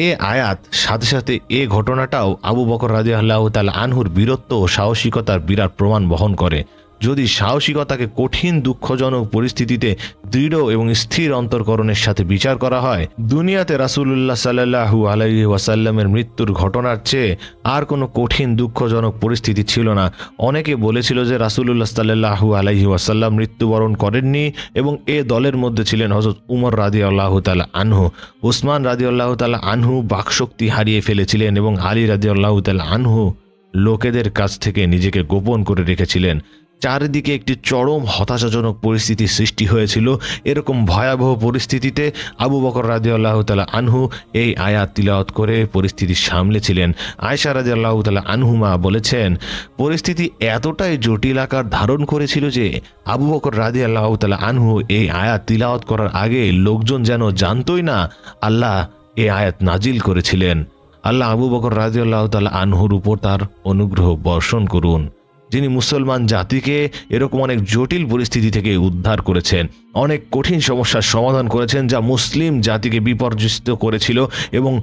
এ আয়াত সাথে সাথে এ ঘটনাটাও আবু বকর রাদিয়াল্লাহু তাআলা আনহুর বীরত্ব ও সাহসিকতার বিরাট প্রমাণ বহন করে। যদি সাহসিকতাকে কঠিন দুঃখজনক পরিস্থিতিতে দৃঢ় এবং স্থির অন্তর্করণের সাথে বিচার করা হয়, দুনিয়াতে রাসূলুল্লাহ সাল্লাল্লাহু আলাইহি ওয়াসাল্লামের মৃত্যুর ঘটনার চেয়ে আর কোনো কঠিন দুঃখজনক পরিস্থিতি ছিল না। অনেকে বলেছিল যে রাসূলুল্লাহ সাল্লাল্লাহু আলাইহি ওয়াসাল্লাম মৃত্যুবরণ করেননি এবং এ দলের মধ্যে ছিলেন হযরত উমর রাদিয়াল্লাহু তাআলা আনহু, উসমান রাদিয়াল্লাহু তাআলা আনহু বাকশক্তি হারিয়ে ফেলেছিলেন এবং আলী রাদিয়াল্লাহু তাআলা আনহু লোকেদের কাছ থেকে নিজেকে গোপন করে রেখেছিলেন। চারিদিকে একটি চরম হতাশাজনক পরিস্থিতি সৃষ্টি হয়েছিল। এরকম ভয়াবহ পরিস্থিতিতে আবু বকর রাদিয়াল্লাহু তাআলা আনহু এই আয়াত তিলাওয়াত করে পরিস্থিতি সামলেছিলেন। আয়েশা রাদিয়াল্লাহু তাআলা আনহুমা বলেছেন, পরিস্থিতি এতটাই জটিল আকার ধারণ করেছিল যে আবু বকর রাদিয়াল্লাহু তাআলা আনহু এই আয়াত তিলাওয়াত করার আগে লোকজন যেন জানতই না আল্লাহ এই আয়াত নাজিল করেছিলেন। আল্লাহ আবু বকর রাদিয়াল্লাহু তাআলা আনহুর উপর তার অনুগ্রহ বর্ষণ করুন, যিনি মুসলমান জাতিকে এরকম অনেক জটিল পরিস্থিতি থেকে উদ্ধার করেছেন, অনেক কঠিন সমস্যার সমাধান করেছেন যা মুসলিম জাতিকে বিপর্যস্ত করেছিল, এবং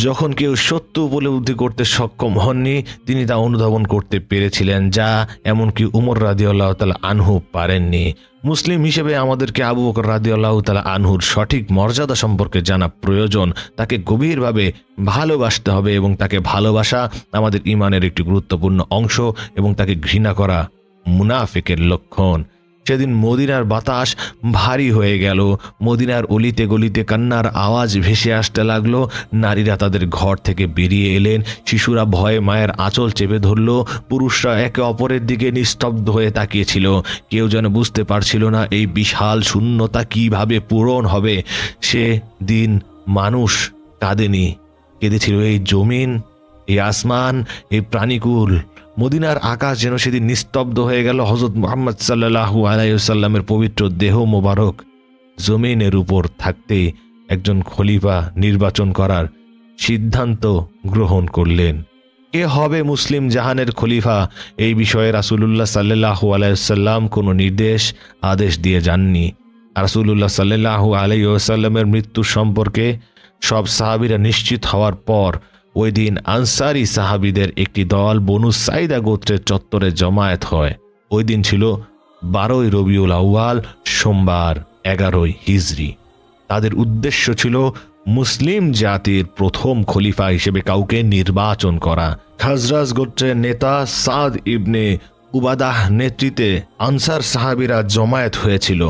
যখন কেউ সত্য উপলব্ধি করতে সক্ষম হননি তিনি তা অনুধাবন করতে পেরেছিলেন, যা এমনকি উমর রাদিয়াল্লাহু তাআলা আনহু পারেননি। মুসলিম হিসেবে আমাদেরকে আবু বকর রাদিয়াল্লাহু তাআলা আনহুর সঠিক মর্যাদা সম্পর্কে জানা প্রয়োজন। তাকে গভীরভাবে ভালোবাসতে হবে এবং তাকে ভালোবাসা আমাদের ঈমানের একটি গুরুত্বপূর্ণ অংশ এবং তাকে ঘৃণা করা মুনাফিকের লক্ষণ। সেদিন মদিনার বাতাস ভারী হয়ে গেল। মদিনার অলিতে গলিতে কান্নার আওয়াজ ভেসে আসতে লাগলো। নারীরা তাদের ঘর থেকে বেরিয়ে এলেন, শিশুরা ভয়ে মায়ের আঁচল চেপে ধরল, পুরুষরা একে অপরের দিকে নিস্তব্ধ হয়ে তাকিয়েছিল। কেউ যেন বুঝতে পারছিল না এই বিশাল শূন্যতা কিভাবে পূরণ হবে। সে দিন মানুষ কাঁদেনি, কেঁদেছিল এই জমিন, এই আসমান, এই প্রাণীকুল। মদিনার আকাশ যেন সেদিন নিস্তব্ধ হয়ে গেল। হযরত মুহাম্মদ সাল্লাল্লাহু আলাইহি ওয়াসাল্লামের পবিত্র দেহ মোবারক জমিনের উপর থাকতে একজন খলিফা নির্বাচন করার সিদ্ধান্ত গ্রহণ করলেন। কে হবে মুসলিম জাহানের খলিফা, এই বিষয়ে রাসূলুল্লাহ সাল্লাল্লাহু আলাইহি ওয়াসাল্লাম কোনো নির্দেশ আদেশ দিয়ে যাননি। রাসূলুল্লাহ সাল্লাল্লাহু আলাইহি ওয়াসাল্লামের মৃত্যু সম্পর্কে সব সাহাবীরা নিশ্চিত হওয়ার পর ওই দিন আনসারি সাহাবীদের একটি দল বনু সাইদা গোত্রের চত্বরে জমায়েত হয়। ওই দিন ছিল 12 রবিউল আউয়াল, সোমবার, 11 হিজরি। তাদের উদ্দেশ্য ছিল মুসলিম জাতির প্রথম খলিফা হিসেবে কাউকে নির্বাচন করা। খাজরাজ গোত্রের নেতা সাদ ইবনে উবাদাহ নেতৃত্বে আনসার সাহাবীরা জমায়েত হয়েছিল।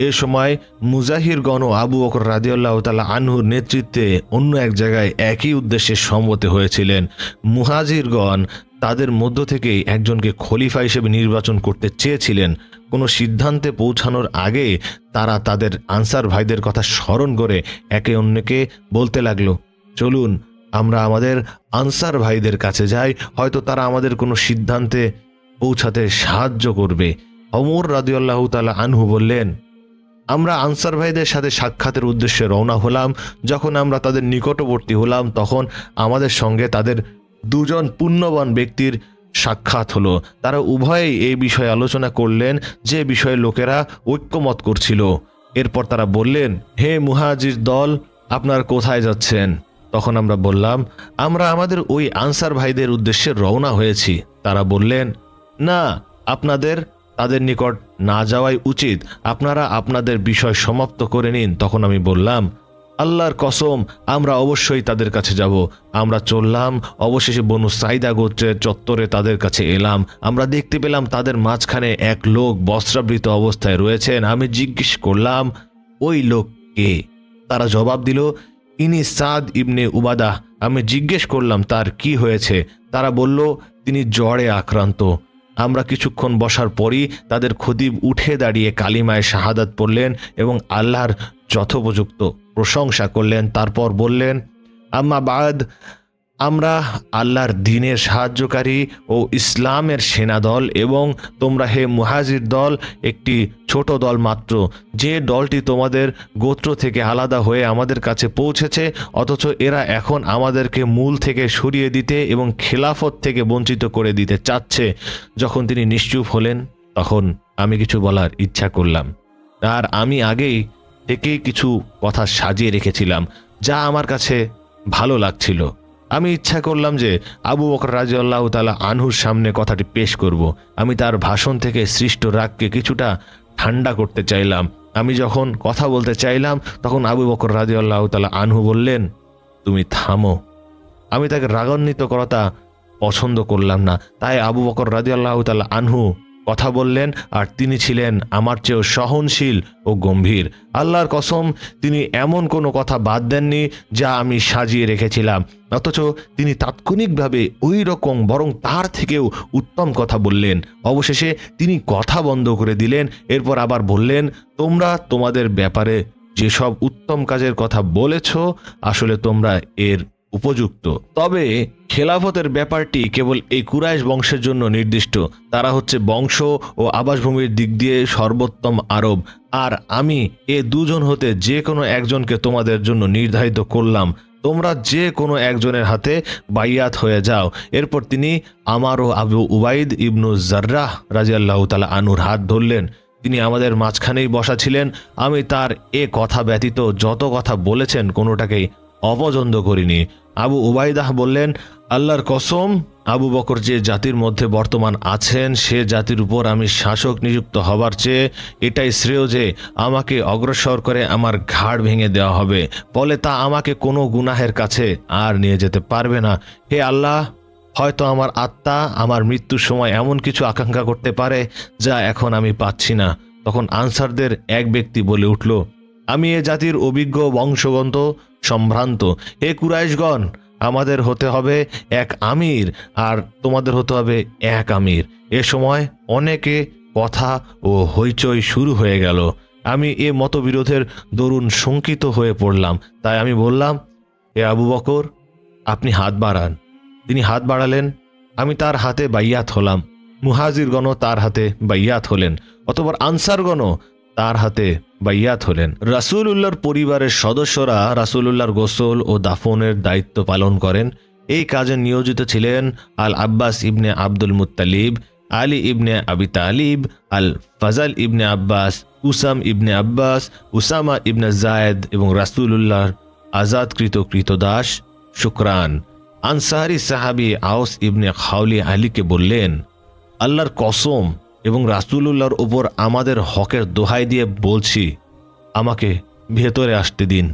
এ সময় মুজাহিরগণ ও আবু বকর রাদিয়াল্লাহু তাআলা আনহুর নেতৃত্বে অন্য এক জায়গায় একই উদ্দেশ্যে সম্মত হয়েছিলেন। মুহাজিরগণ তাদের মধ্য থেকেই একজনকে খলিফা হিসেবে নির্বাচন করতে চেয়েছিলেন। কোনো সিদ্ধান্তে পৌঁছানোর আগে তারা তাদের আনসার ভাইদের কথা স্মরণ করে একে অন্যকে বলতে লাগলো, চলুন আমরা আমাদের আনসার ভাইদের কাছে যাই, হয়তো তারা আমাদের কোনো সিদ্ধান্তে পৌঁছাতে সাহায্য করবে। ওমর রাদিয়াল্লাহু তাআলা আনহু বললেন, আমরা আনসার ভাইদের সাথে সাক্ষাতের উদ্দেশ্যে রওনা হলাম। যখন আমরা তাদের নিকটবর্তী হলাম তখন আমাদের সঙ্গে তাদের দুজন পুণ্যবান ব্যক্তির সাক্ষাৎ হলো। তারা উভয়েই এই বিষয়ে আলোচনা করলেন যে বিষয়ে লোকেরা ঐক্যমত করছিল। এরপর তারা বললেন, হে মুহাজির দল, আপনারা কোথায় যাচ্ছেন? তখন আমরা বললাম, আমরা আমাদের ওই আনসার ভাইদের উদ্দেশ্যে রওনা হয়েছি। তারা বললেন, না, আপনাদের তাদের নিকট না যাওয়াই উচিত, আপনারা আপনাদের বিষয় সমাপ্ত করে নিন। তখন আমি বললাম, আল্লাহর কসম, আমরা অবশ্যই তাদের কাছে যাব। আমরা চললাম। অবশেষে বনু সাইদা গোত্রের চত্বরে তাদের কাছে এলাম। আমরা দেখতে পেলাম তাদের মাঝখানে এক লোক বস্ত্রাবৃত অবস্থায় রয়েছেন। আমি জিজ্ঞেস করলাম, ওই লোক কে? তারা জবাব দিল, ইনি সাদ ইবনে উবাদাহ। আমি জিজ্ঞেস করলাম, তার কি হয়েছে? তারা বলল, তিনি জ্বরে আক্রান্ত। আমরা কিছুক্ষণ বসার পরই তাদের খতিব উঠে দাঁড়িয়ে কালিমায়ে শাহাদাত পড়লেন এবং আল্লাহর যথোপযুক্ত প্রশংসা করলেন। তারপর বললেন, আম্মা বাদ, আমরা আল্লাহর দ্বীনের সাহায্যকারী ও ইসলামের সেনাদল এবং তোমরা হে মুহাজির দল একটি ছোট দল মাত্র, যে দলটি তোমাদের গোত্র থেকে আলাদা হয়ে আমাদের কাছে পৌঁছেছে, অথচ এরা এখন আমাদেরকে মূল থেকে সরিয়ে দিতে এবং খেলাফত থেকে বঞ্চিত করে দিতে চাচ্ছে। যখন তিনি নিশ্চুপ হলেন তখন আমি কিছু বলার ইচ্ছা করলাম, আর আমি আগেই থেকেই কিছু কথা সাজিয়ে রেখেছিলাম যা আমার কাছে ভালো লাগছিল। আমি ইচ্ছা করলাম যে আবু বকর রাদিয়াল্লাহু তাআলা আনহুর সামনে কথাটি পেশ করব। আমি তার ভাষণ থেকে সৃষ্ট রাগকে কিছুটা ঠান্ডা করতে চাইলাম। আমি যখন কথা বলতে চাইলাম তখন আবু বকর রাদিয়াল্লাহু তাআলা আনহু বললেন, তুমি থামো। আমি তাকে রাগান্বিত করাটা পছন্দ করলাম না, তাই আবু বকর রাদিয়াল্লাহু তাআলা আনহু কথা বললেন, আর তিনি ছিলেন আমার চেয়েও সহনশীল ও গম্ভীর। আল্লাহর কসম, তিনি এমন কোনো কথা বাদ দেননি যা আমি সাজিয়ে রেখেছিলাম, অথচ তিনি তাৎক্ষণিকভাবে ওই রকম বরং তার থেকেও উত্তম কথা বললেন। অবশেষে তিনি কথা বন্ধ করে দিলেন। এরপর আবার বললেন, তোমরা তোমাদের ব্যাপারে যেসব উত্তম কাজের কথা বলেছ, আসলে তোমরা এর উপযুক্ত, তবে খেলাফতের ব্যাপারটি কেবল এই কুরাইশ বংশের জন্য নির্দিষ্ট। তারা হচ্ছে বংশ ও আবাসভূমির দিক দিয়ে সর্বোত্তম আরব, আর আমি এ দুজন হতে যে কোনো একজনকে তোমাদের জন্য নির্ধারিত করলাম। তোমরা যে কোনো একজনের হাতে বাইয়াত হয়ে যাও। এরপর তিনি আমার ও আবু উবাইদ ইবনু জাররাহ রাদিয়াল্লাহু তাআলা আনহুর হাত ধরলেন। তিনি আমাদের মাঝখানেই বসা ছিলেন। আমি তার এ কথা ব্যতীত যত কথা বলেছেন কোনোটাকেই অপছন্দ করিনি। আবু উবাইদাহ বললেন, আল্লাহর কসম, আবু বকর যে জাতির মধ্যে বর্তমান আছেন সে জাতির উপর আমি শাসক নিযুক্ত হবার চেয়ে এটাই শ্রেয় যে আমাকে অগ্রসর করে আমার ঘাড় ভেঙে দেওয়া হবে, ফলে তা আমাকে কোনো গুনাহের কাছে আর নিয়ে যেতে পারবে না। হে আল্লাহ, হয়তো আমার আত্মা আমার মৃত্যুর সময় এমন কিছু আকাঙ্ক্ষা করতে পারে যা এখন আমি পাচ্ছি না, তখন আনসারদের এক ব্যক্তি বলে উঠল, আমি এ জাতির অভিজ্ঞ বংশগত সম্ভ্রান্ত। হে কুরাইশগণ, আমাদের হতে হবে এক আমির আর তোমাদের হতে হবে এক আমির। এ সময় অনেকে কথা ও হইচই শুরু হয়ে গেল। আমি এ মতবিরোধের দরুন শঙ্কিত হয়ে পড়লাম। তাই আমি বললাম, হে আবু বকর, আপনি হাত বাড়ান। তিনি হাত বাড়ালেন, আমি তার হাতে বাইয়াত হলাম। মুহাজিরগণও তার হাতে বাইয়াত হলেন, অতঃপর আনসারগণও তার হাতে বাইয়াত হলেন। রাসূলুল্লাহর পরিবারের সদস্যরা রাসূলুল্লাহর গোসল ও দাফনের দায়িত্ব পালন করেন। এই কাজে নিয়োজিত ছিলেন আল আব্বাস ইবনে আব্দুল মুত্তালিব, আলী ইবনে আবি তালিব, আল ফাজাল ইবনে আব্বাস, উসাম ইবনে আব্বাস, উসামা ইবনে জায়েদ এবং রাসূলুল্লাহর আজাদকৃত কৃতদাস শুকরান। আনসারি সাহাবী আওস ইবনে খাওলি আলীকে বললেন, আল্লাহর কসম এবং রাসূলুল্লাহর উপর আমাদের হকের দোহাই দিয়ে বলছি, আমাকে ভেতরে আসতে দিন।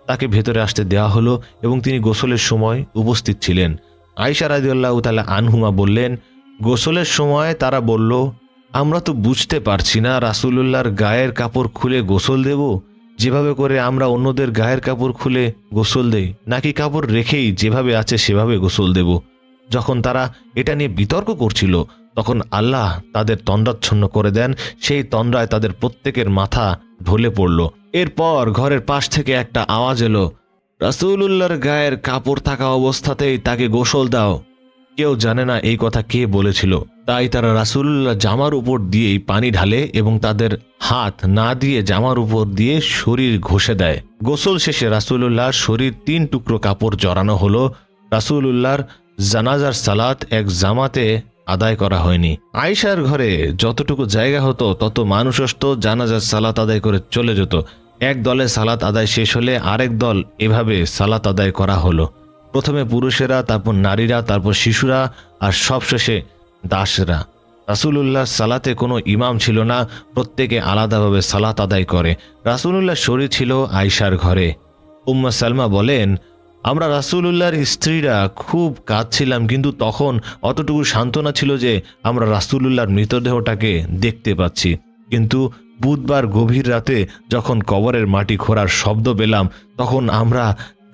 তাকে ভেতরে আসতে দেওয়া হলো এবং তিনি গোসলের সময় উপস্থিত ছিলেন। আয়েশা রাদিয়াল্লাহু তাআলা আনহুমা বললেন, গোসলের সময় তারা বলল, আমরা তো বুঝতে পারছি না রাসূলুল্লাহর গায়ের কাপড় খুলে গোসল দেব, যেভাবে করে আমরা অন্যদের গায়ের কাপড় খুলে গোসল দেই, নাকি কাপড় রেখেই যেভাবে আছে সেভাবে গোসল দেব। যখন তারা এটা নিয়ে বিতর্ক করছিল তখন আল্লাহ তাদের তন্দ্রাচ্ছন্ন করে দেন। সেই তন্দ্রায় তাদের প্রত্যেকের মাথা ঢলে পড়ল। এরপর ঘরের পাশ থেকে একটা আওয়াজ এলো, রাসূলুল্লাহর গায়ের কাপড় থাকা অবস্থাতেই তাকে গোসল দাও। কেউ জানে না এই কথা কে বলেছিল, তাই তারা রাসূলুল্লাহ জামার উপর দিয়েই পানি ঢালে এবং তাদের হাত না দিয়ে জামার উপর দিয়ে শরীর ঘষে দেয়। গোসল শেষে রাসূলুল্লাহর শরীর 3 টুকরো কাপড় জড়ানো হলো। রাসূলুল্লাহর জানাজার সালাত এক জামাতে আদায় করা হয়নি। আয়েশার ঘরে যতটুকু জায়গা হতো তত মানুষ আসতো, জানাজার সালাত আদায় করে চলে যেত। এক দলে সালাত আদায় শেষ হলে আরেক দল এভাবে সালাত আদায় করা হলো। প্রথমে পুরুষেরা, তারপর নারীরা, তারপর শিশুরা আর সবশেষে দাসরা। রাসূলুল্লাহ সালাতে কোনো ইমাম ছিল না, প্রত্যেকে আলাদাভাবে সালাত আদায় করে। রাসূলুল্লাহ শরীর ছিল আয়েশার ঘরে। উম্মে সালমা বলেন, আমরা রাসূলুল্লাহর স্ত্রীরা খুব কাঁদছিলাম, কিন্তু তখন অতটুকু সান্ত্বনা ছিল যে আমরা রাসূলুল্লাহর মৃতদেহটাকে দেখতে পাচ্ছি। কিন্তু বুধবার গভীর রাতে যখন কবরের মাটি খোঁড়ার শব্দ পেলাম তখন আমরা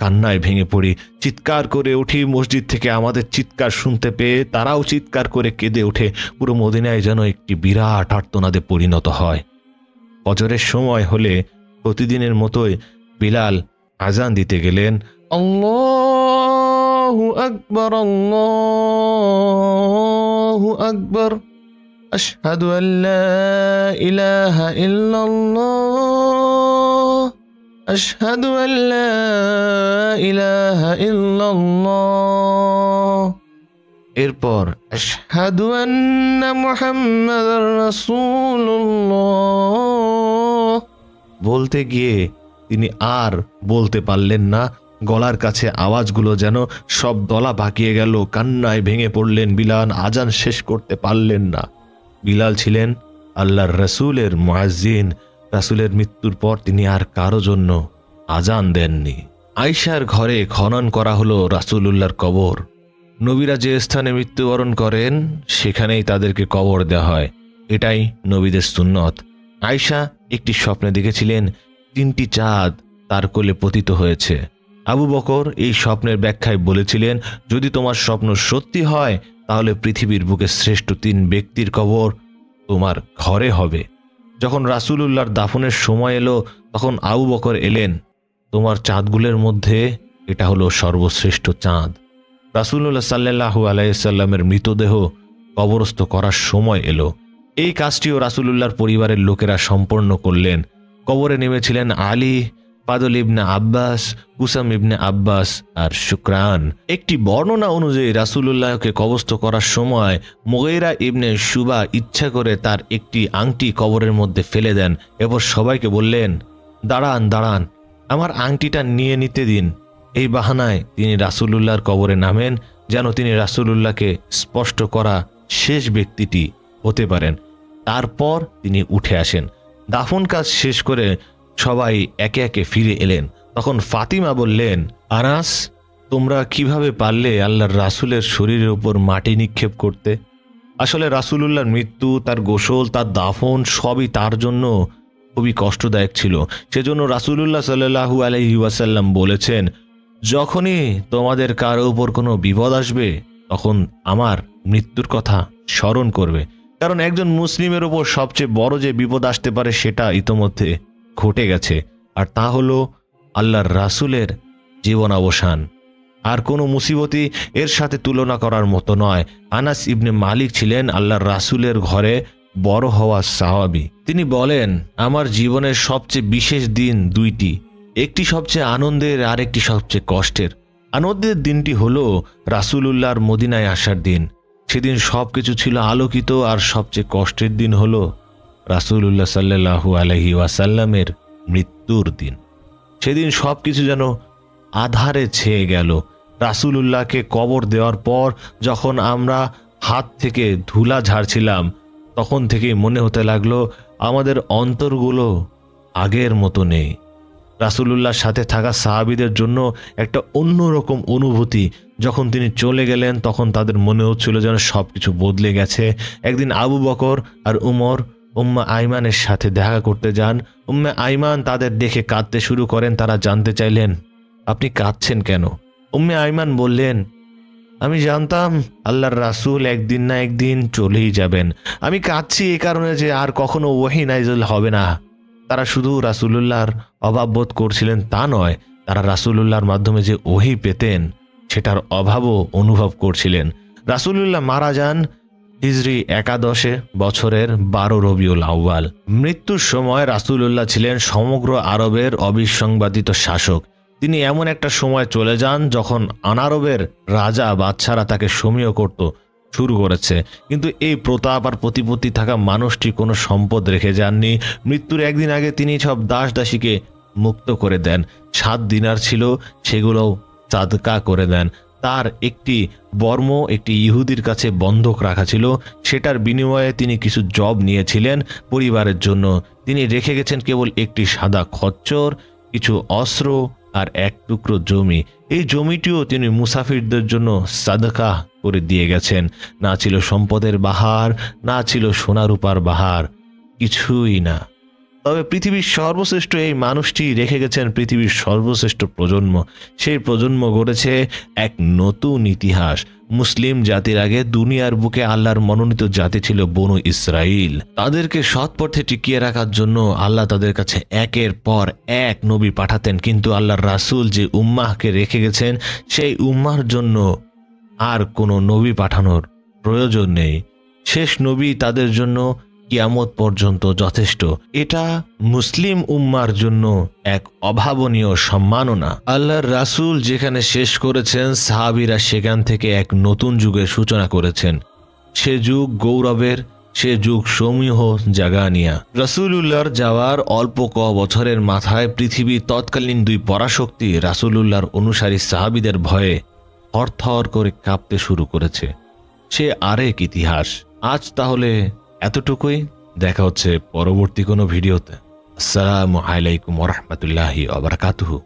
কান্নায় ভেঙে পড়ি, চিৎকার করে উঠি। মসজিদ থেকে আমাদের চিৎকার শুনতে পেয়ে তারাও চিৎকার করে কেঁদে ওঠে। পুরো মদিনায় যেন একটি বিরাট আর্তনাদে পরিণত হয়। ফজরের সময় হলে প্রতিদিনের মতোই বিলাল আজান দিতে গেলেন। আল্লাহু আকবার, আল্লাহু আকবার, আশহাদু আল্লা ইলাহা ইল্লাল্লাহ, আশহাদু আল্লা ইলাহা ইল্লাল্লাহ। এরপর আশহাদু আন্না মুহাম্মাদার রাসূলুল্লাহ বলতে গিয়ে তিনি আর বলতে পারলেন না। গলার কাছে আওয়াজগুলো যেন সব দলা পাকিয়ে গেল। কান্নায় ভেঙে পড়লেন বিলাল। আজান শেষ করতে পারলেন না। বিলাল ছিলেন আল্লাহর রাসূলের মুয়াজ্জিন। রাসূলের মৃত্যুর পর তিনি আর কারো জন্য আজান দেননি। আয়েশার ঘরে খনন করা হলো রাসূলুল্লাহর কবর। নবীরা যে স্থানে মৃত্যুবরণ করেন সেখানেই তাদেরকে কবর দেওয়া হয়। এটাই নবীদের সুন্নত। আয়েশা একটি স্বপ্নে দেখেছিলেন 3টি চাঁদ তার কোলে পতিত হয়েছে। আবু বকর এই স্বপ্নের ব্যাখ্যায় বলেছিলেন, যদি তোমার স্বপ্ন সত্যি হয় তাহলে পৃথিবীর বুকে শ্রেষ্ঠ 3 ব্যক্তির কবর তোমার ঘরে হবে। যখন রাসূলুল্লাহর দাফনের সময় এলো তখন আবু বকর এলেন। তোমার চাঁদগুলোর মধ্যে এটা হলো সর্বশ্রেষ্ঠ চাঁদ। রাসূলুল্লাহ সাল্লাল্লাহু আলাইহি সাল্লামের মৃতদেহ কবরস্থ করার সময় এলো। এই কাজটিও রাসূলুল্লাহর পরিবারের লোকেরা সম্পন্ন করলেন। কবরে নেমেছিলেন আলী, ফাদল ইবনে আব্বাস, কুসাম ইবনে আব্বাস আর শুকরান। একটি বর্ণনা অনুযায়ী রাসূলুল্লাহকে কবরস্থ করার সময় মুগীরা ইবনে শুবা ইচ্ছা করে তার একটি আংটি কবরের মধ্যে ফেলে দেন। এরপর সবাইকে বললেন, দাঁড়ান দাঁড়ান, আমার আংটিটা নিয়ে নিতে দিন। এই বাহানায় তিনি রাসূলুল্লাহর কবরে নামেন, যেন তিনি রাসূলুল্লাহকে স্পষ্ট করা শেষ ব্যক্তিটি হতে পারেন। তারপর তিনি উঠে আসেন। দাফন কাজ শেষ করে সবাই একে একে ফিরে এলেন। তখন ফাতিমা বললেন, আনাস, তোমরা কিভাবে পারলে আল্লাহর রাসূলের শরীরের উপর মাটি নিক্ষেপ করতে? আসলে রাসূলুল্লাহর মৃত্যু, তার গোসল, তার দাফন সবই তার জন্য খুবই কষ্টদায়ক ছিল। সেজন্য রাসূলুল্লাহ সাল্লাল্লাহু আলাইহি ওয়াসাল্লাম বলেছেন, যখনই তোমাদের কারো উপর কোনো বিপদ আসবে তখন আমার মৃত্যুর কথা স্মরণ করবে। কারণ একজন মুসলিমের উপর সবচেয়ে বড় যে বিপদ আসতে পারে সেটা ইতোমধ্যে ঘটে গেছে, আর তা হলো আল্লাহর রাসূলের জীবন অবসান। আর কোনো মুসিবতই এর সাথে তুলনা করার মতো নয়। আনাস ইবনে মালিক ছিলেন আল্লাহর রাসূলের ঘরে বড় হওয়া সাহাবী। তিনি বলেন, আমার জীবনের সবচেয়ে বিশেষ দিন দুইটি, একটি সবচেয়ে আনন্দের আর একটি সবচেয়ে কষ্টের। আনন্দের দিনটি হলো রাসূলুল্লাহর মদিনায় আসার দিন। সেদিন সবকিছু ছিল আলোকিত, আর সবচেয়ে কষ্টের দিন হলো রাসূলুল্লাহ সাল্লাল্লাহু আলাইহি ওয়াসাল্লামের মৃত্যুর দিন। সেদিন সবকিছু যেন আধারে ছেয়ে গেল। রাসূলুল্লাহকে কবর দেওয়ার পর যখন আমরা হাত থেকে ধুলা ঝাড়ছিলাম, তখন থেকেই মনে হতে লাগলো আমাদের অন্তরগুলো আগের মতো নেই। রাসূলুল্লাহর সাথে থাকা সাহাবীদের জন্য একটা অন্যরকম অনুভূতি। যখন তিনি চলে গেলেন তখন তাদের মনে হচ্ছিল যেন সবকিছু বদলে গেছে। একদিন আবু বকর আর উমর উম্মে আইমানের সাথে দেখা করতে যান। উম্মে আইমান তাদের দেখে কাঁদতে শুরু করেন। তারা জানতে চাইলেন, আপনি কাঁদছেন কেন? উম্মে আইমান বললেন, আমি জানতাম আল্লাহর রাসূল একদিন না একদিন চলেই যাবেন। আমি কাঁদছি এই কারণে যে আর কখনো ওহী নাযিল হবে না। তারা শুধু রাসূলুল্লাহর অভাব বোধ করছিলেন তা নয়, তারা রাসূলুল্লাহর মাধ্যমে যে ওহী পেতেন সেটার অভাবও অনুভব করছিলেন। রাসূলুল্লাহ মারা যান হিজরি 11 বছরের 12 রবিউল আউয়াল। মৃত্যুর সময় রাসূলুল্লাহ ছিলেন সমগ্র আরবের অবিসংবাদিত শাসক। তিনি এমন একটা সময় চলে যান যখন আনারবের রাজা বাদশারা তাকে সমীহ করতে শুরু করেছে, কিন্তু এই প্রতাপ আর প্রতিপত্তি থাকা মানুষটি কোনো সম্পদ রেখে যাননি। মৃত্যুর একদিন আগে তিনি সব দাস দাসীকে মুক্ত করে দেন। 7 দিনার ছিল, সেগুলোও সাদকা করে দেন। তার একটি বর্ম একটি ইহুদির কাছে বন্ধক রাখা ছিল, সেটার বিনিময়ে তিনি কিছু জব নিয়েছিলেন পরিবারের জন্য। তিনি রেখে গেছেন কেবল একটি সাদা খচ্চর, কিছু অস্ত্র আর এক টুকরো জমি। এই জমিটিও তিনি মুসাফিরদের জন্য সাদকা করে দিয়ে গেছেন। না ছিল সম্পদের বাহার, না ছিল সোনারূপার বাহার, কিছুই না। তবে পৃথিবীর সর্বশ্রেষ্ঠ এই মানুষটি রেখে গেছেন পৃথিবীর সর্বশ্রেষ্ঠ প্রজন্ম। সেই প্রজন্ম গড়েছে এক নতুন ইতিহাস। মুসলিম জাতির আগে দুনিয়ার বুকে আল্লাহর মনোনীত জাতি ছিল বনু ইসরাইল। তাদেরকে সৎ পথে টিকিয়ে রাখার জন্য আল্লাহ তাদের কাছে একের পর এক নবী পাঠাতেন, কিন্তু আল্লাহর রাসূল যে উম্মাহকে রেখে গেছেন সেই উম্মাহর জন্য আর কোনো নবী পাঠানোর প্রয়োজন নেই। শেষ নবী তাদের জন্য কিয়ামত পর্যন্ত যথেষ্ট। এটা মুসলিম উম্মার জন্য এক অভাবনীয় সম্মাননা। আল্লাহর রাসূল যেখানে শেষ করেছেন, সাহাবীরা সেখান থেকে এক নতুন যুগের সূচনা করেছেন। সে যুগ গৌরবের, সে যুগ সমীহ জাগানিয়া। রাসূলুল্লাহর যাওয়ার অল্প ক বছরের মাথায় পৃথিবীর তৎকালীন 2 পরাশক্তি রাসূলুল্লাহর অনুসারী সাহাবীদের ভয়ে থরথর করে কাঁপতে শুরু করেছে। সে আরেক ইতিহাস। আজ তাহলে এতটুকুই। দেখা হচ্ছে পরবর্তী কোনো ভিডিওতে। আসসালামু আলাইকুম ওয়া রাহমাতুল্লাহি ওয়া বারাকাতুহু।